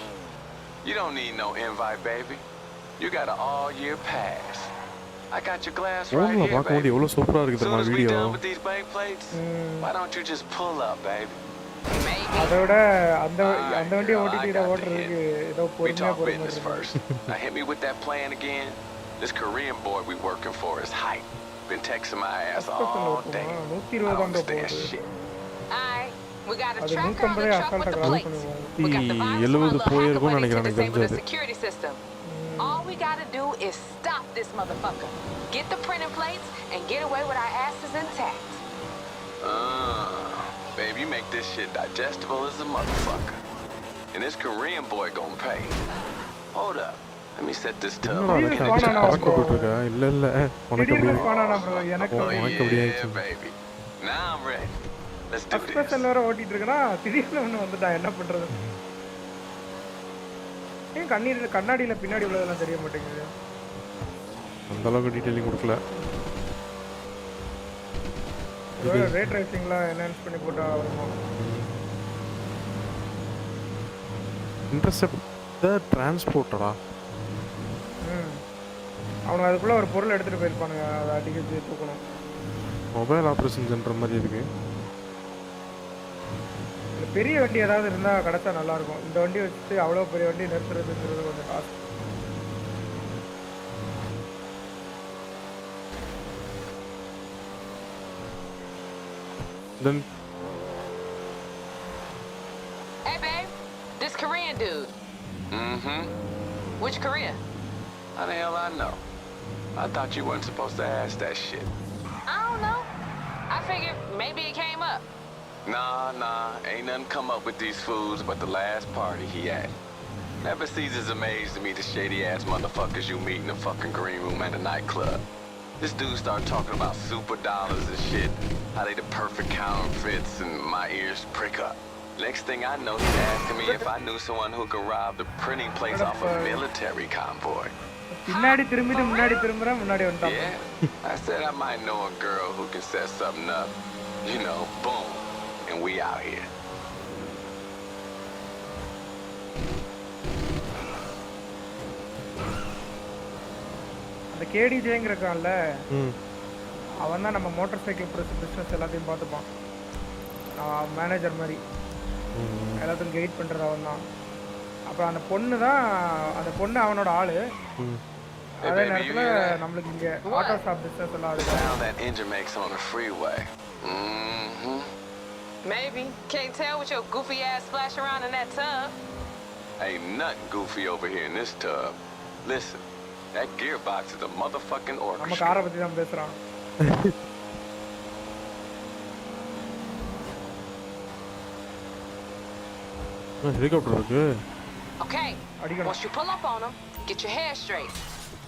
You don't need no invite, baby. You got an all-year pass. I got your glass right here, baby. எவ்வளோ சூப்பரா இருக்கு தெரியுமா As we video. done with these bank plates, why don't you just pull up, baby? அதோட அந்த வண்டியை ஓட்டிட்டு ஓட்டுறதுக்கு ஏதோ பொறுமையா business first. Now hit me with that plan again. This Korean boy we working for is hype. Been texting my ass all day. I don't understand shit. Alright, we got a tracker on the truck with the plates. We got the virus 70 போயிருக்கும் ready to நினைக்கிறேன் எனக்கு disable the தெரிஞ்சது. security system. All we gotta do is stop this motherfucker. Get the printing plates and get away with our asses intact. Babe, you make this shit digestible as a motherfucker. And this Korean boy gonna pay. Hold up. Let me set this tub. இல்ல இல்ல உனக்கு அப்படியே yeah, baby. Now I'm ready. Let's do this. Expression வேற ஓட்டிட்டு இருக்கனா திடீர்னு ஒன்று வந்துட்டான். என்ன பண்றது? ஏன் கண்ணாடியில பின்னாடி உள்ளதெல்லாம் தெரிய மாட்டேங்குது? அந்த அளவுக்கு டீடைலிங் கொடுக்கல. ரே ட்ரேசிங்லாம் என்ஹான்ஸ் பண்ணி போட்டா வருமா? இன்டர்செப்டர் டிரான்ஸ்போர்ட்டரா? அவனுக்கு அதுக்குள்ள ஒரு பொருள் எடுத்துட்டு போயிருப்பானுங்க. அதை அடிக்கடி தூக்கணும். மொபைல் ஆப்ரேஷன் சென்டர் மாதிரி இருக்கு. பெரிய வண்டி ஏதாவது இருந்தா கிடைச்சா நல்லா இருக்கும். இந்த வண்டி வச்சுட்டு அவ்வளோ பெரிய வண்டி நிறுத்துறதுங்கிறது கொஞ்சம் காசு. Then Hey, babe, this Korean dude. Which Korean? How the hell I know? I thought you weren't supposed to ask that shit. I don't know. I figured maybe it came up. Nah, ain't nothing come up with these fools but the last party he at. Never ceases amazed to me the shady-ass motherfuckers you meet in the fucking green room at a nightclub. This dude started talking about super dollars and shit, how they the perfect counterfeits, and my ears prick up. Next thing I know, he's asking me if I knew someone who could rob the printing place off a military convoy. Yeah, I said I might know a girl who can set something up. You know, boom, and we out here. அந்த கேடிஜேங்கிற இருக்கான்ல, அவன் தான் நம்ம motor cycle business எல்லாத்தையும் பார்த்துப்பான். Manager மாதிரி எல்லாத்தையும் guide பண்ணுறது அவன் தான். அப்புறம் அந்த பொண்ணு அவனோட ஆளு. அதே நேரத்தில் நம்மளுக்கு இங்கே ஆட்டோ ஷாப் பிஸ்னஸ் எல்லாம் Maybe. Can't tell with your goofy ass splash around in that tub. Ain't nothing goofy over here in this tub. Listen, that gearbox is a motherfucking orchestra. நம்ம காரை பத்தி தான் பேசுறான். ஹெலிகாப்டர் இருக்கு. Okay. Once you pull up on them, get your hair straight.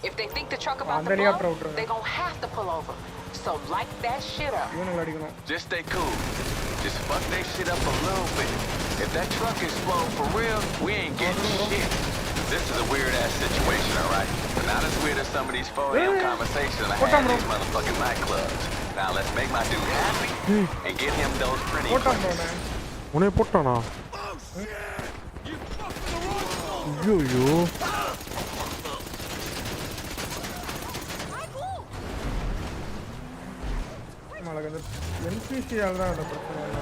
If they think the truck about to blow, they gonna have to pull over. So light that shit up. Just stay cool. Just fuck that shit up a little bit. If that truck explodes for real, we ain't getting shit. This is a weird-ass situation, alright? But not as weird as some of these 4 a.m. conversations I had in these motherfucking nightclubs. Now let's make my dude happy and get him those pretty clicks. உனே போட்டானா? ஐயோ NPC ஆல்தான் அந்த பிரச்சனை இல்ல.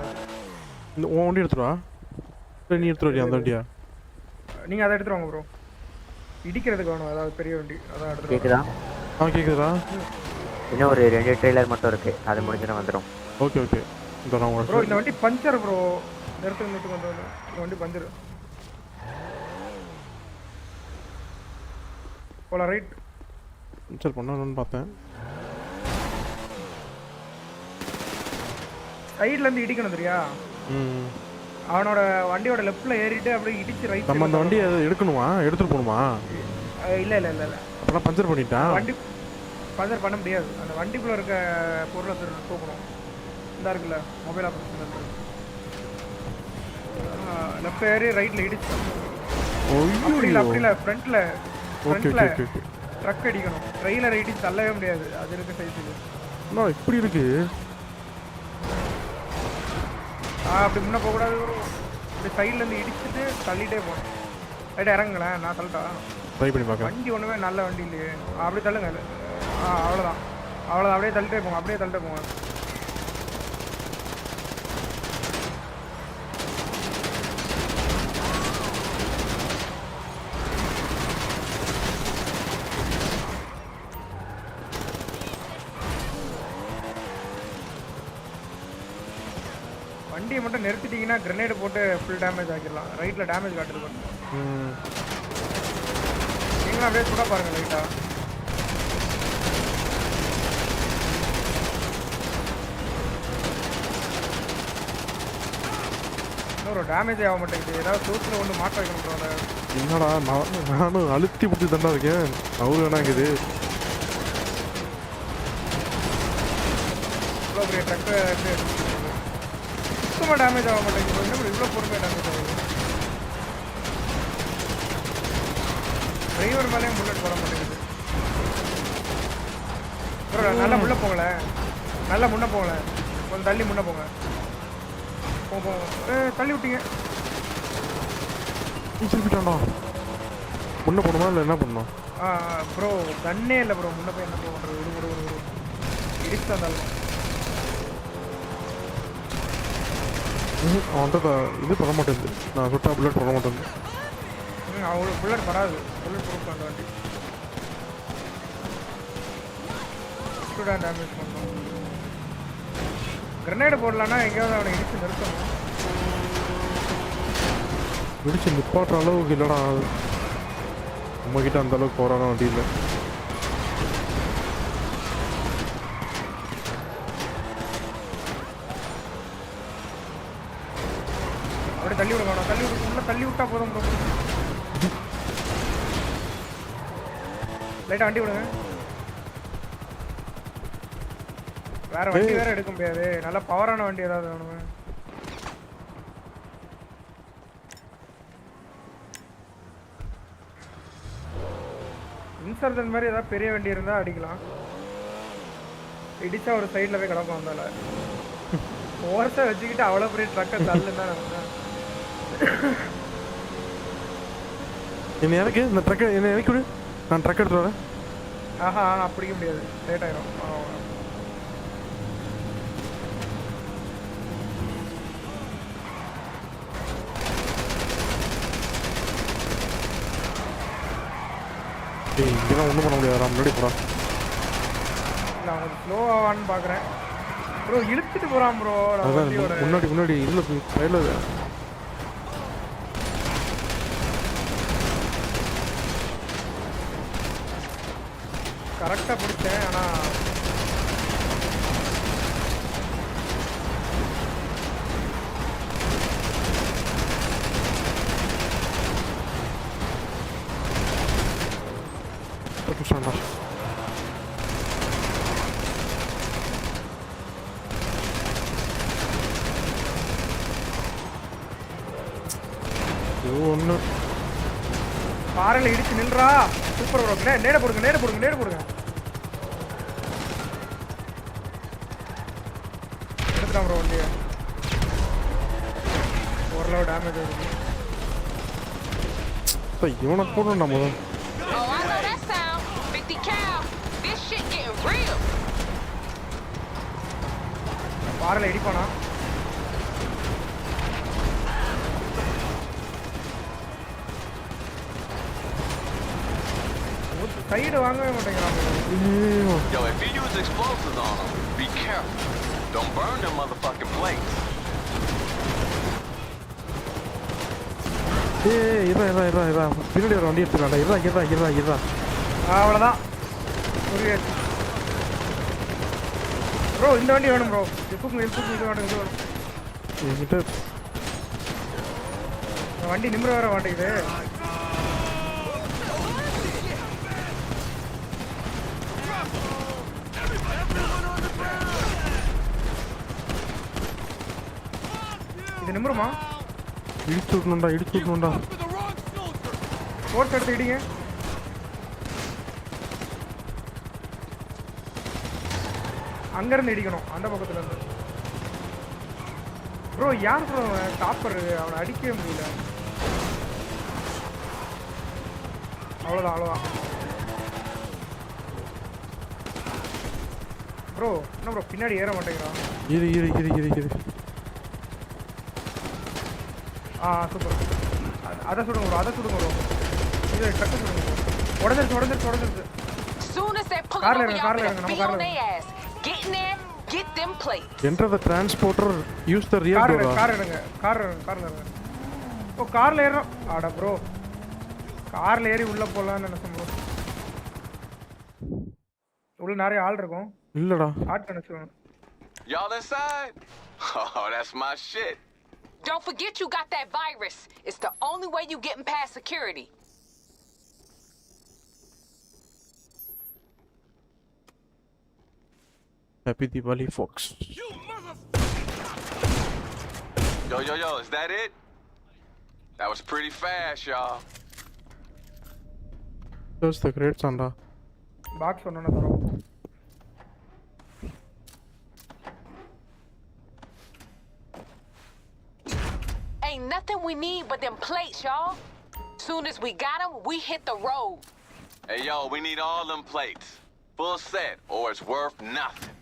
இந்த வண்டி எடுத்துட்டு வா. நீ எடுத்துட்டு வரியா அந்த வண்டியா? நீங்க அதை எடுத்துட்டு வாங்க ப்ரோ. இடிக்கிறதுக்கு வேணும் அதாவது பெரிய வண்டி அதான் எடுத்துட்டு கேக்குதா? கேக்குதா? இன்னும் ஒரு 2 ட்ரெய்லர் மட்டும் இருக்கு. அது முடிஞ்சா வந்துரும். ஓகே. இந்த நான் ப்ரோ இந்த வண்டி பஞ்சர் ப்ரோ. நிறுத்து வந்து இந்த வண்டி பஞ்சர். போல ரைட். பஞ்சர் பண்ணனும்னு பார்த்தேன். சைடுல இருந்து இடிக்கணும் தெரியா? அவனோட வண்டியோட லெஃப்ட்ல ஏறிட்டு அப்படியே இடிச்சு ரைட். நம்ம அந்த வண்டியை எடுக்கணுமா? எடுத்துட்டு போணுமா? இல்ல. அப்பலாம் பஞ்சர் பண்ணிட்டான். வண்டி பஞ்சர் பண்ண முடியாது. அந்த வண்டிக்குள்ள இருக்க பொருளை தூக்கணும். இந்த இருக்குல்ல மொபைல் ஆபரேஷன் இருக்கு. லெஃப்ட் ஏறி ரைட்ல இடிச்சு. அப்படில ஃப்ரண்ட்ல ட்ரக் அடிக்கணும். ட்ரெய்லர் இடிச்சு தள்ளவே முடியாது. அது இருக்க சைஸ்ல. நான் இப்படி இருக்கு. அப்படி முன்ன போக கூடாது ப்ரோ. இப்படி சைடுல இருந்து இடிச்சிட்டு தள்ளிட்டே போகணும். ரைட் இறங்குங்களேன். நான் தள்ளட்டா? ட்ரை பண்ணி பார்க்க. வண்டி ஒண்ணுமே நல்ல வண்டி இல்லையே. அப்படியே தள்ளுங்க. அவ்வளோதான். அப்படியே தள்ளிட்டே போங்க. வண்டியை மட்டும் நிறுத்திட்டீங்கன்னா கிரனேட் போட்டு ஃபுல் டேமேஜ் ஆக்கிடலாம். ரைட்ல டேமேஜ் காட்டுது. நீங்களும் அப்படியே சுட பாருங்க லைட்டா. இன்னொரு டேமேஜ் ஆக மாட்டேங்குது. ஏதாவது சோர்ஸ்ல ஒன்று மாற்ற வைக்கணும். என்னடா நானும் அழுத்தி பிடிச்சி தானே இருக்கேன். அவரு வேணாங்குது. இவ்வளோ பெரிய ட்ரக்கு சுத்தமாக டேமேஜ் ஆக மாட்டேங்குது. இவ்வளோ பொறுமையாக டேமேஜ் ஆகுது. டிரைவர் மேலேயும் புல்லட் போட மாட்டேங்குது. நல்லா முன்ன போகல. கொஞ்சம் தள்ளி முன்ன போங்க. தள்ளி விட்டீங்க. திருப்பிட்டாண்டா. முன்ன போகணுமா இல்லை என்ன பண்ணணும்? ப்ரோ கண்ணே இல்லை ப்ரோ. முன்ன போய் என்ன பண்ணுறது? ஒரு இடிச்சு தந்தாலும் அவன்கிட்ட இது பண்ண மாட்டேங்குது. நான் சுட்டா புல்லட் பண்ண மாட்டேங்குது. அவ்வளோ புல்லட் வராது. புல்லட் ப்ரூஃப் அந்த வண்டி டேமேஜ் பண்ணணும். கிரனேடு போடலான்னா எங்கேயாவது அவனை இடிச்சு நிறுத்தணும். இடிச்சு நிப்பாட்டுற அளவுக்கு இல்லைடா. நம்மக்கிட்ட அந்த அளவுக்கு போகிறான வண்டி இல்லை. அப்படியே தள்ளி விடுங்க. தள்ளி விட்டா போதும். லைட்டாக வண்டி விடுங்க. வேற வண்டி வேற எடுக்க முடியாது. நல்ல பவரான வண்டி ஏதாவது வேணுமே. இன்சர்ஜன் மாதிரி ஏதாவது பெரிய வண்டி இருந்தா அடிக்கலாம். இடிச்சா ஒரு சைட்ல போய் கிடக்கும். வந்தால ஓரத்தை வச்சுக்கிட்டு அவ்வளோ பெரிய ட்ரக்கை தள்ளுன்னா எனக்கு இந்த ட்ரக்கை இறக்கி விடு. நான் ட்ரக் எடுத்து வரேன். பிடிக்க முடியாது. லேட் ஆயிரும். இங்கெல்லாம் ஒன்றும் பண்ண முடியாது. நான் முன்னாடி போகிறேன். இல்லை அவனுக்கு ஸ்லோவான்னு பார்க்குறேன் ப்ரோ. இழுத்துட்டு போகிறான் ப்ரோ. முன்னாடி இல்லை ட்ரைலர் கரெக்டாக பிடிச்சேன். ஆனால் ஒன்று பாறையில் இடிச்சு நில்றா. Super bro. நேட போடுங்க. எடுத்துட்டான் ப்ரோ வண்டியை. ஓரளவு டேமேஜ் ஆகுது. இவனை போடணும் நம்ம. பாறையில் இடிப்பானா? சைடு வாங்கவே மாட்டேங்கிறான். Yo, if you use explosives on them, be careful. Don't burn them motherfucking plates. இரா பின்னாடி ஒரு வண்டி எடுத்துக்கலாம்டா. இரா அவ்வளோதான். ப்ரோ இந்த வண்டி வேணும் ப்ரோ. இது வேணும். வண்டி நிமிர வர மாட்டேங்குது. இது நிமிருமா? இடிச்சு விடணும்டா. ஃபோர்ஸ் எடுத்து இடிங்க. அங்கேருந்து இடிக்கணும், அந்த பக்கத்துல இருந்து. ப்ரோ யார் ப்ரோ டாப்பர்? அவனை அடிக்கவே முடியல. அவ்வளோதான். ப்ரோ என்ன ப்ரோ பின்னாடி ஏற மாட்டேங்கிறான். இரு சூப்பர். அதை சுடுங்க ப்ரோ. இது டக்கு சுடுங்க ப்ரோ. உடஞ்சிருச்சு. கார்ல இருங்க. நம்ம கார்ல Enter the transporter. Use the rear door. கார்ல இருங்க. ஓ கார்ல ஏறோம். ஆடா ப்ரோ. கார்ல ஏறி உள்ள போலாம்னு நினைச்சேன் ப்ரோ. உள்ள நிறைய ஆள் இருக்கும். இல்லடா. ஸ்டார்ட் பண்ணிடுங்க. Y'all inside? Oh, that's my shit. Don't forget you got that virus. It's the only way you getting past security. Happy Diwali, folks. Yo, is that it? That was pretty fast, y'all. That's the great Sanda. Box on another. Ain't nothing we need but them plates, y'all. Soon as we got them, we hit the road. Hey, yo, we need all them plates. Full set, or it's worth nothing.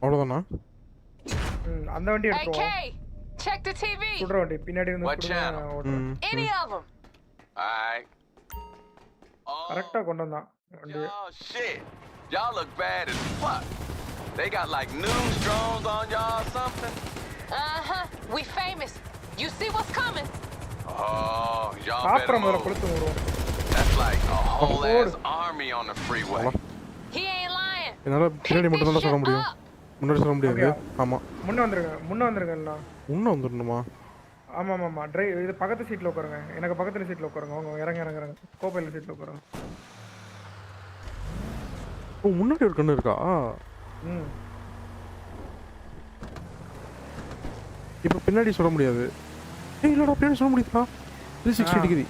அவ்வளவுதானா? அந்த வண்டி எடுத்துறோம். Hey, check the TV. சுடுற வண்டி பின்னாடி இருந்து சுடுற. Any of them. All right. கரெக்ட்டா கொண்டு வந்தான் வண்டி. Oh shit. Y'all look bad as fuck. They got like news drones on y'all or something? We famous. You see what's coming? Oh, y'all better. That's like a whole ass army on the freeway. He ain't lying. என்னால பின்னாடி மட்டும் தான் சொல்ல முடியும். முன்னாடி சொல்ல முடியாது. ஆமா. முன்ன வந்துருங்க. முன்ன வந்துடணுமா? ஆமா. டிரைவ் இது பக்கத்து சீட்ல உட்காருங்க. எனக்கு பக்கத்துல சீட்ல உட்காருங்க. வாங்க இறங்க. கோபைல சீட்ல உட்காருங்க. ஓ முன்னாடி ஒரு கண்ணு இருக்கா? இப்போ பின்னாடி சொல்ல முடியாது. இல்லடா பின்னாடி சொல்ல முடியுதா? 360 டிகிரி.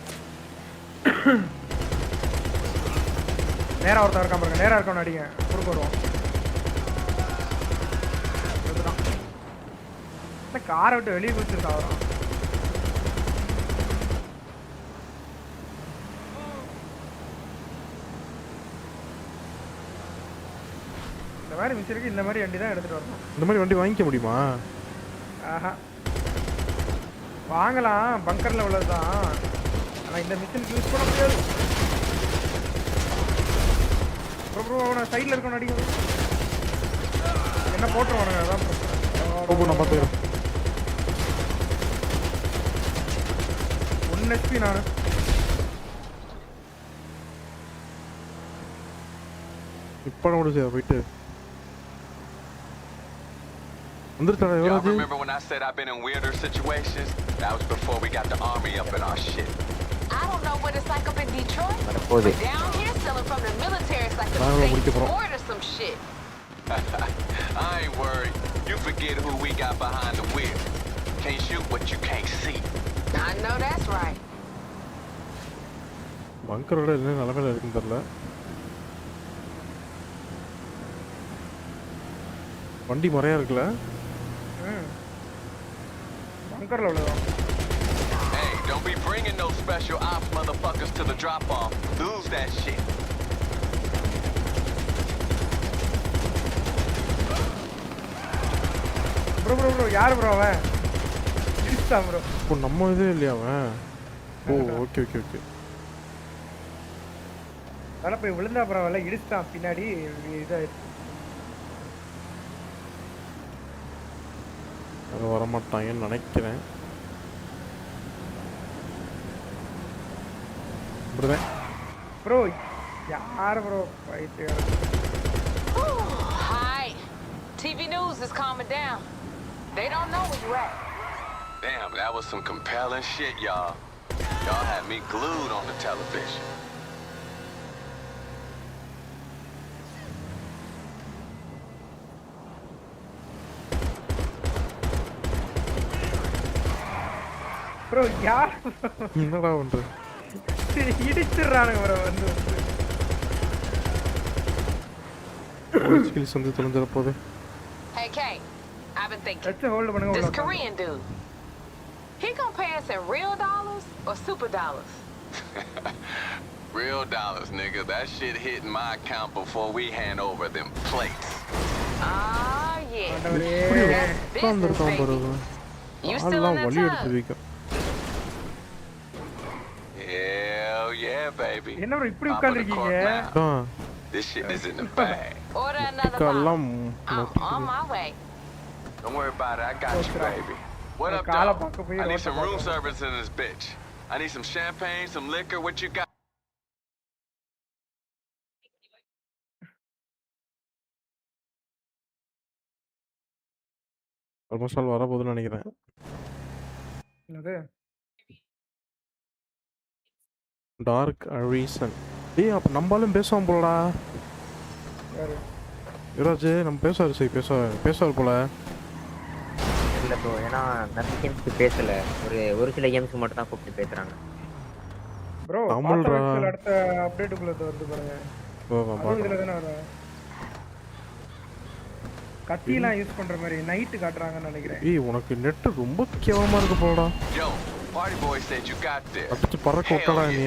நேரா ஒருத்தர் இருக்கான் பாருங்க. நேரா இருக்கவன அடிங்க. குறுக்கு வருவோம். இந்த காரை விட்டு வெளியே குதிச்சு சாவறான். இந்த மாதிரி மிஷினுக்கு இந்த மாதிரி வண்டி தான் எடுத்துட்டு வரணும். இந்த மாதிரி வண்டி வாங்கிக்க முடியுமா? ஆஹா வாங்கலாம், பங்கர்ல உள்ளதுதான். ஆனா இந்த மிஷினுக்கு யூஸ் பண்ண முடியாது. ப்ரோ அவன சைடுல இருக்கவன அடிங்க. என்ன போட்டுருவானுங்க அதான் ப்ரோ. நான் பாத்துக்கிறேன். 1 HP நானு. இப்ப நான் முடிச்சேன் போயிட்டு. Y'all remember when I said I've been in weirder situations? That was before we got the army up in our shit. I don't know what it's like up in Detroit, but down here selling from the military is like a state board or some shit. I ain't worried. You forget who we got behind the wheel. Can't shoot what you can't see. I know that's right. பங்கரோட என்ன நிலமையில இருக்குன்னு தெரியல. வண்டி மறையா இருக்குல்ல? பங்கர்ல உள்ளதான். Hey, don't be bringing no special ops motherfuckers to the drop off. Lose that shit. Bro யார் bro அவன்? இடிச்சான் bro. இப்போ நம்ம இதே இல்லையா அவன்? ஓ ஓகே. அதனால போய் விழுந்தா பரவாயில்ல, இடிச்சிட்டான் பின்னாடி இதாயிடுச்சு. அது வரமாட்டாங்கன்னு நினைக்கிறேன். ப்ரோ யார் bro fight? Hi. TV news is calming down. They don't know where you at. Damn, that was some compelling shit, y'all. Y'all had me glued on the television. Bro யார்? என்னடா பண்ற? இடிச்சிடுறானுங்க ப்ரோ வந்து. Skills வந்து தொலைஞ்சற போகுது. Hey Kay, I've been thinking. Let's hold பண்ணுங்க. This Korean dude, he gonna pay us in real dollars or super dollars? Real dollars, nigga. That shit hitting my account before we hand over them plates. Ah, yeah. உட்கார்ந்துருக்கான் பாருங்க. You still in வலி that எடுத்து வைக்க. Hell yeah, baby. என்ன bro இப்படி உட்கார்ந்திருக்கீங்க? This shit is in the bag. Order another bottle. I'm on my way. Don't worry about it. I got you, baby. What up, dog? I need some room service in this bitch. I need some champagne, some liquor. What you got? Almost all வர போகுதுன்னு நினைக்கிறேன். என்னது? Dark reason. ஏய் அப்ப நம்மளும் பேசுவோம் போலடா. யாரு? யுவராஜ் நம்ம பேசுவார் போல. இல்லை ப்ரோ, ஏன்னா நிறைய கேம்ஸ்க்கு பேசல, ஒரு சில கேம்ஸ்க்கு மட்டும் தான் கூப்பிட்டு பேசுறாங்க. ப்ரோ தமிழ்ரா. அடுத்த அப்டேட்டுக்குள்ள வருது பாருங்க. இதுல தான வரும். கத்திலாம் யூஸ் பண்ற மாதிரி நைட் காட்டுறாங்கன்னு நினைக்கிறேன். ஏய் உனக்கு நெட் ரொம்ப கேவலமா இருக்கு போலடா. Yo, party boy said you got this. அடிச்சு பறக்க விட்டடா நீ.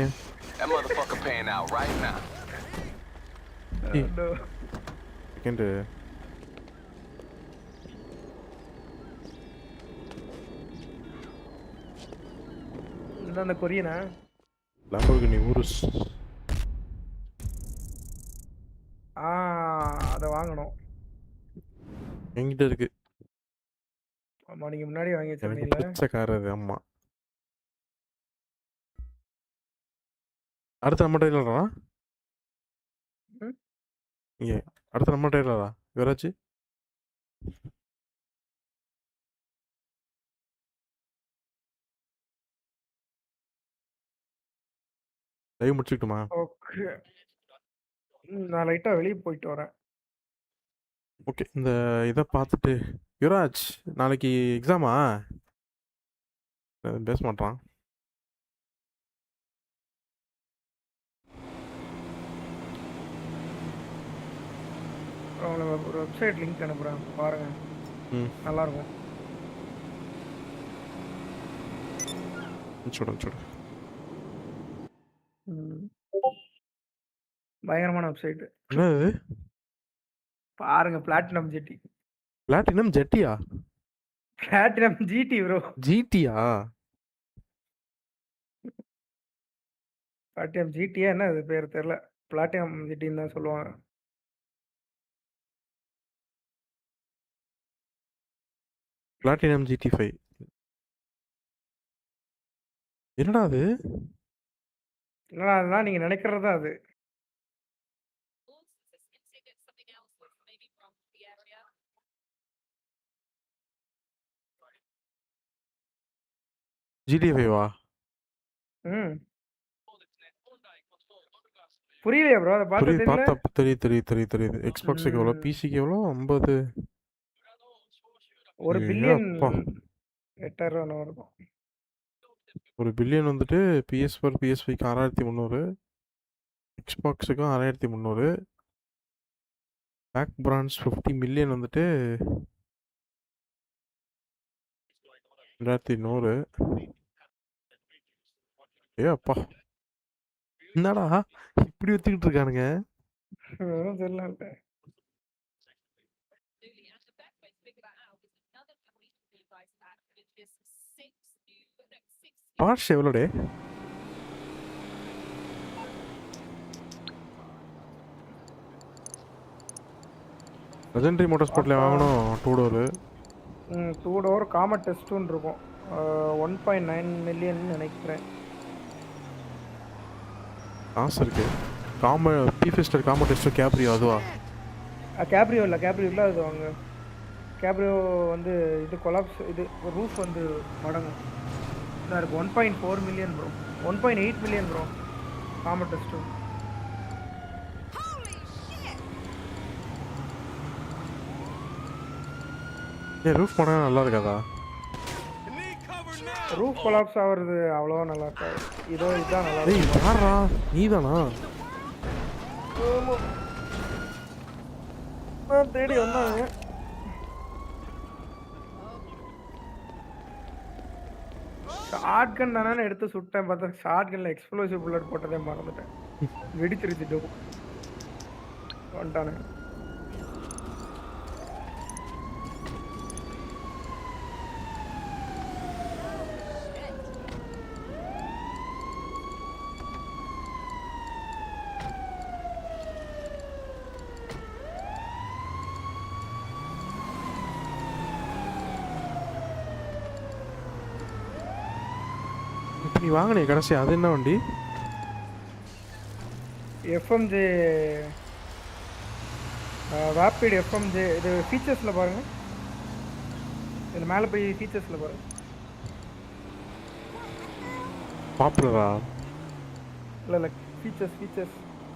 That motherfucker paying out right now. Second அந்த கொரியனா லாம்போர்கினி ஊருஸ். அத வாங்கணும். என்கிட்ட இருக்கு. ஆமா நீங்க முன்னாடி வாங்கி எனக்கு வச்சிருந்தீங்க. பிடிச்ச கார் அது. ஆமா அடுத்த நம்ம டைலரா? இங்கே அடுத்த நம்ம டைலரா யுவராஜ்? லைவ் முடிச்சுக்கிட்டுமா? ஓகே. நான் லைட்டா வெளிய போயிட்டு வரேன். ஓகே இந்த இதை பார்த்துட்டு யுவராஜ் நாளைக்கு எக்ஸாமா? பேச மாட்டான். ஒரு வெப்சைட் லிங்க் அனுப்புறேன் பாருங்க. நல்லா இருக்கும். பயங்கரமான வெப்சைட். என்னது? பாருங்க பிளாட்டினம் ஜிடி. பிளாட்டினம் ஜெட்டியா? Platinum GT bro. ஜிடியா? பிளாட்டினம் ஜிடியா என்ன அது பேர் தெரியல. பிளாட்டினம் ஜிடின்னு தான் சொல்லுவாங்க. பிளாட்டினம் GT5 என்னடா அது? என்னடா அதுதான் நீங்க நினைக்கிறது தான் அது. GT5வா? புரியலையா ப்ரோ? அத பார்த்து தெரியல. பார்த்தா தெரியுது. எக்ஸ்பாக்ஸ்க்கு எவ்வளோ, பிசிக்கு எவ்வளோ? 50 1 பில்லியன் 8,000 இருக்கும். 1 பில்லியன் வந்துட்டு PS4 PS5க்கு 6300, Xboxக்கு 6300, பேக் பிரான்ச் 50 மில்லியன் வந்துட்டு 2100. ஏ அப்பா! என்னடா இப்படி வித்துக்கிட்டு இருக்கானுங்க? தெரியல. பாஷ் எவ்வளோடே? லெஜெண்டரி மோட்டார் ஸ்போர்ட்ல வாங்கணும் 2 டோர். 2 டோர் காமட் டெஸ்ட்னு இருக்கும். 1.9 மில்லியன் நினைக்கிறேன். காசு இருக்கு. பீஃபெஸ்டர் காமட் டெஸ்ட் கேப்ரியோ அதுவா? கேப்ரியோ இல்லை அது வாங்க. கேப்ரியோ வந்து இது கொலாப்ஸ், இது ரூஃப் வந்து மடங்கும். இதாக இருக்குது. 1.4 million bro, 1.8 million bro comet test. Roof மடங்கு நல்லா இருக்காதா? ரூஃப் கொலாப்ஸ் ஆகிறது அவ்வளோவா நல்லா இருக்காது. இதுதான் நல்லா இருக்கு. யாரா நீதானா? தேடி வந்தாங்க. ஷார்ட் கன் தானே எடுத்து சுட்டேன். பார்த்தா ஷார்ட் கன்ல எக்ஸ்ப்ளோசிவ் புல்லட் போட்டதே மறந்துட்டேன். வெடிச்சிருச்சு வந்துட்டானே. நீ வாங்கினே கடைசி அது என்ன வண்டி? FMJ rapid FMJ. இது ஃபீச்சர்ஸில் பாருங்க. இதில் மேலே போய் ஃபீச்சர்ஸில் பாருங்க. பாப்புலரா? இல்லை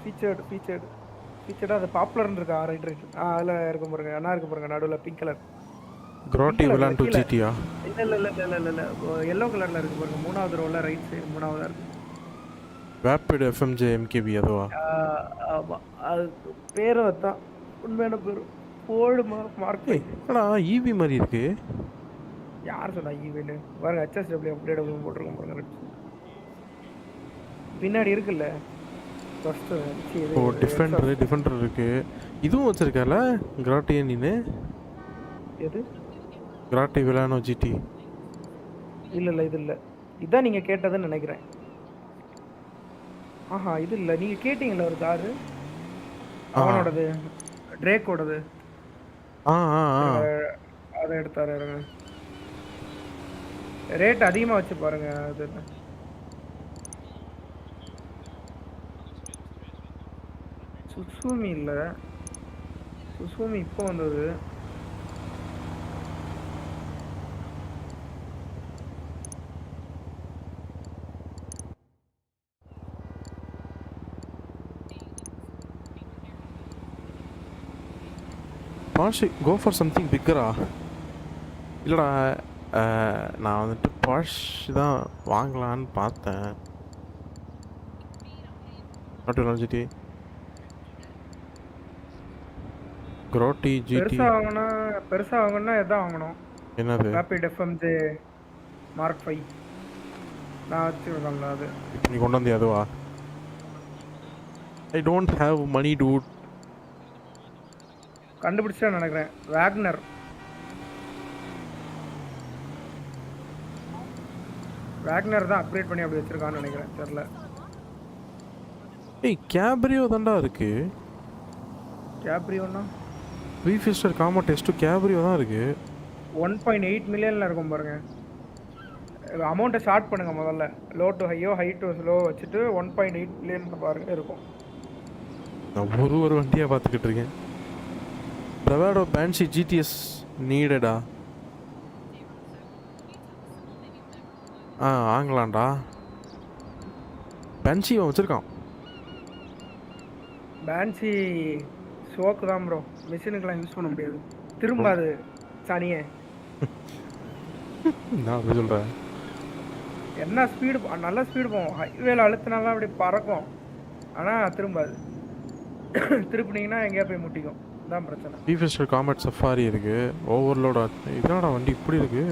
ஃபீச்சர்டாக அது பாப்புலர்னு இருக்கா? ரைட். அதில் இருக்கும் பாருங்க. என்ன இருக்கு பாருங்க நடுவில் பிங்க் கலர். கிராட்டி விலான் 2 GTயா? இல்லை எல்லோ கலரில் இருக்கு பாருங்க. 3வது ரோவில் ரைட் சைடு 3வதா இருக்கு. ராபிட் FMJ MKB அதுவா? ஆமாம், அது பேரும் அதுதான் உண்மையான பேர். Board mark. என்னடா EV மாதிரி இருக்கு? யார் சொன்னா ஈவின்னு? பாருங்க HSW அப்டேட் போட்டிருக்கோம் பாருங்க. பின்னாடி இருக்குல்ல ஃபர்ஸ்ட். ஓ டிஃபெண்டர் இருக்கு. இதுவும் வச்சிருக்கல கிராட்டி. நீனு எது? கிராட்டி விலானோ GT? இல்லை இது இல்லை. இதான் நீங்கள் கேட்டதுன்னு நினைக்கிறேன். ஆஹா இது இல்லை. நீங்கள் கேட்டீங்களா ஒரு காரு அவனோடது, ட்ரேக்கோடது. அதை எடுத்தாரு. ரேட் அதிகமாக வச்சு பாருங்க. அது சுசுமி இல்லை. சுசுமி இப்போ வந்தது. பாஷ் கோ ஃபார் சம்திங் பிக்கரா? இல்லைடா நான் வந்துட்டு பாஷ் தான் வாங்கலான்னு பார்த்தேன். GT கிராட்டி GT பெருசாக வாங்கினா எதான் வாங்கணும்? என்னது? ராபிட் FMJ Mark 5 நான் வச்சுருக்கேன்ல. அது இப்போ நீ கொண்டு வந்தியா அதுவா? I don't have money dude. கண்டுபிடிச்சா நினைக்கிறேன். வேக்னர் தான் அப்கிரேட் பண்ணி அப்படி வச்சிருக்கான்னு நினைக்கிறேன். தெரியல. கேப்ரியோ தான்டா இருக்கு. கேப்ரியோனா ரீஃபிஸ்டர் காமோ டெஸ்ட் கேப்ரியோ தான் இருக்கு. 1.8 மில்லியன்ல இருக்கும் பாருங்க. அமௌண்ட்டை ஷார்ட் பண்ணுங்க முதல்ல. லோ டு ஹையோ, ஹை டு ஸ்லோ வச்சுட்டு 1.8 மில்லியன் பாருங்க இருக்கும். நான் ஒரு வண்டியாக பார்த்துக்கிட்டு இருக்கேன். Bravado Banshee GTS நீடடா. வாங்கலாம்டா. Banshee வச்சிருக்கான். Banshee ஷோக்கு தான் ப்ரோ. மிஷினுக்கெல்லாம் யூஸ் பண்ண முடியாது. திரும்ப அது சனியே. நான் சொல்கிறேன். என்ன ஸ்பீடு, நல்ல ஸ்பீடு போகும். ஹைவேல அழுத்தினாலாம் அப்படி பறக்கும், ஆனால் திரும்பாது. திருப்பினீங்கன்னா எங்கேயா போய் முட்டிக்கும், இதான் பிரச்சனை. டிஃபெஸ்டர் காமெட் சஃபாரி இருக்கு, ஓவர்லோட் ஆச்சு. இதனடா வண்டி இப்படி இருக்கு?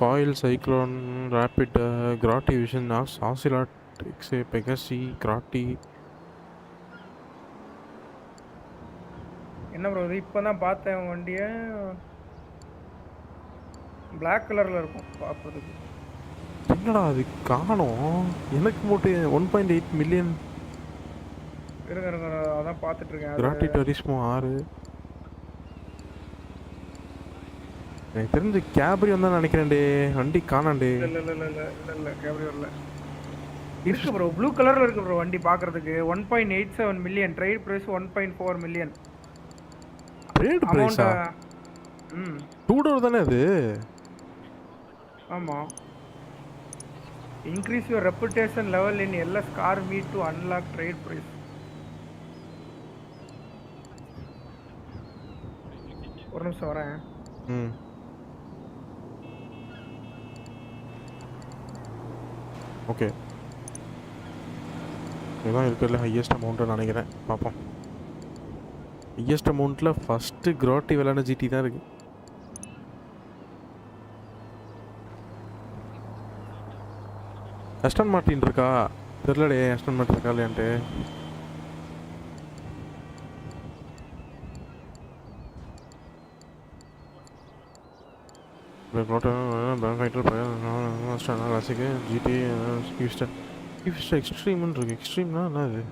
Coil, cyclone, rapid, grotti vision, ocelot, எக்ஸே, பெகசி, கிராட்டி. என்ன ப்ரோ இது? இப்போ தான் பார்த்தேன் வண்டியை. பிளாக் கலரில் இருக்கும் பார்ப்பதுக்கு. என்னடா அது காணோம்? எனக்கு மட்டும் 1.8 மில்லியன். இருங்க அதான் பார்த்துட்டு இருக்கேன். கிராட்டி டரிஸ்மோ 6. எனக்கு தெரிஞ்சு கேப்ரி வந்தா நினைக்கிறேன்டே, வண்டி காணாண்டே. இல்லை கேப்ரி வரல. இருக்கு ப்ரோ, ப்ளூ கலரில் இருக்கு ப்ரோ வண்டி பார்க்குறதுக்கு. 1.87 மில்லியன், ட்ரேட் ப்ரைஸ் 1.4 மில்லியன். ட்ரேட் ப்ரைஸா? 2 டோர் தானே அது? ஆமாம். Increase your reputation level in LS car meet to unlock trade price. ஒரு நிமிஷம் வரேன். ஓகே, இதுதான் இருக்கிறதுல ஹையஸ்ட் அமௌண்ட்டு நினைக்கிறேன். பார்ப்போம். ஹையஸ்ட் அமௌண்ட்டில் ஃபஸ்ட்டு கிராட்டி விளாட ஜிடி தான் இருக்குது. அஸ்டன் மார்ட்டின் இருக்கா தெரிலடே, அஸ்டன் மார்ட்டின் இருக்கா இல்லையான்ட்டு. ஜிடி எக்ஸ்ட்ரீம்னு இருக்கு. எக்ஸ்ட்ரீம்னா என்ன அது?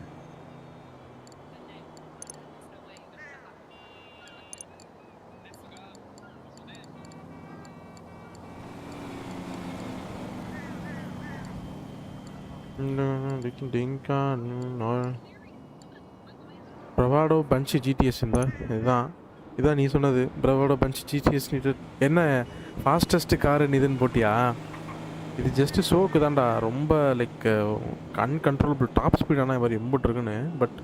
பிரவாடோ பஞ்ச் ஜிடிஎஸ் இருந்தா இதான் நீ சொன்னது. பிரவாடோ பஞ்ச் ஜிடிஎஸ். என்ன ஃபாஸ்டஸ்ட் காரு இதுன்னு போட்டியா? இது ஜஸ்ட் ஷோக்கு தான்டா. ரொம்ப லைக் அன்கண்ட்ரோலபிள் டாப் ஸ்பீட். ஆனால் மாதிரி எம்பிட்டு இருக்குன்னு, பட்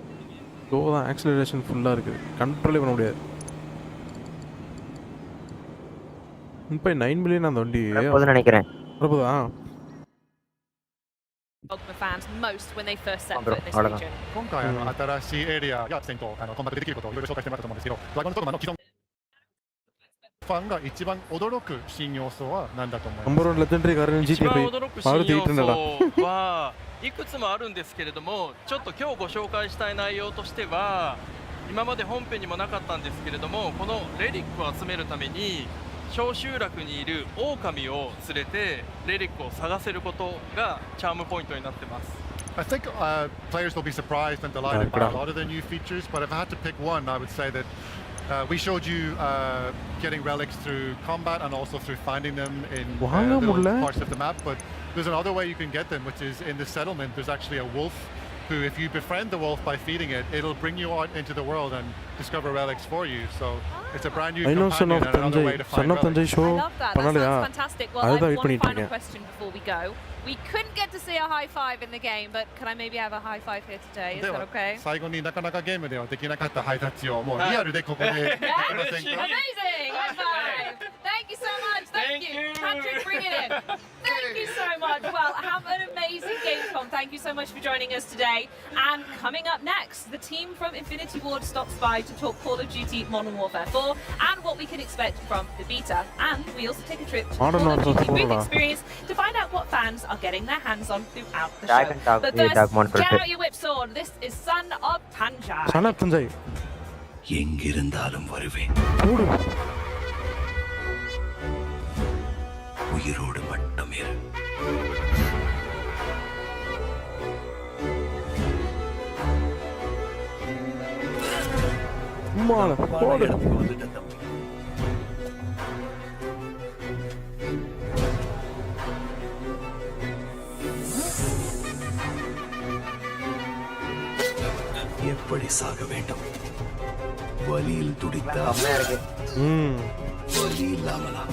ஸ்லோ தான். ஆக்சிலரேஷன் ஃபுல்லாக இருக்குது, கண்ட்ரோலே பண்ண முடியாது. 1.9 மில்லியன் அந்த வண்டி நினைக்கிறேன். பிரபுதா fans most when they first set foot in this region. 今回新しいエリアやアクセントコンバットできることをいろいろ紹介してもらったと思うんですけど、ドラゴンズドグマの既存ファンが一番驚く新要素は何だと思いますか？ナンバーワンレジェンダリーカーの GT 一番驚く新要素はいくつもあるんですけれども、ちょっと今日ご紹介したい内容としては、今まで本編にもなかったんですけれども、このレリックを集めるために小集落にいる狼を連れてレリックを探せることがチャームポイントになってます。I think players will be surprised and delighted by a lot of the new features, but if I had to pick one, I would say that we showed you getting relics through combat and also through finding them in little parts of the map, but there's another way you can get them, which is in the settlement. There's actually a wolf who, if you befriend the wolf by feeding it, it'll bring you out into the world and discover relics for you. So it's a brand new companion and another way to find relics. I love that. That sounds fantastic. Well, I have one final question before we go. We couldn't get to see a high five in the game, but can I maybe have a high five here today? Is that okay? 最後になかなかゲームではできなかったハイタッチをもうリアルでここでできませんか？ Amazing! High five! Thank you so much. Thank you. Patrick, bring it in. Thank you so much. Well, have an amazing Gamescom. Thank you so much for joining us today. And coming up next, the team from Infinity Ward stops by to talk Call of Duty Modern Warfare 4 and what we can expect from the beta. And we also take a trip to the Call of Duty booth experience to find out what fans are getting their hands on throughout the show. But first, get out your whip sword. This is Son of Tanjai. Son of Tanjai. எங்கிருந்தாலும் வருவேன். உயிரோடு மட்டும் இரு. மால போடு. எப்படி சாக வேண்டும்? வலியில் துடித்தால் வலி இல்லாமலா?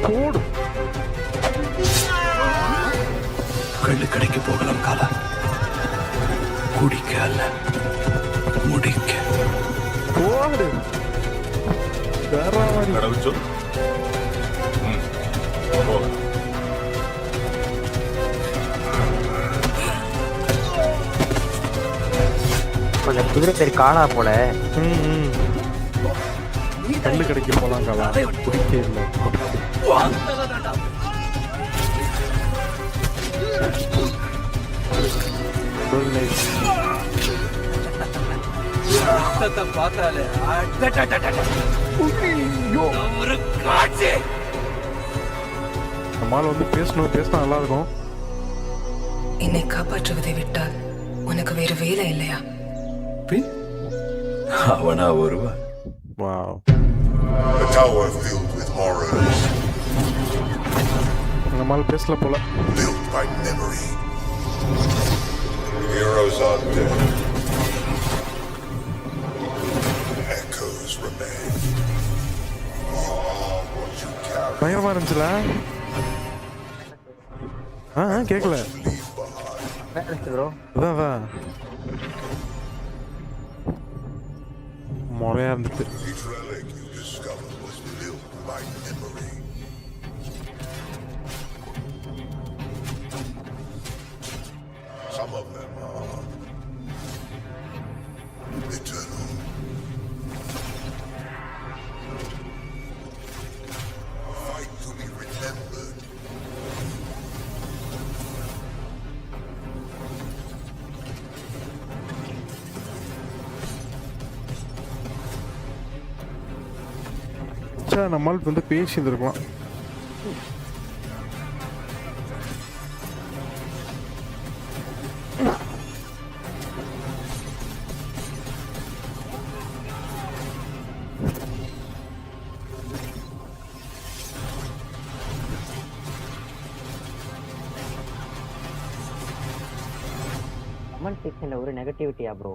போடு. கடைக்கு போகலாம் காலா. குடிக்க அல்ல, முடிக்க. போடு வேற மாதிரி கடவுச்சோ. கொஞ்சம் குதிரை பேர் காலா போல. கல்லு கடைக்கு போலாம் காலா. குடிக்க இல்லை. பார்த்தாலே ஒரு காட்சி. நம்மால் வந்து பேசினா நல்லா இருக்கும். என்னை காப்பாற்றுவதை விட்டால் உனக்கு வேறு வேலை இல்லையா? அவனா ஒருவன். Wow. A tower filled with horrors. நம்மால் பேசல போல. Built by memory. Heroes are dead. Echoes remain. You are what you carry. பயங்கரமா இருந்துச்சுல. கேட்கல. அதான் முறையா இருந்துச்சு. Each relic you discover was built by memory. Some of them are eternal. Fight to be remembered. நம்மால் வந்து பேசி இருந்திருக்கலாம். கமெண்ட் செக்ஷன்ல ஒரு நெகட்டிவிட்டியா bro?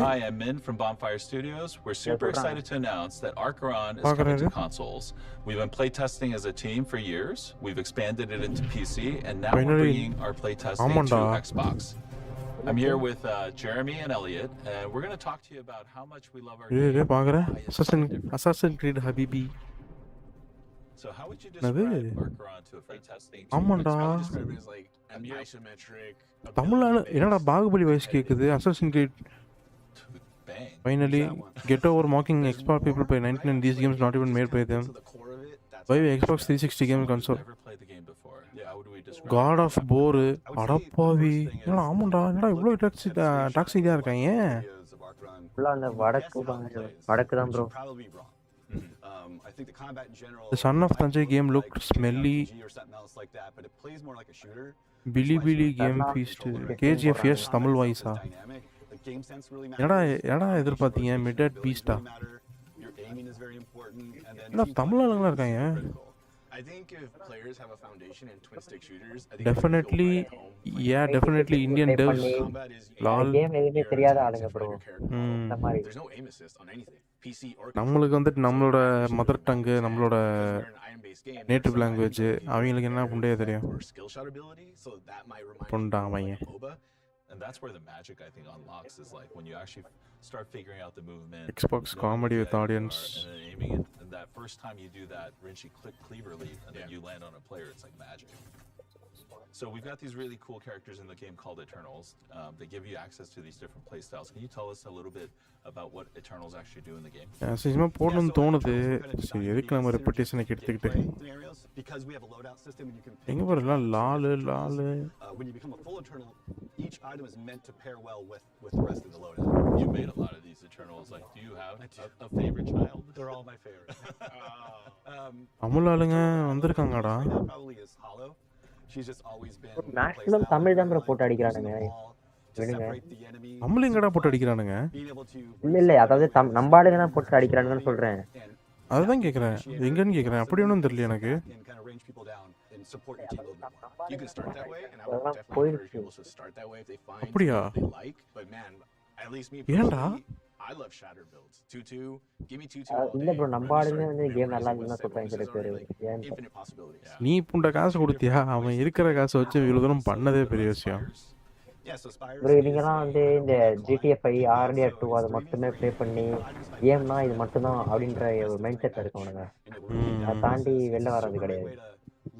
Hi, I'm Min from Bonfire Studios. We're super excited to announce that Archeron is coming to consoles. We've been playtesting as a team for years. We've expanded it into PC, and now we're bringing our playtesting to Xbox. I'm here with Jeremy and Elliot, and we're going to talk to you about how much we love our game. Assassin's Creed Habibi. So how would you describe Archeron to a playtesting team? ஆமாண்டா. தமிழ்ல என்னடா Baahubali voice கேக்குது? Assassin's Creed. Finally, get over mocking Xbox people by 99 these games not even made by them. Buy Xbox 360 game console. God of War, அடப்பாவி. என்னடா ஆமாண்டா, என்னடா இவ்ளோ டாக்ஸிக்கா இருக்காங்க? ஃபுல்லா அந்த வடக்கு தான் bro. The Son of Sanjay game looked smelly. Billy Game Feast. KGF yes, Tamil voice. என்னடா எதிர்பார்த்தீங்க? மிட் பீஸ்டா? என்ன தமிழ் ஆளுங்களா இருக்காங்க? Definitely Indian devs. Lol. Game எதுமே தெரியாத ஆளுங்க ப்ரோ. அந்த மாதிரி. நம்மளுக்கு வந்துட்டு நம்மளோட மதர் டங்கு, நம்மளோட நேட்டிவ் லாங்குவேஜ், அவங்களுக்கு என்ன புண்டையா தெரியும்? புண்டா அவங்க. And that's where the magic, I think, unlocks is like when you actually start figuring out the movement. Xbox comedy with audience. And then aiming it, and that first time you do that Rinchi click cleaver leap, and then you land on a player, it's like magic. So we've got these really cool characters in the game called Eternals. They give you access to these different playstyles. Can you tell us a little bit about what Eternals actually do in the game? Seema போடணும்னு தோணுது. சரி, எதுக்கு நம்ம ரெபுடேஷனை கெடுத்துக்கிட்டு? எங்க வரலாம் Lalu. When you become a full Eternal, each item is meant to pair well with the rest of the loadout. You made a lot of these Eternals. Like, do you have a favorite child? They're all my favorite. Tamil ஆளுங்க வந்திருக்காங்கடா. Probably is Hollow. She's just always been maximum Tamil தான் bro போட்டு அடிக்கிறானுங்க. விடுங்க. தமிழ் எங்கடா போட்டு அடிக்கிறானுங்க? இல்ல அதாவது நம்ம ஆளுங்க தான் போட்டு அடிக்கிறானுங்கன்னு சொல்றேன். அதுதான் கேக்குறேன். எங்கன்னு கேக்குறேன். அப்படி ஒண்ணும் தெரியல எனக்கு. You can start that way, and I would definitely encourage people to start that way if they find what they like. But man, at least me ஏன்டா? I love shattered builds. 2-2, give me 2-2 all இல்ல day. Bro நம்ம ஆளுங்க வந்து game நல்லா இல்லைன்னு சொல்றாங்க சில பேர். ஏன் Infinite possibilities. நீ புண்ட காசு கொடுத்தியா? அவன் இருக்கிற காசை வச்சு இவ்வளவு தூரம் பண்ணதே பெரிய விஷயம். Yeah, so Spires ப்ரோ நீங்கலாம் வந்து இந்த GTA 5 RDR 2 அது மட்டுமே ப்ளே பண்ணி கேம்னா இது மட்டும்தான் அப்படின்ற ஒரு மைண்ட் செட்ல இருக்கவனுங்க. அதை தாண்டி வெளில வர்றது கிடையாது.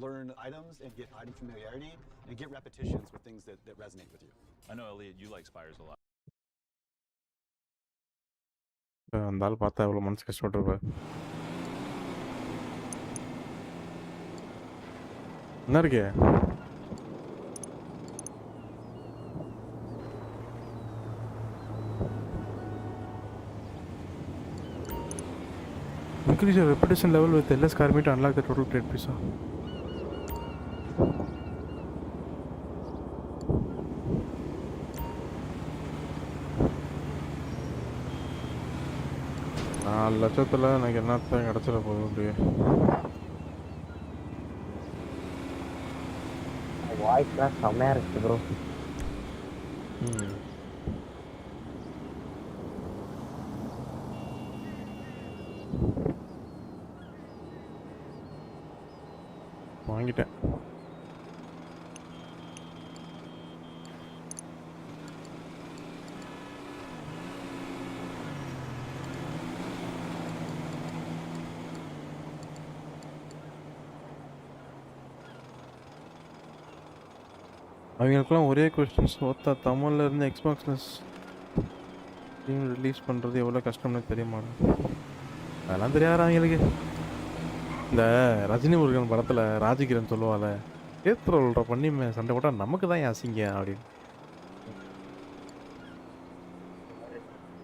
learn items and get item familiarity and get repetitions with things that resonate with you. I know, Elliot, you like Spires a lot. அந்த ஆள் பார்த்தா எவ்வளோ மனசு கஷ்டப்பட்டுருப்ப. என்ன இருக்கே increase your repetition level with LS Carmi to unlock the total plate pizza. $4 லட்சத்தில் எனக்கு என்னத்தான் கிடச்சிட போகுது அப்படியே. வாய்ஸ்லாம் செம்மையா இருக்கு ப்ரோ. வாங்கிட்டேன். அவங்களுக்குலாம் ஒரே கொஸ்டின்ஸ் ஒருத்தா தமிழில் இருந்து எக்ஸ்பாக்ஸ்னஸ் ரிலீஸ் பண்ணுறது எவ்வளோ கஷ்டம்னு தெரியுமா? அதெல்லாம் தெரியாதா அவங்களுக்கு? இந்த ரஜினி முருகன் படத்தில் ராஜகிரண் சொல்லுவாள், ஏத்துறோல்ற பண்ணி சண்டை போட்டால் நமக்கு தான் அசிங்க அப்படின்னு.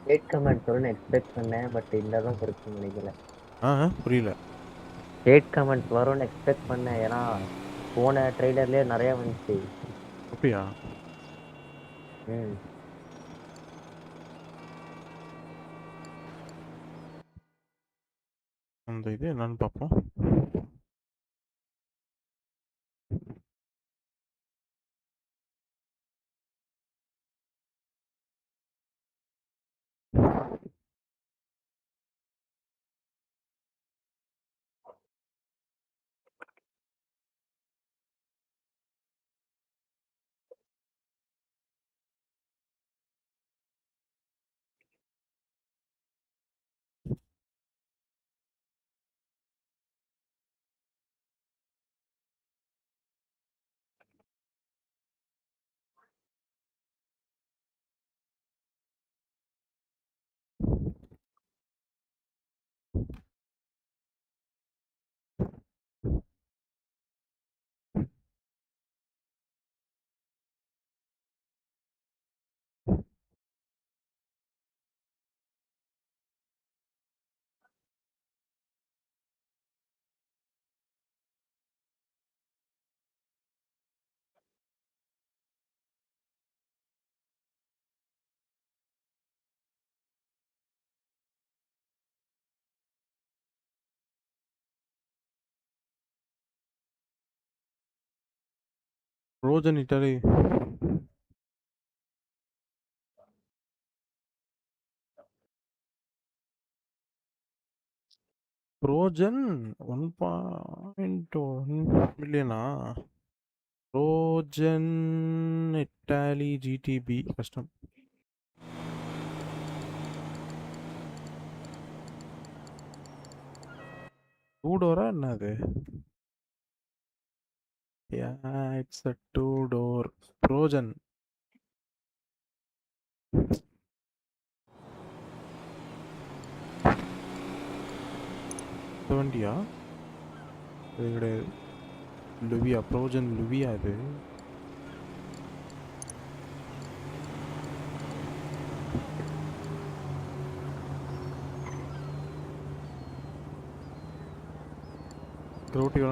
ஹேட் கமெண்ட் வரும்னு எக்ஸ்பெக்ட் பண்ணேன், பட் இந்த தான் இருக்குன்னு நினைக்கல. புரியல. ஹேட் கமெண்ட் வரும்னு எக்ஸ்பெக்ட் பண்ணேன், ஏன்னா போன ட்ரெய்லர்லேயே நிறையா வந்துச்சு. அப்படியா? அந்த இது என்னன்னு பார்ப்போம். Rojan Italy Rojan 1.1 millionaire? Rojan Italy GDP கஷ்டம். டூடோரா என்னது? It's a 2-door Rojan. வண்டியா இது கிடையாது. லுவியா, ப்ரோஜன் லுவியா இது. க்ரோட்டி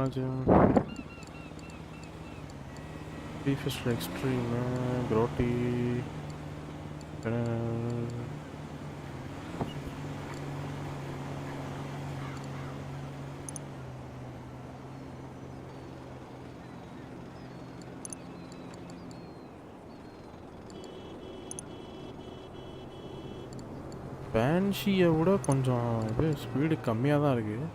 ஃபீஃபஸ்ட் எக்ஸ்ட்ரீம் க்ரோட்டி பேன்ஷியை விட கொஞ்சம் இது ஸ்பீடு கம்மியாக தான் இருக்குது.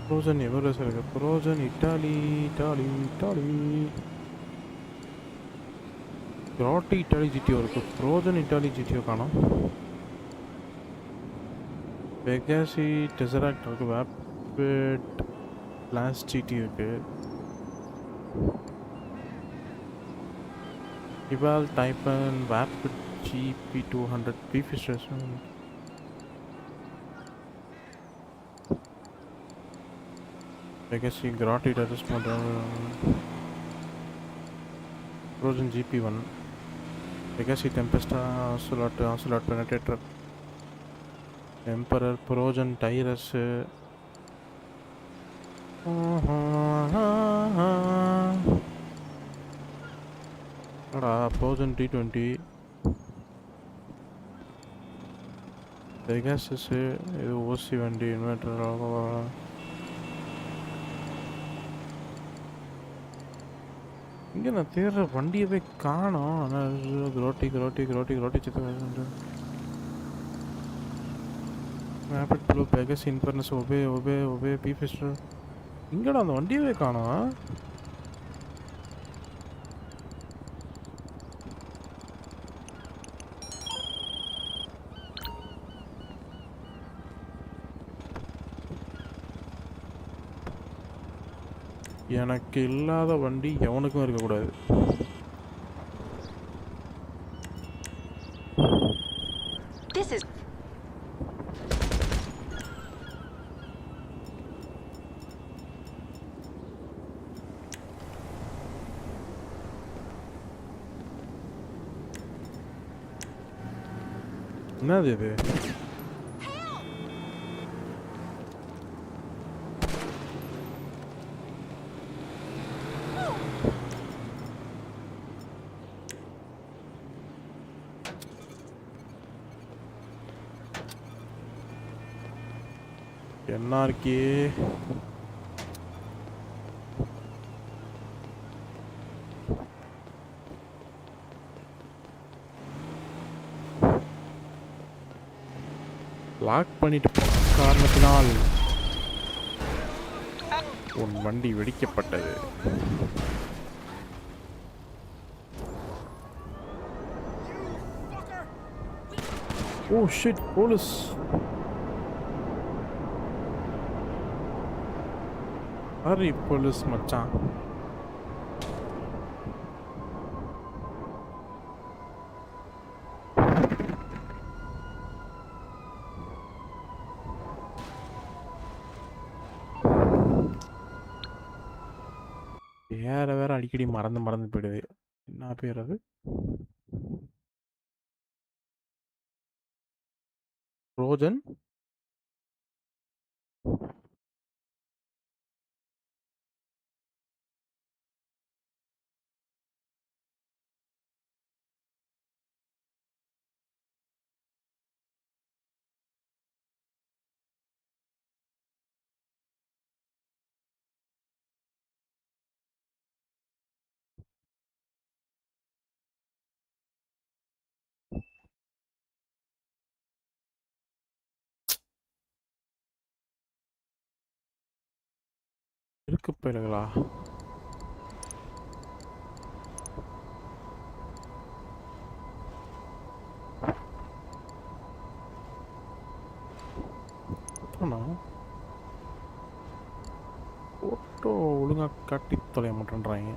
Frozen எவ்வளோ இருக்கு? Frozen Itali grotti Itali GTO இருக்கு. Frozen இட்டாலி ஜிடிஓ காணோம். பெகாசி டெசராக்ட் இருக்கு. வேப்பட் பிளாஸ் ஜிடி இருக்கு. இவால் டைப்பன் வேப்பட் ஜிபி 200 பீஃபிஷ் restaurant. Legacy Grotty Terrace Model Frozen GP1 Legacy Tempesta Ocelot Penetrator Emperor Frozen Tyrus Frozen T20 Legacy OC Vandi Inventor இங்கே நான் தேடுற வண்டியவே காணோம். ஆனால் கிரோட்டி ரேபிட் ப்ளூ பெகஸ் இன்ஃபர்னஸ் ஒபே பீஃபிஸ்டர் இங்கடா அந்த வண்டியவே காணோம். எனக்கு இல்லாத வண்டி எவனுக்கும் இருக்கக்கூடாது. என்னது இது? என்ஆர்கே லாக் பண்ணிட்டு காரணத்தினால் உன் வண்டி வெடிக்கப்பட்டது. Oh shit, police. Hurry police மச்சான். வேற அடிக்கடி மறந்து போயிடுது. என்ன பேர் அது? ரோஜன் இருக்கு பயிலுங்களா? ஃபோட்டோ ஒழுங்கா காட்டி தொலைய மாட்டேன்றாங்க.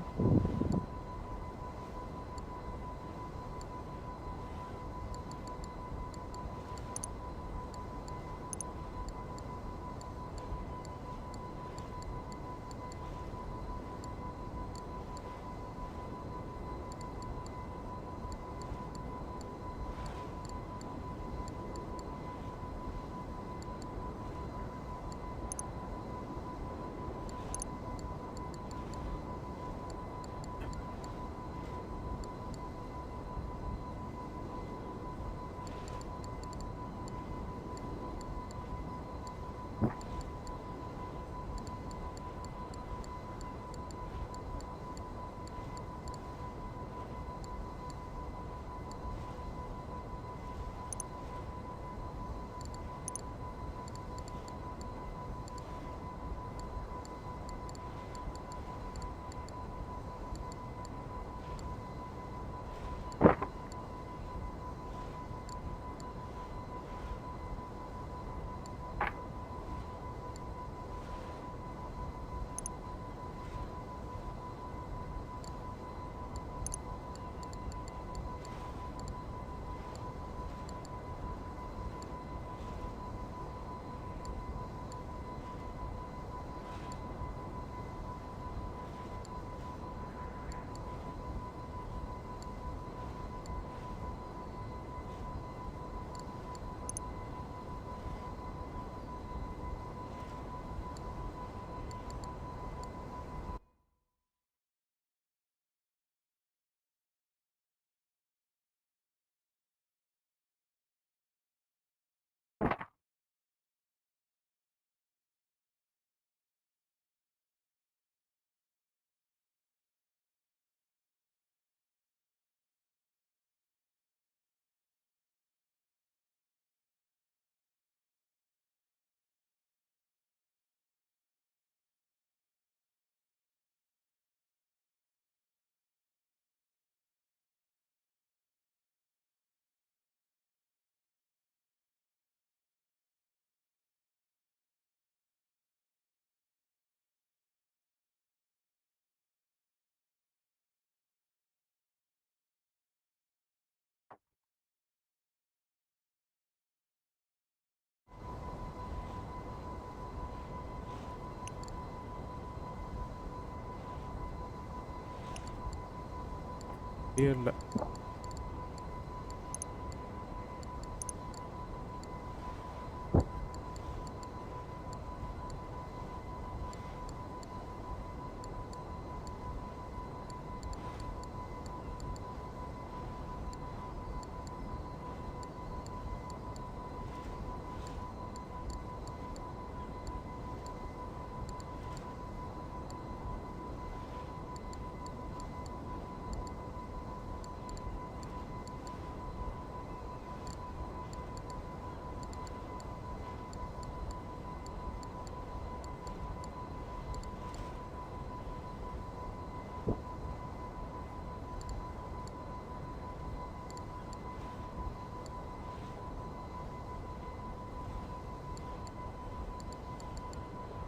இல்ல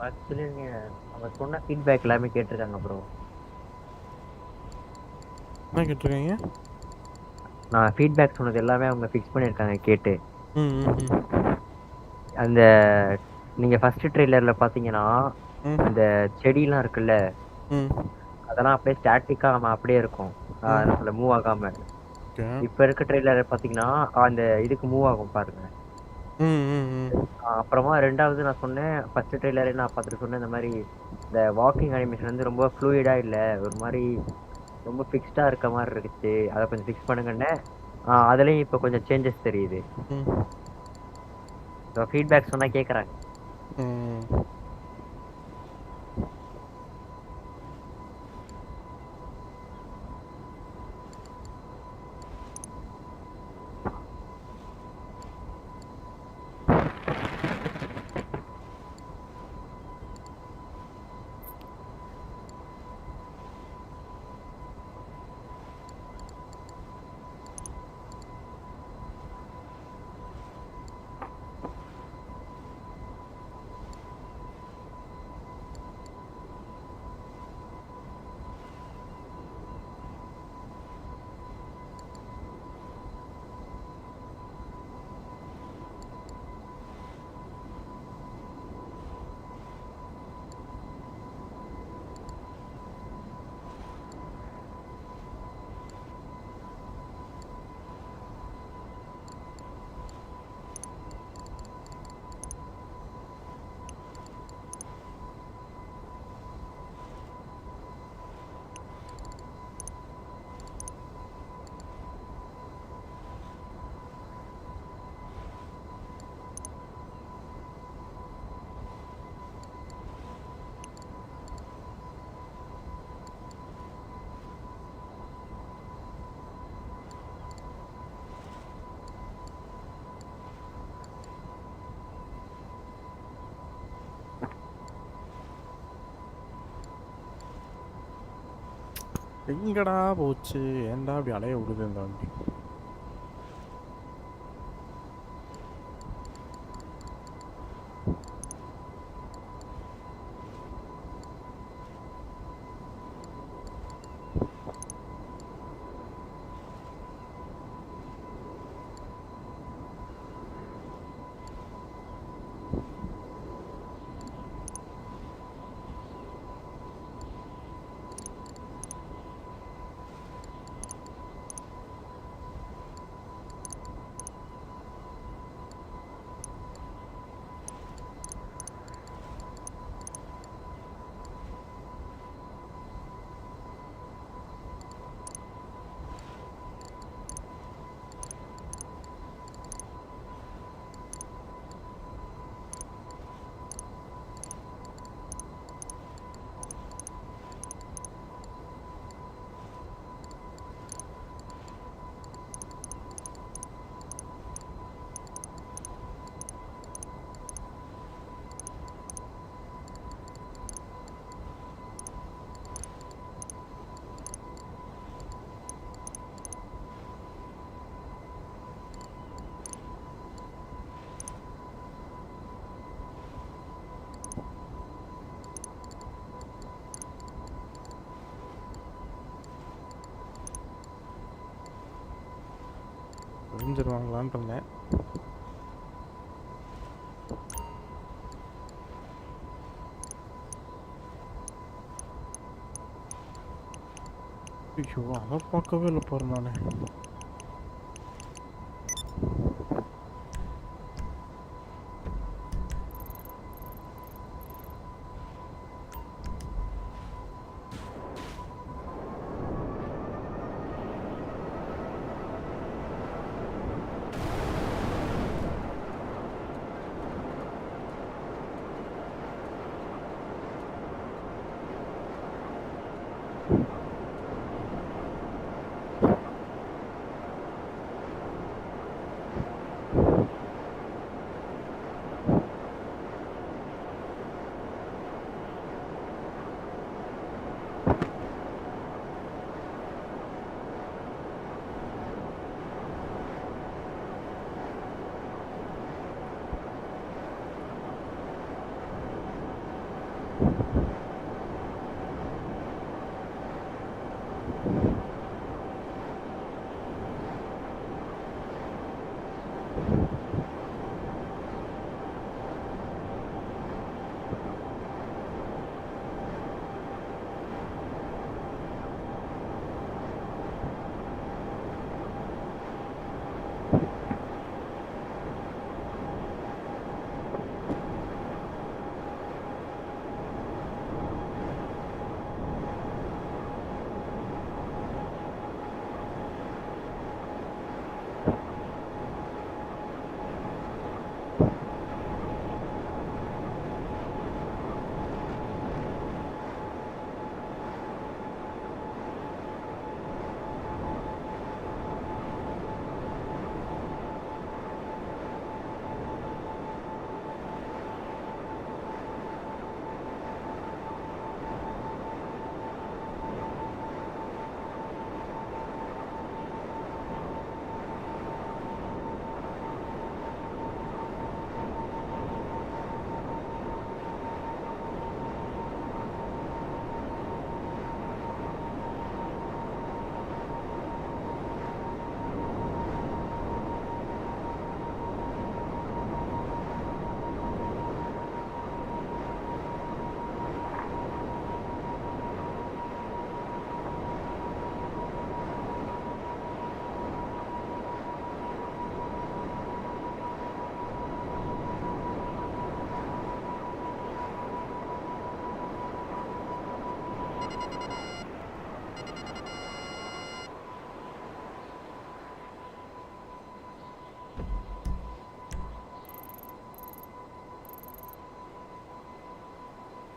ஆக்சுவலி அவங்க சொன்ன ஃபீட்பேக் எல்லாமே கேட்டிருக்காங்க ப்ரோ. என்ன கேட்டிருக்காங்க? நான் ஃபீட்பேக் சொன்னது எல்லாமே அவங்க ஃபிக்ஸ் பண்ணியிருக்காங்க கேட்டு. அந்த நீங்க ஃபர்ஸ்ட் ட்ரெய்லர்ல பாத்தீங்கன்னா அந்த செடிலாம் இருக்குல்ல அதெல்லாம் அப்படியே ஸ்டாட்டிக்கா அப்படியே இருக்கும். என்ன சொல்ல மூவ் ஆகாம. இப்ப இருக்க ட்ரெய்லர் பாத்தீங்கன்னா அந்த இதுக்கு மூவ் ஆகும் பாருங்க. அப்புறமா ரெண்டாவது நான் சொன்னேன் ஃபர்ஸ்ட் ட்ரெய்லரே நான் பார்த்துட்டு சொன்னேன் இந்த மாதிரி இந்த வாக்கிங் அனிமேஷன் வந்து ரொம்ப ஃப்ளூயிடா இல்ல ஒரு மாதிரி ரொம்ப ஃபிக்ஸ்டா இருக்க மாதிரி இருந்துச்சு. அதை கொஞ்சம் ஃபிக்ஸ் பண்ணுங்கன்னு அதுலயும் இப்ப கொஞ்சம் சேஞ்சஸ் தெரியுது. ஃபீட்பேக் சொன்னா கேக்குறாங்க. எங்கடா போச்சு? ஏன்டா அப்படி அலைய விடுது இந்த வண்டி? வாங்கலான்னு இருந்தேன். ஐயோ அதை பார்க்கவே இல்லை பாரு நான்.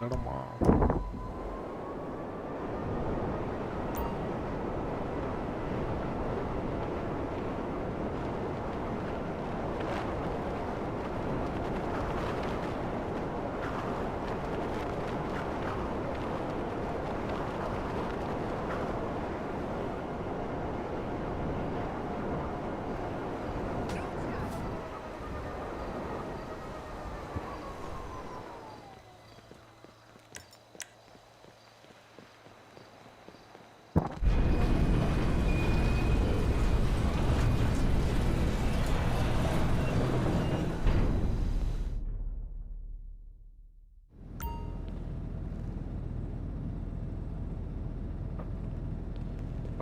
இடமா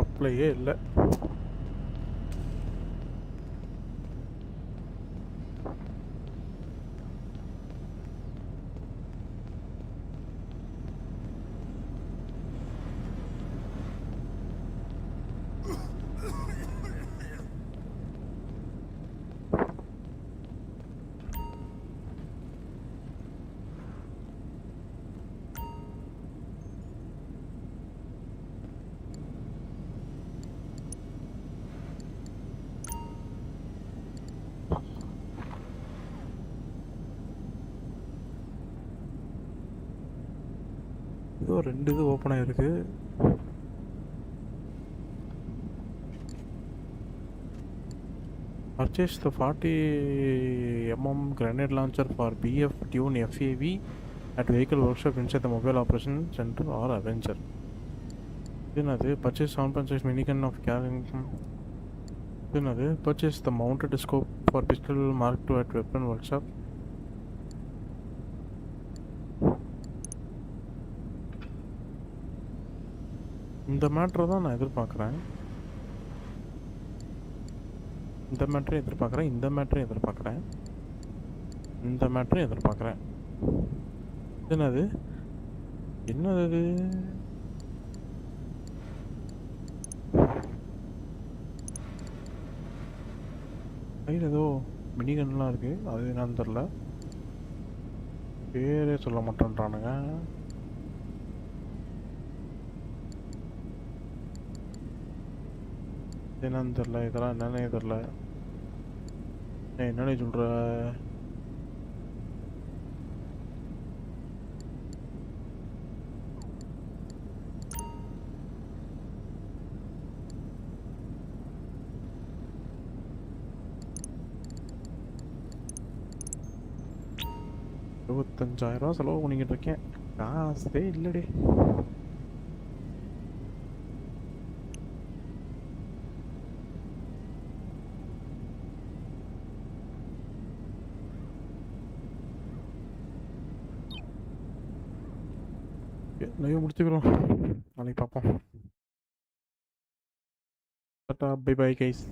அப்ளையே இல்லை. ஏதோ 2 இது ஓப்பன் ஆகிருக்கு. Purchase the 40mm grenade launcher for BF Tune FAV at vehicle workshop inside the mobile operation center or Avenger. Another purchase 7.6 minigun of carrying. Another purchase the mounted scope for pistol Mark II at weapon workshop. இந்த மேட்ரை தான் நான் எதிர்பார்க்குறேன். இந்த மேட்ரையும் எதிர்பார்க்குறேன், இந்த மேட்ரையும் எதிர்பார்க்குறேன், இந்த மேட்ரையும் எதிர்பார்க்குறேன். என்னது என்னது அது? கையில் ஏதோ மினிகன்லாம் இருக்குது, அது என்னன்னு தெரில, பேரே சொல்ல மாட்டேன்றானுங்க. என்னன்னு தெரில, இதெல்லாம் என்னன்னே தெரில. என்னன்னு சொல்கிற? $25,000 செலவு பண்ணிக்கிட்டு இருக்கேன், காசே இல்லைடே. லைவ் முடிச்சுக்கிறோம், நாளைக்கு பார்ப்போம். Tata, bye bye guys.